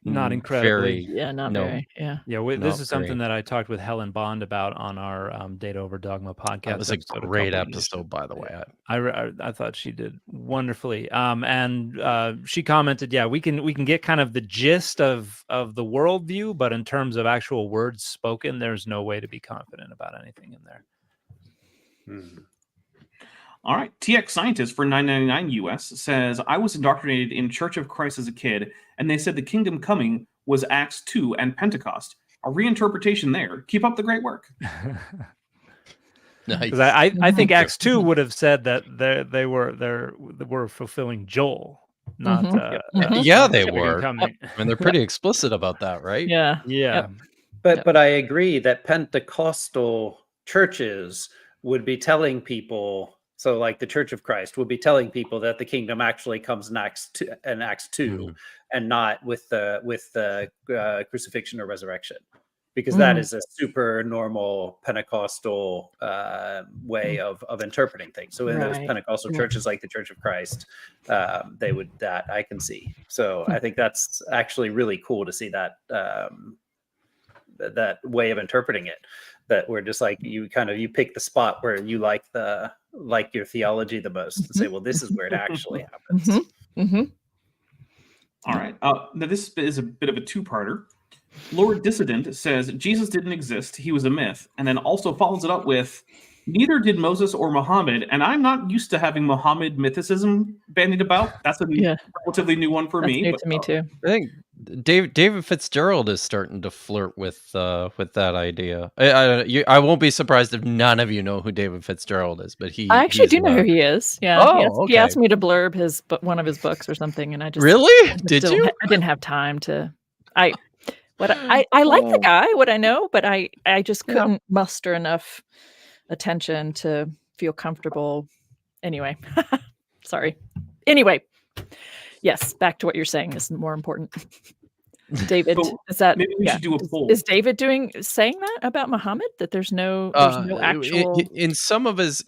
Not incredibly. Very. This is something that I talked with Helen Bond about on our Data Over Dogma podcast. That was a great episode, by the way. I thought she did wonderfully. And she commented, we can get kind of the gist of the worldview, but in terms of actual words spoken, there's no way to be confident about anything in there. All right. TX Scientist for $9.99 US says, I was indoctrinated in Church of Christ as a kid, and they said the kingdom coming was Acts 2 and Pentecost. A reinterpretation there. Keep up the great work. Nice. I think Acts 2 would have said that they were fulfilling Joel, not they were. I mean, they're pretty explicit about that, right? Yeah. But I agree that Pentecostal churches would be telling people. So, like the Church of Christ would be telling people that the kingdom actually comes in Acts 2, and not with the crucifixion or resurrection, because that is a super normal Pentecostal way of interpreting things. So, in those Pentecostal churches, like the Church of Christ, they would that I can see. So, I think that's actually really cool to see that that way of interpreting it. That we're just like you pick the spot where you like your theology the most and say, well, this is where it actually happens. All right. Now this is a bit of a two-parter. Lord Dissident says Jesus didn't exist; he was a myth, and then also follows it up with, neither did Moses or Muhammad, and I'm not used to having Muhammad mythicism bandied about. That's a relatively new one for me. New to me too. I think David Fitzgerald is starting to flirt with that idea. I won't be surprised if none of you know who David Fitzgerald is, but I actually do know who he is. Yeah. Oh, he asked me to blurb one of his books or something, and I just really did you? I didn't have time to. I like the guy, what I know, but I just couldn't muster enough attention to feel comfortable. Anyway. Sorry. Anyway, yes, back to what you're saying is more important. David, is that maybe we should do a poll? Is David saying that about Muhammad? That there's no actual in some of his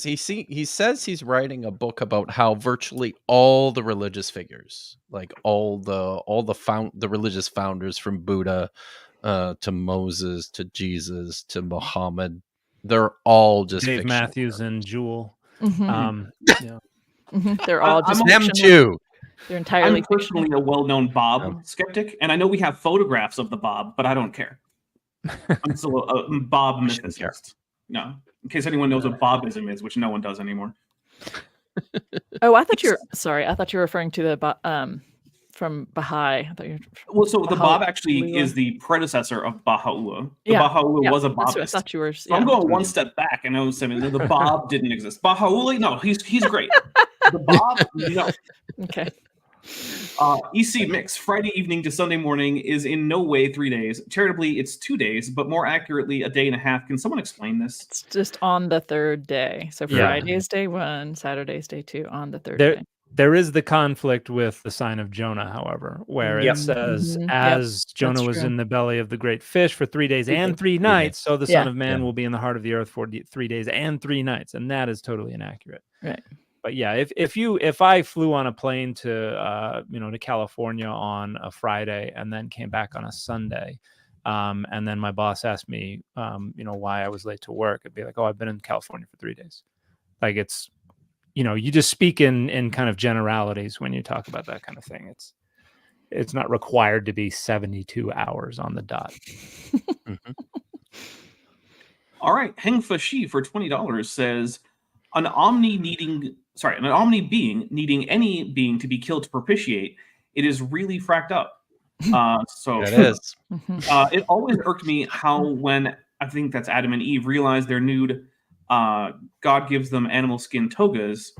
he says he's writing a book about how virtually all the religious figures, like all the religious founders from Buddha to Moses to Jesus to Muhammad, they're all just Dave fictional. Matthews and Jewel. Yeah. They're all just them fictional. too. They're entirely I'm personally a well-known Bob skeptic, and I know we have photographs of the Bob, but I don't care. I'm still a Bob mythicist. No, in case anyone knows what Bobism is, which no one does anymore. Oh, I thought you were sorry. I thought you were referring to the from Baha'i. I thought you were, well, so the Bob actually is the predecessor of Baha'u'llah. The Yeah, Baha'u'llah yeah, was a that's what I Bobist. thought you were. So I'm going one step back, and I was saying the Bob didn't exist. Baha'u'llah, no, he's great. The Bob, no. Okay. EC Mix, Friday evening to Sunday morning is in no way 3 days. Charitably, it's 2 days, but more accurately, a day and a half. Can someone explain this? It's just on the third day. So Yeah. Friday is day 1, Saturday is day 2, on the third day. There is the conflict with the sign of Jonah, however, where it says, as Jonah That's was true. in the belly of the great fish for 3 days and 3 nights, so the Son of Man will be in the heart of the earth for 3 days and 3 nights. And that is totally inaccurate. Right. But yeah, if I flew on a plane to to California on a Friday and then came back on a Sunday, and then my boss asked me why I was late to work, I'd be like, oh, I've been in California for 3 days. Like it's you just speak in kind of generalities when you talk about that kind of thing. It's not required to be 72 hours on the dot. All right, Heng Fashi for $20 says an omni being needing any being to be killed to propitiate. It is really fracked up. So It is. It always irked me how when I think that's Adam and Eve realize they're nude, God gives them animal skin togas.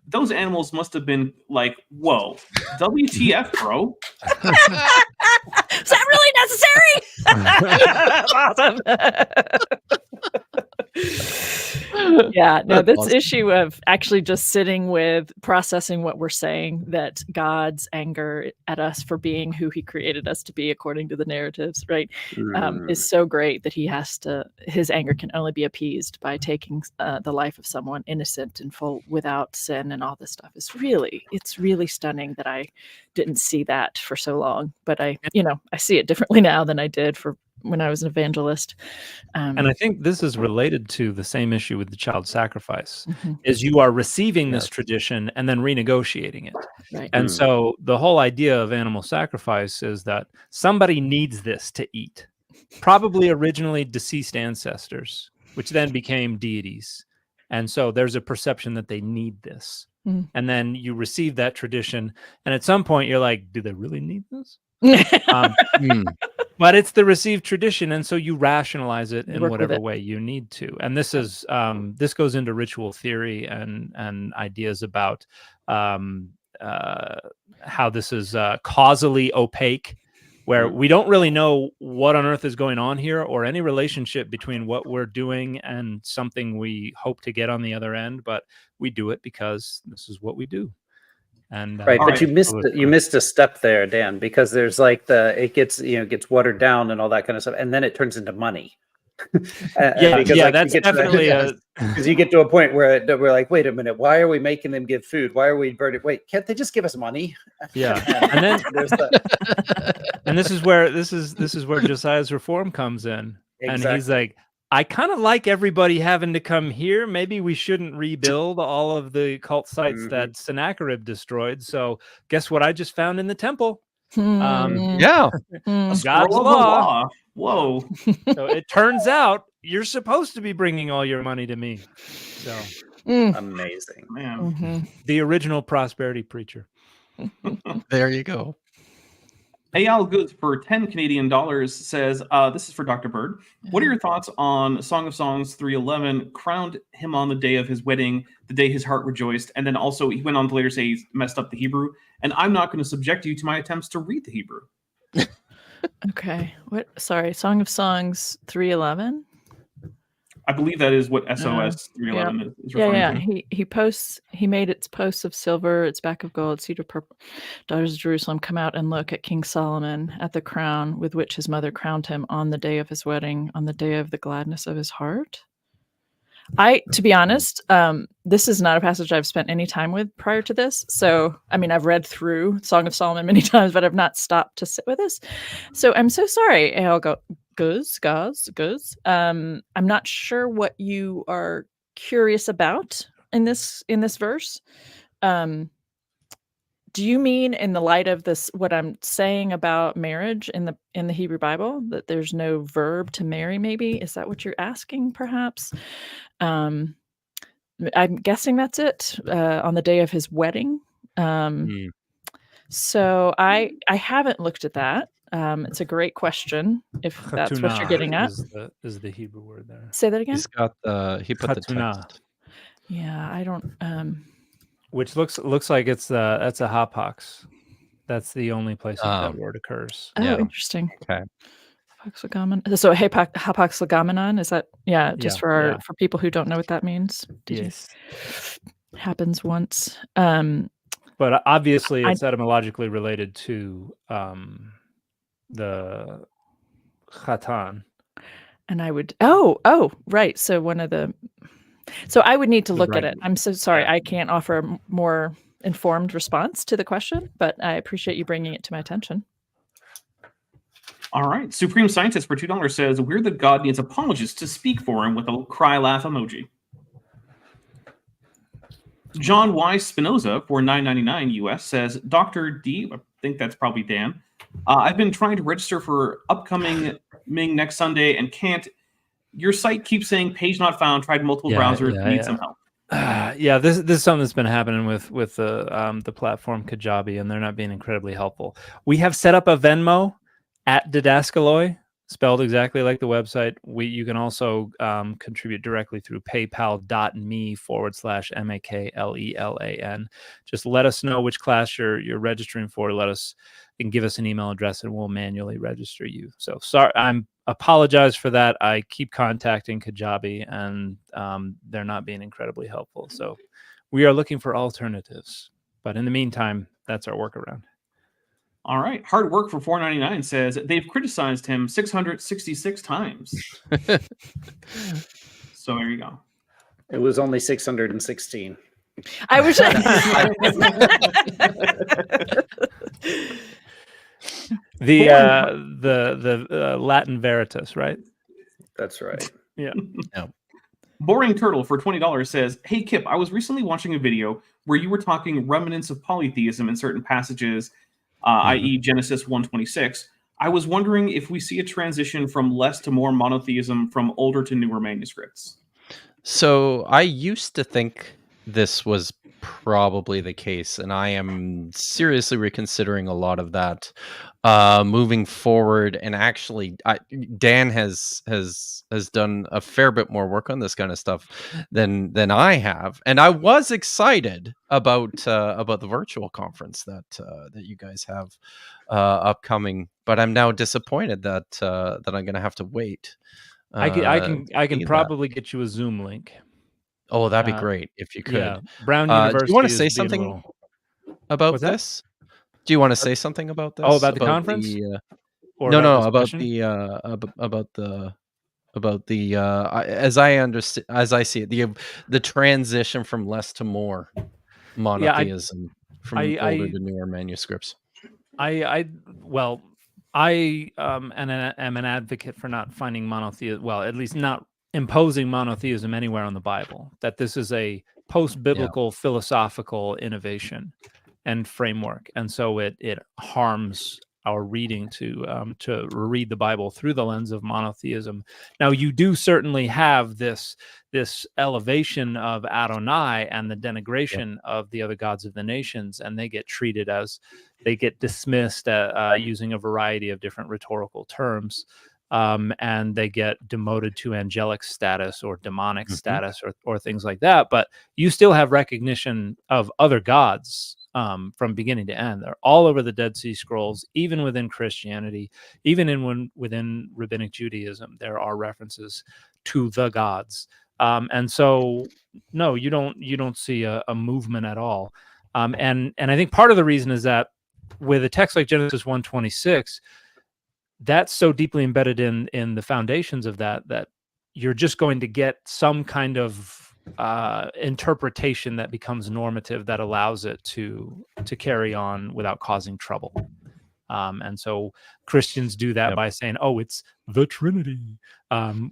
Those animals must have been like, whoa, WTF, bro? Is that really necessary? Awesome. Yeah, no, this Awesome. issue of actually just sitting with processing what we're saying, that God's anger at us for being who he created us to be according to the narratives, right, is so great that his anger can only be appeased by taking the life of someone innocent and full without sin and all this stuff. It's really stunning that I didn't see that for so long, but I see it differently now than I did for when I was an evangelist. And I think this is related to the same issue with the child sacrifice, Mhm. is you are receiving this tradition and then renegotiating it. Right. And so the whole idea of animal sacrifice is that somebody needs this to eat, probably originally deceased ancestors, which then became deities. And so there's a perception that they need this. Mm. And then you receive that tradition. And at some point you're like, do they really need this? But it's the received tradition, and so you rationalize it in Work with whatever it. way you need to. And this is this goes into ritual theory and ideas about how this is causally opaque, where we don't really know what on earth is going on here, or any relationship between what we're doing and something we hope to get on the other end. But we do it because this is what we do. And Right, but you missed a step there, Dan, because there's like it gets watered down and all that kind of stuff, and then it turns into money. That's definitely because you get to a point where we're like, wait a minute, why are we making them give food? Why are we burning? Wait, can't they just give us money? Yeah, and then there's that. And this is where Josiah's reform comes in, and he's like, I kind of like everybody having to come here. Maybe we shouldn't rebuild all of the cult sites that Sennacherib destroyed. So guess what I just found in the temple? Yeah. God's Scroll of the law. Whoa. So it turns out you're supposed to be bringing all your money to me. So amazing, man. The original prosperity preacher. There you go. Ayal Goods for 10 Canadian dollars says, this is for Dr. Bird. What are your thoughts on Song of Songs 3:11, crowned him on the day of his wedding, the day his heart rejoiced, and then also he went on to later say he messed up the Hebrew, and I'm not going to subject you to my attempts to read the Hebrew. Okay. What? Sorry. Song of Songs 3:11. I believe that is what Yeah. SOS 311 is Yeah, referring yeah. to. He posts. He made its posts of silver, its back of gold, cedar purple. Daughters of Jerusalem, come out and look at King Solomon, at the crown with which his mother crowned him on the day of his wedding, on the day of the gladness of his heart. To be honest, this is not a passage I've spent any time with prior to this. So, I mean, I've read through Song of Solomon many times, but I've not stopped to sit with this. So I'm so sorry. And I'll go, goes. I'm not sure what you are curious about in this verse. Do you mean in the light of this, what I'm saying about marriage in the Hebrew Bible, that there's no verb to marry? Maybe is that what you're asking? Perhaps. I'm guessing that's it. On the day of his wedding. So I haven't looked at that. It's a great question. If that's what you're getting at, is the Hebrew word there. Say that again. He's got he put the text. Yeah, I don't. Which looks like that's a hapax. That's the only place that word occurs. Oh, interesting. Okay. So hapax legomenon, is that just for people who don't know what that means? Yes. Happens once. But obviously it's etymologically related to the chatan. And I would right. So I would need to look at it. I'm so sorry. I can't offer a more informed response to the question, but I appreciate you bringing it to my attention. All right. Supreme Scientist for $2 says, weird that God needs apologists to speak for him with a cry laugh emoji. John Y. Spinoza for $9.99 US says, Dr. D, I think that's probably Dan, I've been trying to register for upcoming Ming next Sunday and can't. Your site keeps saying page not found, tried multiple browsers, need some help. This is something that's been happening with the platform Kajabi, and they're not being incredibly helpful. We have set up a Venmo at Didaskaloi, spelled exactly like the website. You can also contribute directly through paypal.me/MAKLELAN. Just let us know which class you're registering for. And give us an email address, and we'll manually register you. So sorry, apologize for that. I keep contacting Kajabi, and they're not being incredibly helpful. So we are looking for alternatives. But in the meantime, that's our workaround. All right. Hard Work for $4.99 says they've criticized him 666 times. So there you go. It was only 616. I wish the Latin Veritas, right? That's right. Yeah. Boring Turtle for $20 says, hey, Kip, I was recently watching a video where you were talking remnants of polytheism in certain passages, i.e. Genesis 1:26. I was wondering if we see a transition from less to more monotheism from older to newer manuscripts. So I used to think this was probably the case, and I am seriously reconsidering a lot of that moving forward. And actually, Dan has done a fair bit more work on this kind of stuff than I have, and I was excited about the virtual conference that you guys have upcoming, but I'm now disappointed that I'm going to have to wait. I can probably get you a Zoom link. Oh, that'd be great if you could. Yeah. Brown University. Do you want to say something about this? Do you want to say something about this? Oh, about the conference? About the as I understand, as I see it, the transition from less to more monotheism from older to newer manuscripts. I am an advocate for not finding monotheism. Well, at least not imposing monotheism anywhere on the Bible. That this is a post-biblical philosophical innovation and framework, and so it harms our reading to read the Bible through the lens of monotheism. Now, you do certainly have this elevation of Adonai and the denigration of the other gods of the nations, and they get dismissed using a variety of different rhetorical terms. And they get demoted to angelic status or demonic status or things like that. But you still have recognition of other gods from beginning to end. They're all over the Dead Sea Scrolls, even within Christianity, even within Rabbinic Judaism, there are references to the gods. And so, no, you don't see a movement at all. And I think part of the reason is that with a text like Genesis 1:26, that's so deeply embedded in the foundations of that you're just going to get some kind of interpretation that becomes normative that allows it to carry on without causing trouble. And so Christians do that by saying, "Oh, it's the Trinity,"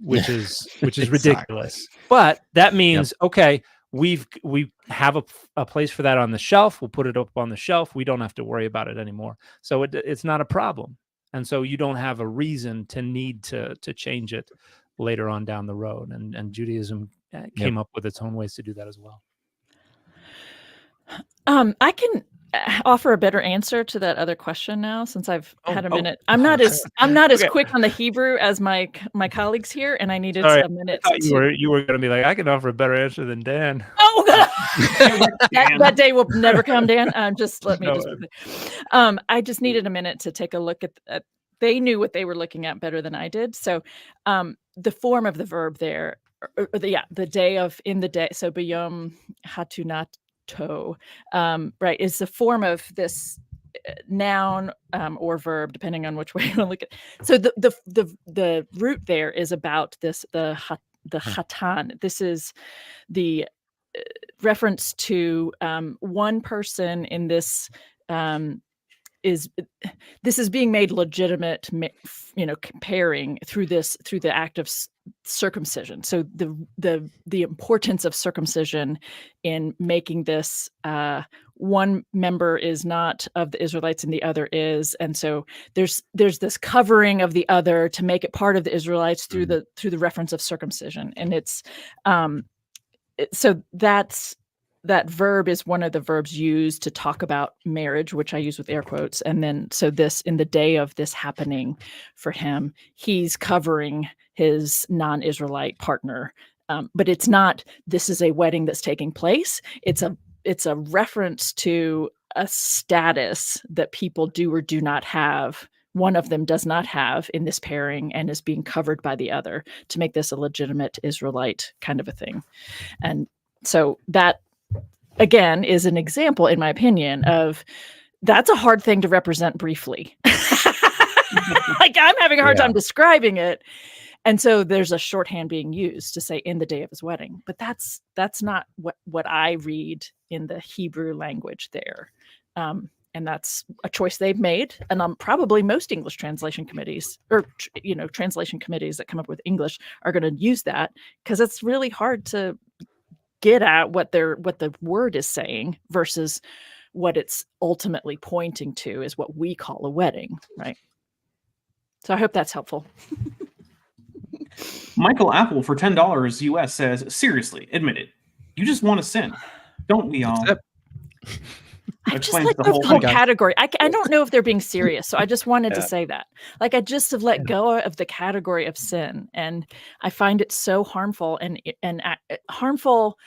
which is ridiculous. But that means okay, we have a place for that on the shelf. We'll put it up on the shelf. We don't have to worry about it anymore. So it's not a problem. And so you don't have a reason to need to change it later on down the road. And Judaism came up with its own ways to do that as well. I can offer a better answer to that other question now, since I've had a minute. I'm not as quick on the Hebrew as my colleagues here, and I needed a minute. I thought you were going to be like, I can offer a better answer than Dan. Oh, that day will never come, Dan. Just let me. I just needed a minute to take a look at. They knew what they were looking at better than I did. So, the form of the verb there, the day of in the day. So, b'yom hatunato, right, is the form of this noun or verb, depending on which way you want to look at it. So, the root there is about this the hatan. This is the reference to one person in this. This is being made legitimate, comparing through the act of circumcision. So the importance of circumcision in making this one member is not of the Israelites and the other is, and so there's this covering of the other to make it part of the Israelites through the reference of circumcision, and it's so that verb is one of the verbs used to talk about marriage, which I use with air quotes. And then, so this, in the day of this happening for him, he's covering his non-Israelite partner. But it's not, this is a wedding that's taking place. It's a reference to a status that people do or do not have. One of them does not have in this pairing and is being covered by the other to make this a legitimate Israelite kind of a thing. And so that, again, is an example, in my opinion, of that's a hard thing to represent briefly. Like, I'm having a hard time describing it. And so there's a shorthand being used to say in the day of his wedding. But that's not what I read in the Hebrew language there. And that's a choice they've made. And probably most English translation committees or, translation committees that come up with English are going to use that, because it's really hard to get at what the word is saying versus what it's ultimately pointing to is what we call a wedding, right? So I hope that's helpful. Michael Apple for $10 US says, seriously, admit it. You just want to sin. Don't we all? I just like the whole category. I don't know if they're being serious, so I just wanted to say that. Like, I just have let go of the category of sin, and I find it so harmful and harmful,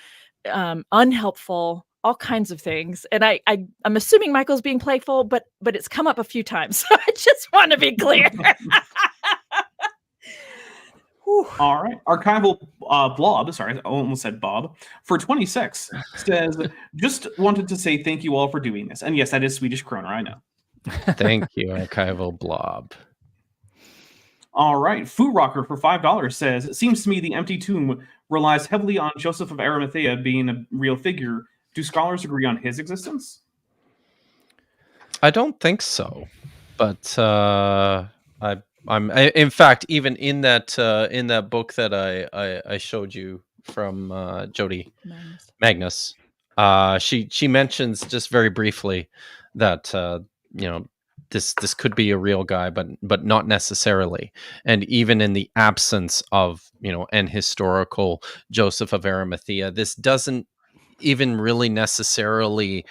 unhelpful, all kinds of things. And I'm assuming Michael's being playful, but it's come up a few times, so I just want to be clear. All right. Archival Blob, sorry, I almost said Bob, for 26 says, just wanted to say thank you all for doing this. And yes, that is Swedish krona, I know. Thank you, Archival Blob. All right. Foo Rocker for $5 says, it seems to me the empty tomb relies heavily on Joseph of Arimathea being a real figure. Do scholars agree on his existence? I don't think so, but I'm in fact, even in that book that I showed you from Jody Magnus, she mentions just very briefly that this could be a real guy, but not necessarily. And even in the absence of an historical Joseph of Arimathea, this doesn't even really necessarily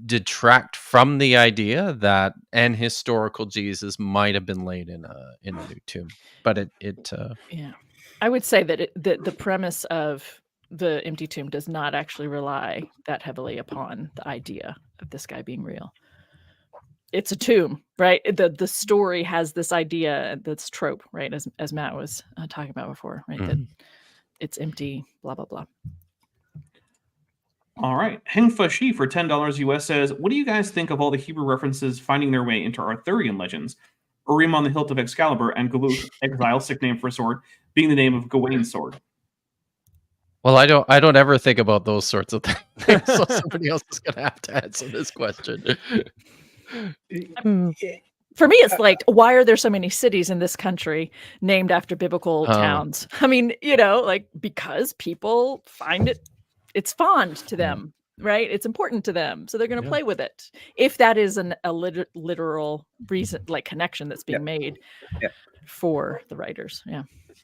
detract from the idea that an historical Jesus might have been laid in a new tomb. But it I would say that the premise of the empty tomb does not actually rely that heavily upon the idea of this guy being real. It's a tomb, right? The story has this idea that's trope, right? As Matt was talking about before, right? That it's empty, blah blah blah. All right. Hengfa Shi for $10 US says, what do you guys think of all the Hebrew references finding their way into Arthurian legends? Urim on the hilt of Excalibur and Galuth, exile, sick name for a sword, being the name of Gawain's sword. Well, I don't ever think about those sorts of things. So somebody else is going to have to answer this question. For me, it's like, why are there so many cities in this country named after biblical towns? I mean, like, because people find it's fond to them, right? It's important to them, so they're going to play with it. If that is a literal reason, like connection that's being made for the writers,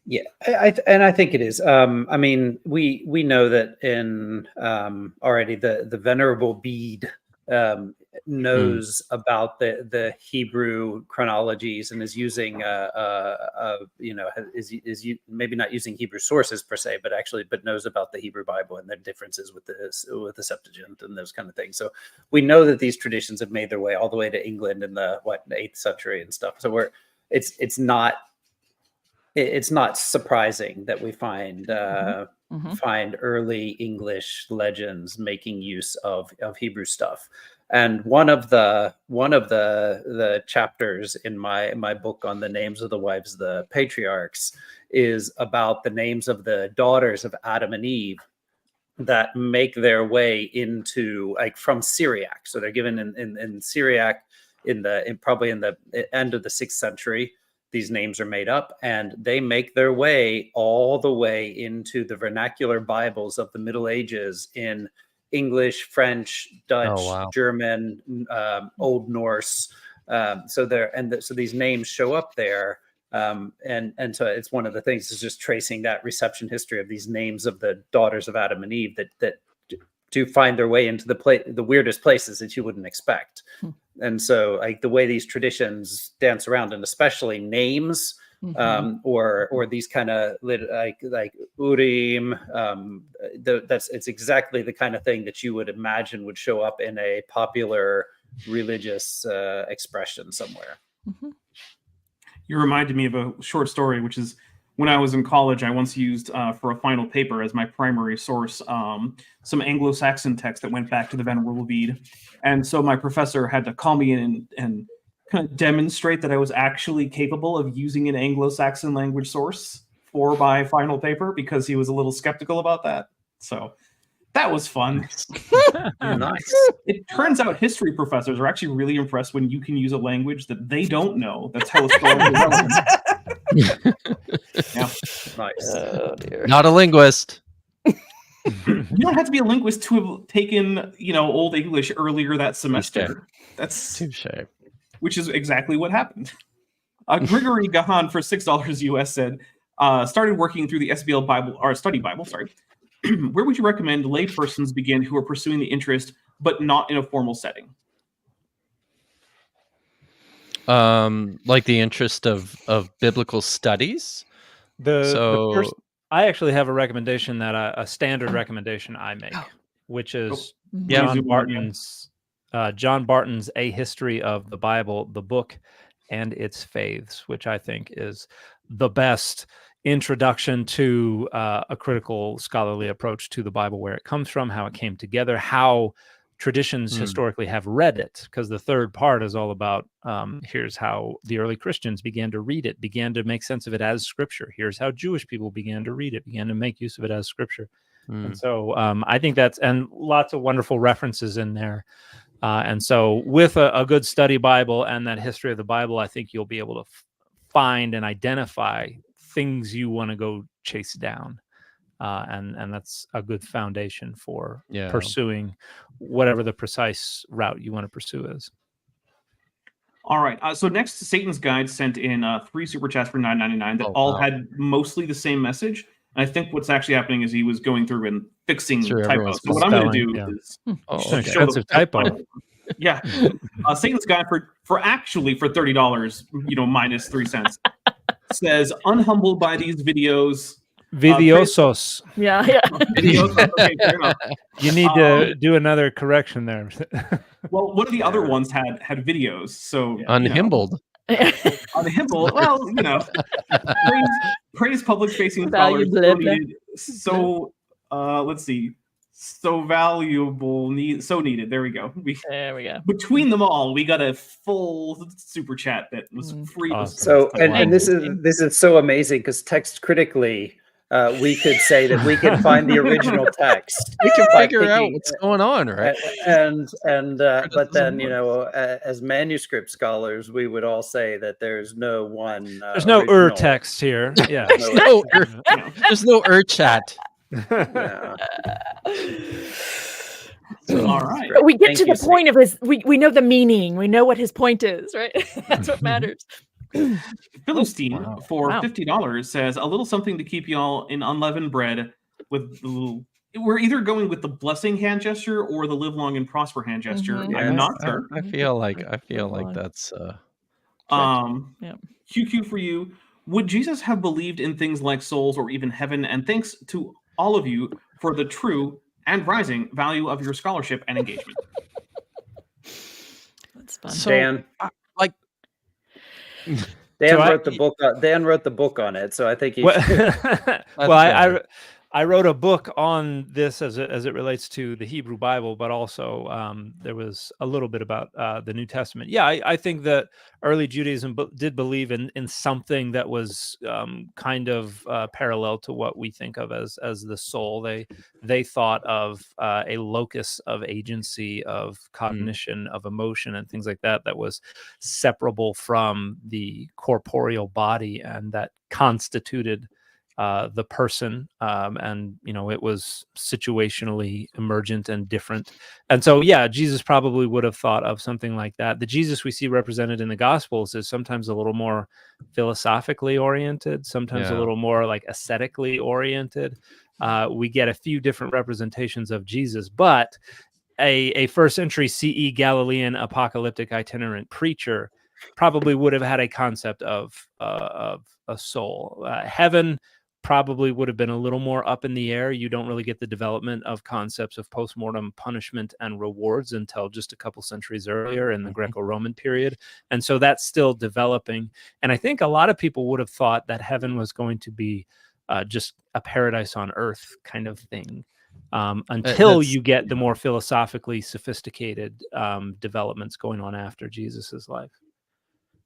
Yeah, I think it is. I mean, we know that in already the Venerable Bede knows about the Hebrew chronologies and is using is maybe not using Hebrew sources per se, but knows about the Hebrew Bible and the differences with the Septuagint and those kind of things. So we know that these traditions have made their way all the way to England in the 8th century and stuff. So it's not surprising that we find find early English legends making use of Hebrew stuff. And one of the chapters in my book on the names of the wives of the patriarchs is about the names of the daughters of Adam and Eve that make their way into, like, from Syriac. So they're given in Syriac probably in the end of the 6th century. These names are made up, and they make their way all the way into the vernacular Bibles of the Middle Ages in English, French, Dutch, German, Old Norse. So these names show up there, and so it's one of the things is just tracing that reception history of these names of the daughters of Adam and Eve that do find their way into the weirdest places that you wouldn't expect. And so, like, the way these traditions dance around, and especially names, or these kind of like Urim, it's exactly the kind of thing that you would imagine would show up in a popular religious expression somewhere. You reminded me of a short story, which is when I was in college, I once used for a final paper as my primary source some Anglo-Saxon text that went back to the Venerable Bede. And so my professor had to call me in and kind of demonstrate that I was actually capable of using an Anglo-Saxon language source for my final paper, because he was a little skeptical about that. So that was fun. Nice. It turns out history professors are actually really impressed when you can use a language that they don't know that's historically relevant. Yeah. Nice. Oh, dear. Not a linguist. You don't have to be a linguist to have taken, Old English earlier that semester. That's touche. Which is exactly what happened. Grigory Gahan for $6 US said, started working through the SBL Bible or Study Bible. Sorry, where would you recommend laypersons begin who are pursuing the interest but not in a formal setting? Like the interest of biblical studies. I actually have a recommendation that a standard recommendation I make, which is John Barton's A History of the Bible, the book and its faiths, which I think is the best introduction to a critical scholarly approach to the Bible, where it comes from, how it came together, how traditions historically have read it, because the third part is all about here's how the early Christians began to read it, began to make sense of it as scripture. Here's how Jewish people began to read it, began to make use of it as scripture. And so I think and lots of wonderful references in there. And so with a good study Bible and that history of the Bible, I think you'll be able to find and identify things you want to go chase down. And that's a good foundation for pursuing whatever the precise route you want to pursue is. All right. So next, Satan's Guide sent in 3 super chats for $9.99 that all had mostly the same message. And I think what's actually happening is he was going through and fixing typos. So what I'm going to do is show the typo. Yeah. Satan's Guide for $30, minus 3 cents, says, unhumbled by these videos, Vidiosos. Yeah, yeah. Vidiosos, okay, fair enough. You need to do another correction there. Well, one of the other ones had videos, so Unhimbled. Unhimbled. Well, praise public-facing Value scholars blah, so blah. needed. So, let's see. So valuable, so needed. There we go. There we go. Between them all, we got a full super chat that was free. So, and this is so amazing because text critically, we could say that we can find the original text. We can by figure out picking- what's going on, right? But then as manuscript scholars, we would all say that there's no one. There's no original- text here. Yeah. There's no chat. All right. But we get to the point of his. We know the meaning. We know what his point is, right? That's what matters. Philistine for $50 says a little something to keep y'all in unleavened bread with the little. We're either going with the blessing hand gesture or the live long and prosper hand gesture. I'm not sure. I feel like that's QQ for you. Would Jesus have believed in things like souls or even heaven? And thanks to all of you for the true and rising value of your scholarship and engagement. That's fun. Dan, Dan wrote the book. Dan wrote the book on it, so I think he. Well, I wrote a book on this as it relates to the Hebrew Bible, but also there was a little bit about the New Testament. Yeah, I think that early Judaism did believe in something that was kind of parallel to what we think of as the soul. They thought of a locus of agency, of cognition, of emotion, and things like that was separable from the corporeal body, and that constituted the person, and it was situationally emergent and different. And so Jesus probably would have thought of something like that. The Jesus we see represented in the Gospels is sometimes a little more philosophically oriented, sometimes a little more like ascetically oriented. We get a few different representations of Jesus, but a first century CE Galilean apocalyptic itinerant preacher probably would have had a concept of a soul. Heaven probably would have been a little more up in the air. You don't really get the development of concepts of postmortem punishment and rewards until just a couple centuries earlier in the Greco-Roman period. And so that's still developing. And I think a lot of people would have thought that heaven was going to be just a paradise on earth kind of thing, until you get the more philosophically sophisticated developments going on after Jesus's life.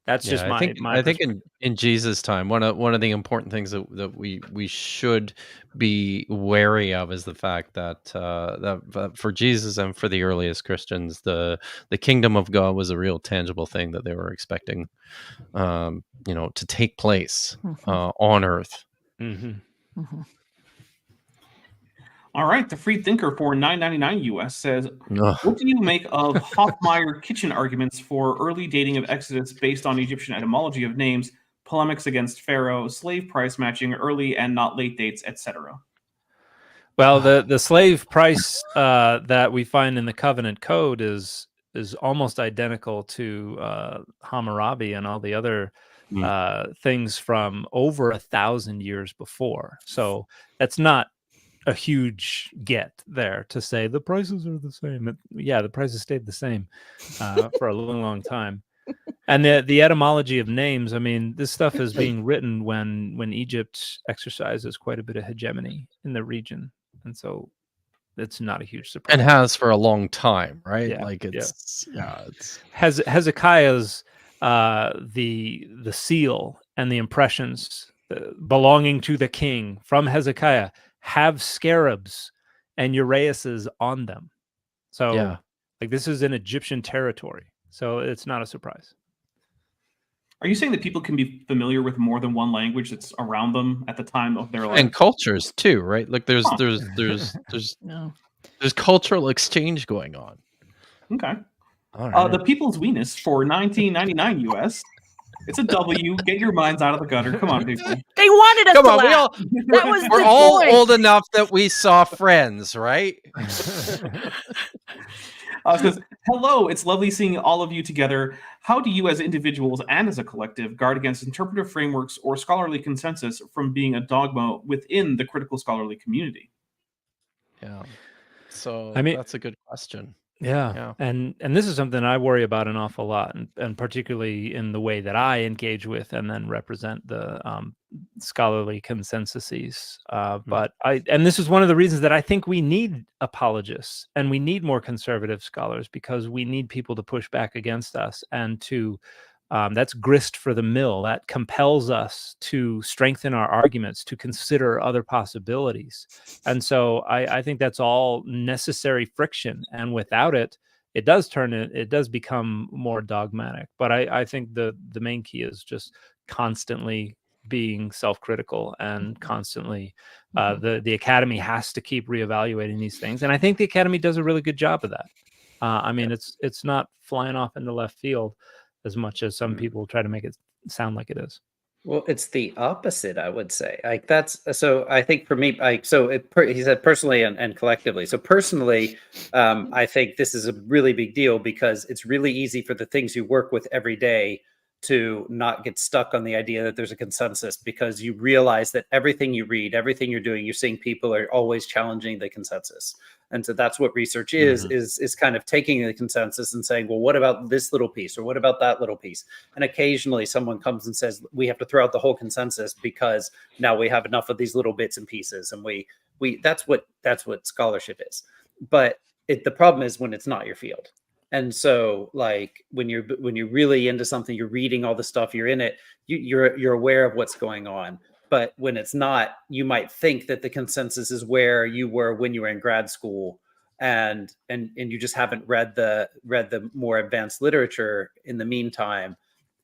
That's just my I think in Jesus' time, one of the important things that we should be wary of is the fact that that for Jesus and for the earliest Christians, the kingdom of God was a real tangible thing that they were expecting, to take place on earth. All right, the Free Thinker for $9.99 US says, what do you make of Hoffmeyer kitchen arguments for early dating of Exodus based on Egyptian etymology of names, polemics against Pharaoh, slave price matching early and not late dates, etc.? Well, the slave price that we find in the Covenant Code is almost identical to Hammurabi and all the other things from over 1,000 years before. So that's not a huge get there to say the prices are the same. The prices stayed the same for a long time. And the etymology of names, I mean, this stuff is being written when Egypt exercises quite a bit of hegemony in the region. And so it's not a huge surprise. And has for a long time, right? Hezekiah's the seal and the impressions belonging to the king from Hezekiah have scarabs and uraeuses on them. So this is in Egyptian territory. So it's not a surprise. Are you saying that people can be familiar with more than one language that's around them at the time of their life? And cultures too, right? Like there's cultural exchange going on. Okay. All right. The People's Venus for $19.99 US. It's a W. Get your minds out of the gutter. Come on, people. They wanted us to laugh. That was we're the all point. old enough that we saw Friends, right? Says, hello, it's lovely seeing all of you together. How do you as individuals and as a collective guard against interpretive frameworks or scholarly consensus from being a dogma within the critical scholarly community? Yeah. So I mean, that's a good question. Yeah. And this is something I worry about an awful lot, and particularly in the way that I engage with and then represent the scholarly consensuses. And this is one of the reasons that I think we need apologists and we need more conservative scholars, because we need people to push back against us and to that's grist for the mill. That compels us to strengthen our arguments, to consider other possibilities. And so I think that's all necessary friction. And without it, it does become more dogmatic. But I think the main key is just constantly being self-critical and constantly the academy has to keep reevaluating these things. And I think the academy does a really good job of that. I mean, it's not flying off into left field as much as some people try to make it sound like it is. Well, it's the opposite, I would say. Like that's so. I think for me, he said personally and collectively. So personally, I think this is a really big deal because it's really easy for the things you work with every day to not get stuck on the idea that there's a consensus, because you realize that everything you read, everything you're doing, you're seeing people are always challenging the consensus. And so that's what research is kind of taking the consensus and saying, well, what about this little piece, or what about that little piece? And occasionally someone comes and says, we have to throw out the whole consensus because now we have enough of these little bits and pieces. And we that's what scholarship is. But the problem is when it's not your field. And so, like when you're really into something, you're reading all the stuff, you're in it, you're aware of what's going on. But when it's not, you might think that the consensus is where you were when you were in grad school, and you just haven't read the more advanced literature in the meantime.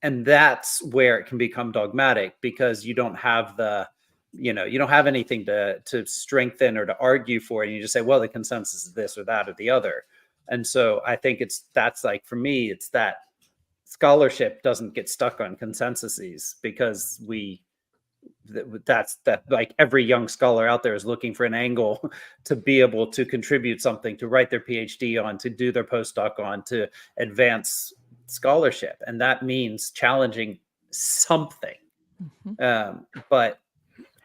And that's where it can become dogmatic, because you don't have you don't have anything to strengthen or to argue for, and you just say, well, the consensus is this or that or the other. And so I think that's like, for me, it's that scholarship doesn't get stuck on consensuses, because that's like every young scholar out there is looking for an angle to be able to contribute something, to write their PhD on, to do their postdoc on, to advance scholarship. And that means challenging something. But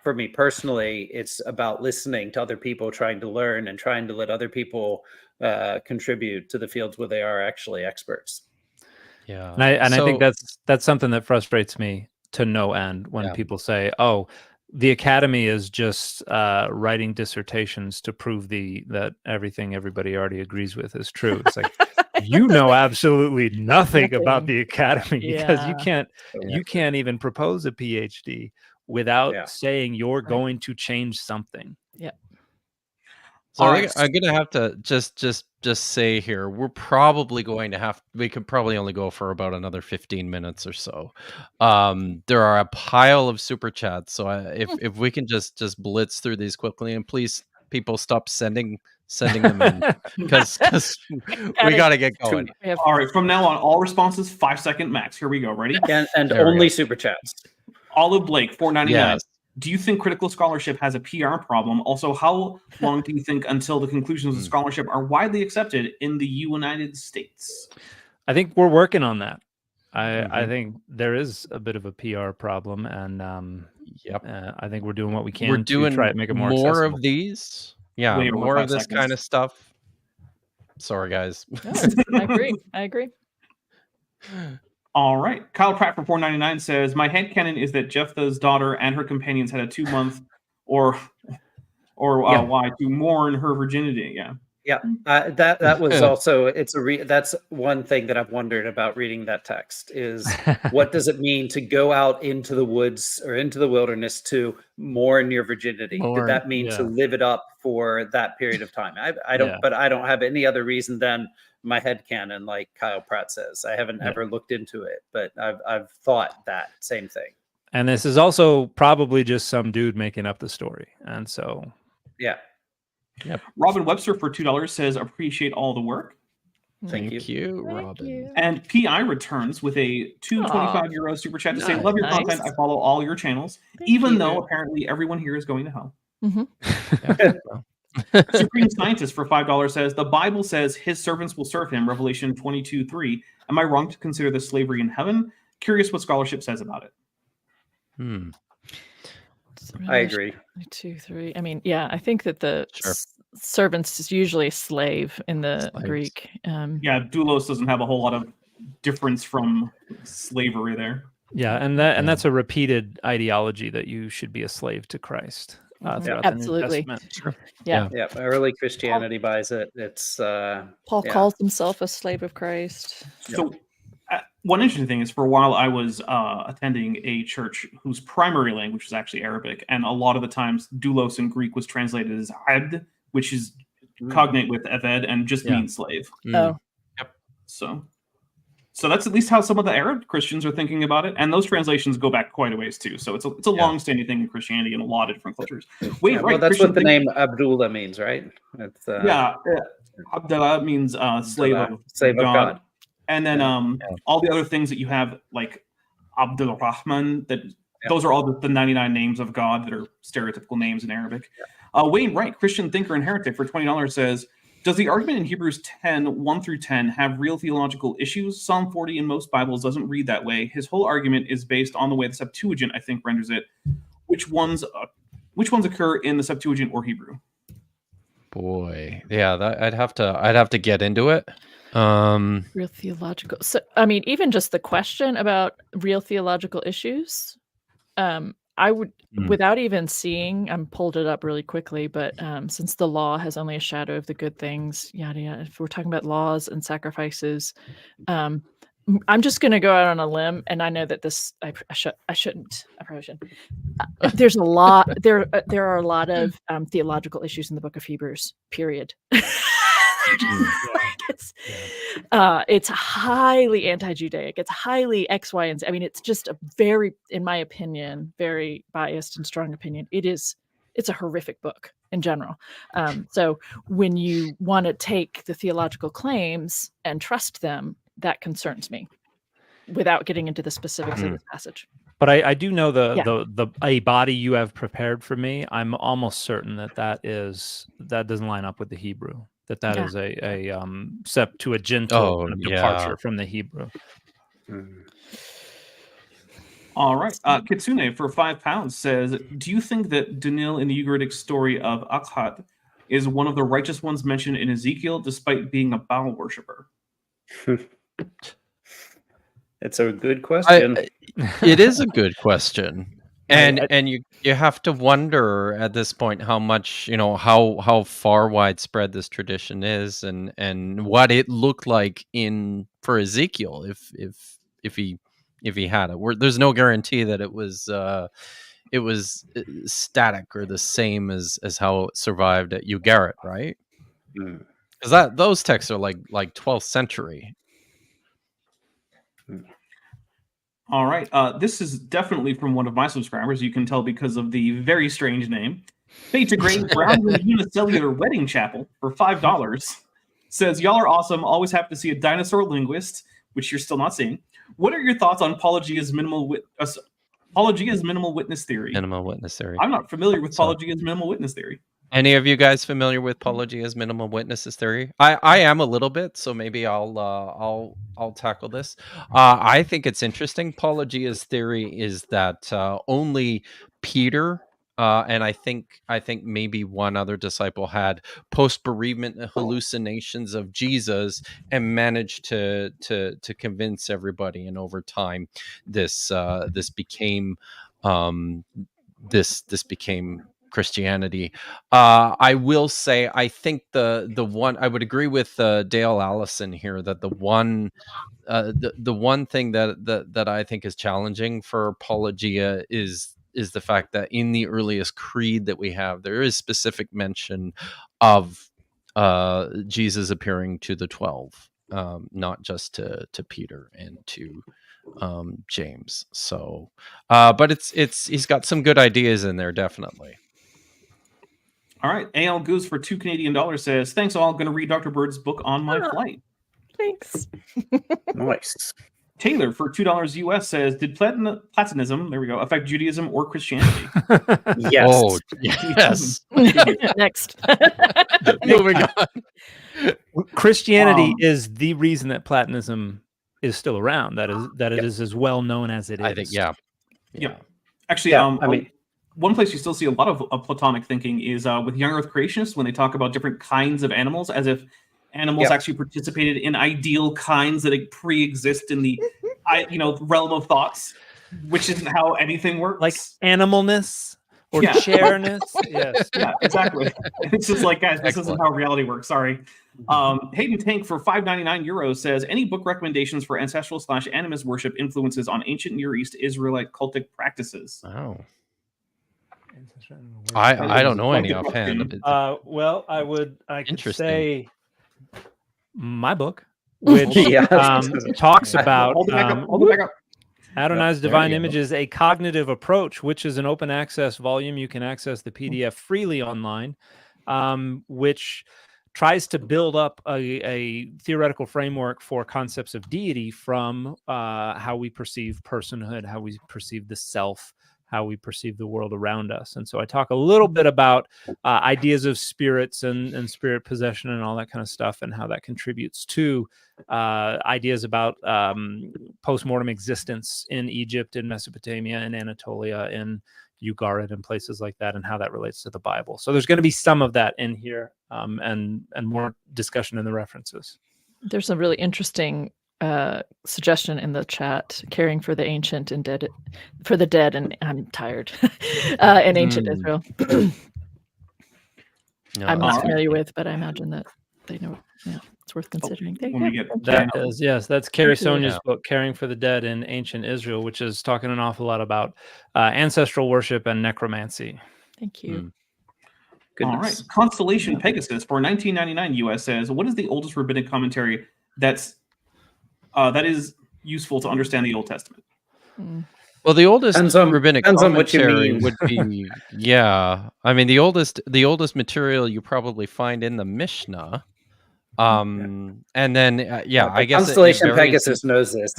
for me personally, it's about listening to other people, trying to learn and trying to let other people contribute to the fields where they are actually experts. Yeah. And I think that's something that frustrates me to no end when people say, oh, the academy is just writing dissertations to prove that everything everybody already agrees with is true. It's like, you know absolutely nothing about the academy, because you can't even propose a PhD without saying you're going to change something. Yeah. So I'm gonna have to just say here, we could probably only go for about another 15 minutes or so. There are a pile of super chats, so if we can just blitz through these quickly, and please, people, stop sending them in, because we got to get going. All right, from now on, all responses 5-second max. Here we go. Ready? And only super chats. Olive Blake, $4.99. Yes. Do you think critical scholarship has a PR problem? Also, how long do you think until the conclusions of scholarship are widely accepted in the United States? I think we're working on that. I think there is a bit of a PR problem, and I think we're doing what we can to try to make it more accessible. Of these. Yeah, more of this kind of stuff. Sorry, guys. No, I agree. All right. Kyle Pratt for $4.99 says, my headcanon is that Jephthah's daughter and her companions had a 2-month or why to mourn her virginity. Yeah. Yeah. That was also, that's one thing that I've wondered about reading that text is what does it mean to go out into the woods or into the wilderness to mourn your virginity? Did that mean to live it up for that period of time? I don't, but I don't have any other reason than my headcanon, like Kyle Pratt says. I haven't ever looked into it, but I've thought that same thing. And this is also probably just some dude making up the story. And so, yeah. Yep. Robin Webster for $2 says, appreciate all the work. Thank you, Robin. And PI returns with a €2.25 super chat to say, love your content. I follow all your channels, even though apparently everyone here is going to hell. Supreme Scientist for $5 says, the Bible says his servants will serve him, Revelation 22:3. Am I wrong to consider this slavery in heaven? Curious what scholarship says about it. I agree. 2, 3. I mean, yeah, I think that the servants is usually slave in the Greek. Yeah, doulos doesn't have a whole lot of difference from slavery there. Yeah, and that's a repeated ideology that you should be a slave to Christ. Throughout the New Absolutely. Testament. Yeah. Yeah, early Christianity buys it. It's Paul yeah. calls himself a slave of Christ. So one interesting thing is, for a while I was attending a church whose primary language was actually Arabic, and a lot of the times doulos in Greek was translated as abd, which is cognate with eved and just means slave. Oh. Yep. So that's at least how some of the Arab Christians are thinking about it, and those translations go back quite a ways too. So it's a long-standing thing in Christianity in a lot of different cultures. Wait, well, that's what the name Abdullah means, right? It's, Abdullah means slave of God. And then all the other things that you have, like Abdul Rahman, those are all the 99 names of God that are stereotypical names in Arabic. Wayne Wright, Christian thinker and heretic, for $20 says, does the argument in Hebrews 10, 1 through 10 have real theological issues? Psalm 40 in most Bibles doesn't read that way. His whole argument is based on the way the Septuagint, I think, renders it. Which ones occur in the Septuagint or Hebrew? Boy, yeah, I'd have to get into it. Real theological. So, I mean, even just the question about real theological issues, I would, without even seeing, I pulled it up really quickly, but since the law has only a shadow of the good things, yada yada. If we're talking about laws and sacrifices, I'm just going to go out on a limb, and I know that this I shouldn't. I probably shouldn't. There's a lot. There are a lot of theological issues in the Book of Hebrews. Period. It's highly anti-Judaic. It's highly X, Y, and Z. I mean, it's just a very, in my opinion, very biased and strong opinion. It's a horrific book in general. So when you want to take the theological claims and trust them, that concerns me, without getting into the specifics of this passage. But I do know the a body you have prepared for me. I'm almost certain that doesn't line up with the Hebrew. That is a Septuagint departure from the Hebrew. All right. Kitsune for £5 says, do you think that Daniel in the Ugaritic story of Akkad is one of the righteous ones mentioned in Ezekiel, despite being a Baal worshiper? It's a good question. It is a good question. And you have to wonder at this point how much, how far widespread this tradition is, and what it looked like for Ezekiel if he had it. There's no guarantee that it was static or the same as how it survived at Ugarit, right? Because those texts are like 12th century. All right. This is definitely from one of my subscribers. You can tell because of the very strange name. Beta Grade Brown Unicellular Wedding Chapel for $5 says, y'all are awesome. Always happy to see a dinosaur linguist, which you're still not seeing. What are your thoughts on Paulogia's minimal witness theory? Minimal witness theory. I'm not familiar with Paulogia's minimal witness theory. Any of you guys familiar with Paulogia's minimal witnesses theory? I am a little bit, so maybe I'll tackle this. I think it's interesting. Paulogia's theory is that only Peter and I think maybe one other disciple had post-bereavement hallucinations of Jesus and managed to convince everybody, and over time this became Christianity. I will say, I think the one, I would agree with Dale Allison here, that the one thing that I think is challenging for Paulogia is the fact that in the earliest creed that we have, there is specific mention of Jesus appearing to the 12, not just to Peter and to James. So, but he's got some good ideas in there, definitely. All right. AL Goose for $2 Canadian says, thanks all. Going to read Dr. Bird's book on my flight. Thanks. Nice. Taylor for $2 US says, "Did Platonism, there we go, affect Judaism or Christianity?" Yes. Oh, yes. Next. Moving on. Christianity is the reason that Platonism is still around. That it is as well known as it is. I think, yeah. Yeah. Actually, Yeah, I mean, one place you still see a lot of Platonic thinking is with young Earth creationists when they talk about different kinds of animals, as if animals actually participated in ideal kinds that pre-exist in the realm of thoughts, which isn't how anything works. Like animalness or chairness. Yes. Yeah, exactly. It's just like, guys, this isn't how reality works. Sorry. Hayden Tank for €5.99 says, "Any book recommendations for ancestral/animist worship influences on ancient Near East Israelite cultic practices?" Oh. I don't know any offhand. Well, I could say my book, which talks about hold it back up. Adonai's Divine Images, a cognitive approach, which is an open access volume. You can access the PDF freely online, which tries to build up a theoretical framework for concepts of deity from how we perceive personhood, how we perceive the self, how we perceive the world around us. And so I talk a little bit about ideas of spirits and spirit possession and all that kind of stuff, and how that contributes to ideas about post-mortem existence in Egypt, in Mesopotamia, in Anatolia, in Ugarit, and places like that, and how that relates to the Bible. So there's going to be some of that in here, and more discussion in the references. There's a really interesting suggestion in the chat: caring for the ancient and dead, for the dead, and I'm tired, in ancient Israel. I'm not familiar with, but I imagine that they know. Yeah, it's worth considering. That's Carrie Sonia's book, "Caring for the Dead in Ancient Israel," which is talking an awful lot about ancestral worship and necromancy. Thank you. All right. Constellation Pegasus for $19.99 US says, "What is the oldest rabbinic commentary that is useful to understand the Old Testament?" Well, the oldest rabbinic depends on what you commentary mean. would be, I mean, the oldest material you probably find in the Mishnah. And then, I guess Constellation it varies Pegasus knows this.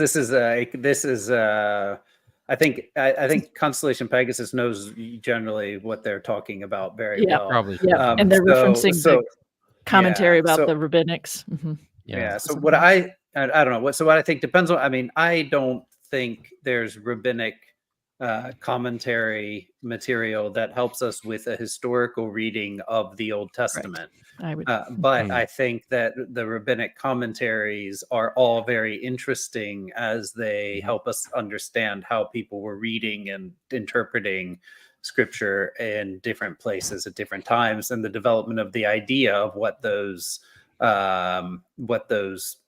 I think Constellation Pegasus knows generally what they're talking about very well. Probably. Yeah, and they're referencing the commentary about the rabbinics. So what I don't know. So what I think depends on. I mean, I don't think there's rabbinic commentary material that helps us with a historical reading of the Old Testament. I would, but I think that the rabbinic commentaries are all very interesting as they help us understand how people were reading and interpreting scripture in different places at different times, and the development of the idea of what those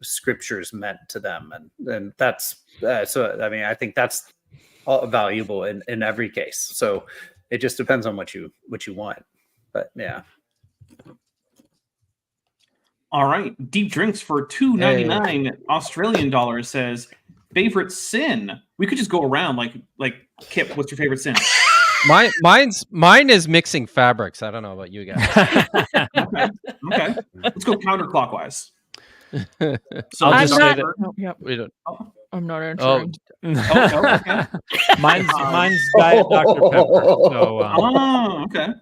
scriptures meant to them, and that's so. I mean, I think that's all valuable in every case. So it just depends on what you want. But yeah. All right. Deep Drinks for $2.99 Australian dollars says, "Favorite sin?" We could just go around like Kip. What's your favorite sin? Mine is mixing fabrics. I don't know about you guys. Okay. Let's go counterclockwise. So I'm not. We don't. I'm not answering. Okay. Mine's Diet Dr. Pepper. So, okay.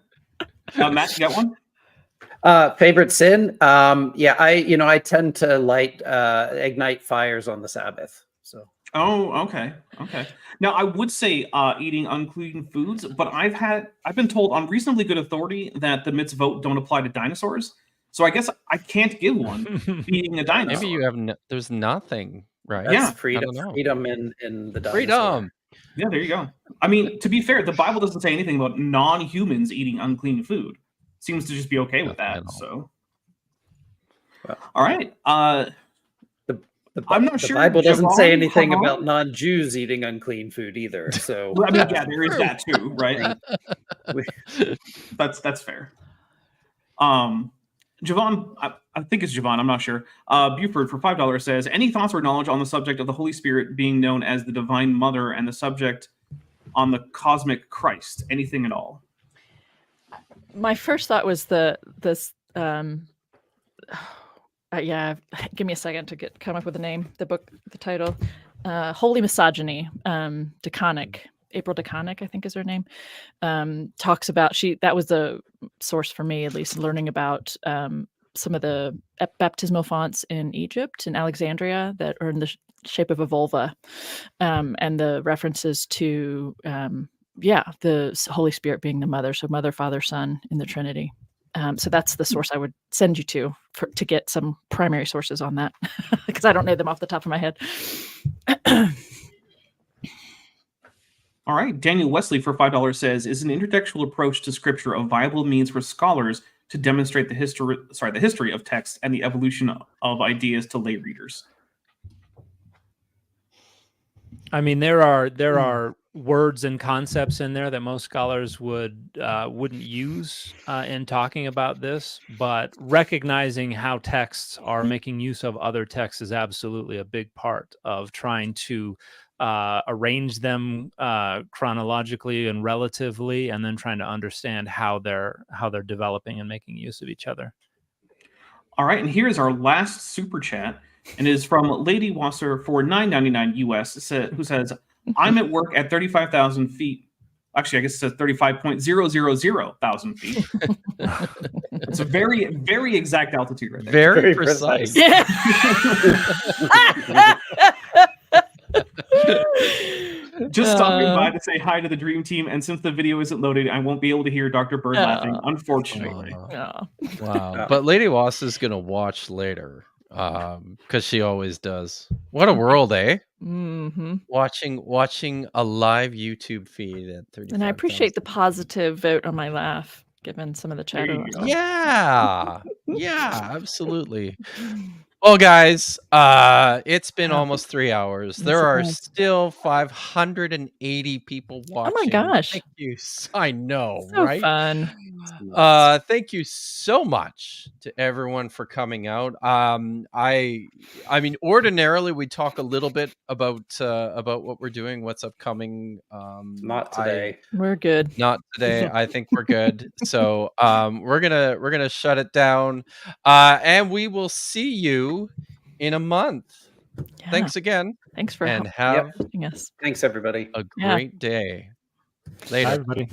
Matt, you got one? Favorite sin? I tend to ignite fires on the Sabbath. So. Oh, okay. Now I would say eating unclean foods, but I've been told on reasonably good authority that the mitzvot don't apply to dinosaurs. So I guess I can't give one eating a dinosaur. Maybe you have. There's nothing, right? That's freedom in the dinosaur. Freedom. Yeah, there you go. I mean, to be fair, the Bible doesn't say anything about non-humans eating unclean food. Seems to just be okay with that. So, all right. I'm not sure. The Bible doesn't say anything about non-Jews eating unclean food either. So, I mean, yeah, there is that too, right? That's fair. Javon, I think it's Javon, I'm not sure. Buford for $5 says, "Any thoughts or knowledge on the subject of the Holy Spirit being known as the Divine Mother and the subject on the cosmic Christ? Anything at all?" My first thought was this. Give me a second to come up with the name, the book, the title. Holy Misogyny, Deconic. April Deconic, I think is her name, talks about, that was the source for me, at least, learning about some of the baptismal fonts in Egypt and Alexandria that are in the shape of a vulva, and the references to, the Holy Spirit being the mother, so Mother, Father, Son in the Trinity. So that's the source I would send you to get some primary sources on that, because I don't know them off the top of my head. All right, Daniel Wesley for $5 says, "Is an intertextual approach to scripture a viable means for scholars to demonstrate the history of text and the evolution of ideas to lay readers?" I mean, there are words and concepts in there that most scholars wouldn't use in talking about this, but recognizing how texts are making use of other texts is absolutely a big part of trying to arrange them chronologically and relatively, and then trying to understand how they're developing and making use of each other. All right, and here's our last super chat, and it is from Lady Wasser for $9.99 US, who says, "I'm at work at 35,000 feet." Actually, I guess it says 35,000 feet. It's a very, very exact altitude right there. Very precise. Just stopping by to say hi to the Dream Team, and since the video isn't loaded, I won't be able to hear Dr. Bird laughing, unfortunately. Wow. But Lady Was is going to watch later, because she always does. What a world, eh? Mm-hmm. Watching a live YouTube feed at 30. And I appreciate the positive vote on my laugh, given some of the chatter. Yeah, absolutely. Well, guys, it's been almost 3 hours. There are still 580 people watching. Oh my gosh! Thank you. I know, So right? fun. Thank you so much to everyone for coming out. I mean, ordinarily we talk a little bit about what we're doing, what's upcoming. Not today. We're good. Not today. I think we're good. So we're gonna shut it down, and we will see you in a month. Yeah. Thanks again. Thanks for and having have us. Thanks, everybody. a great day. Later, Bye, everybody.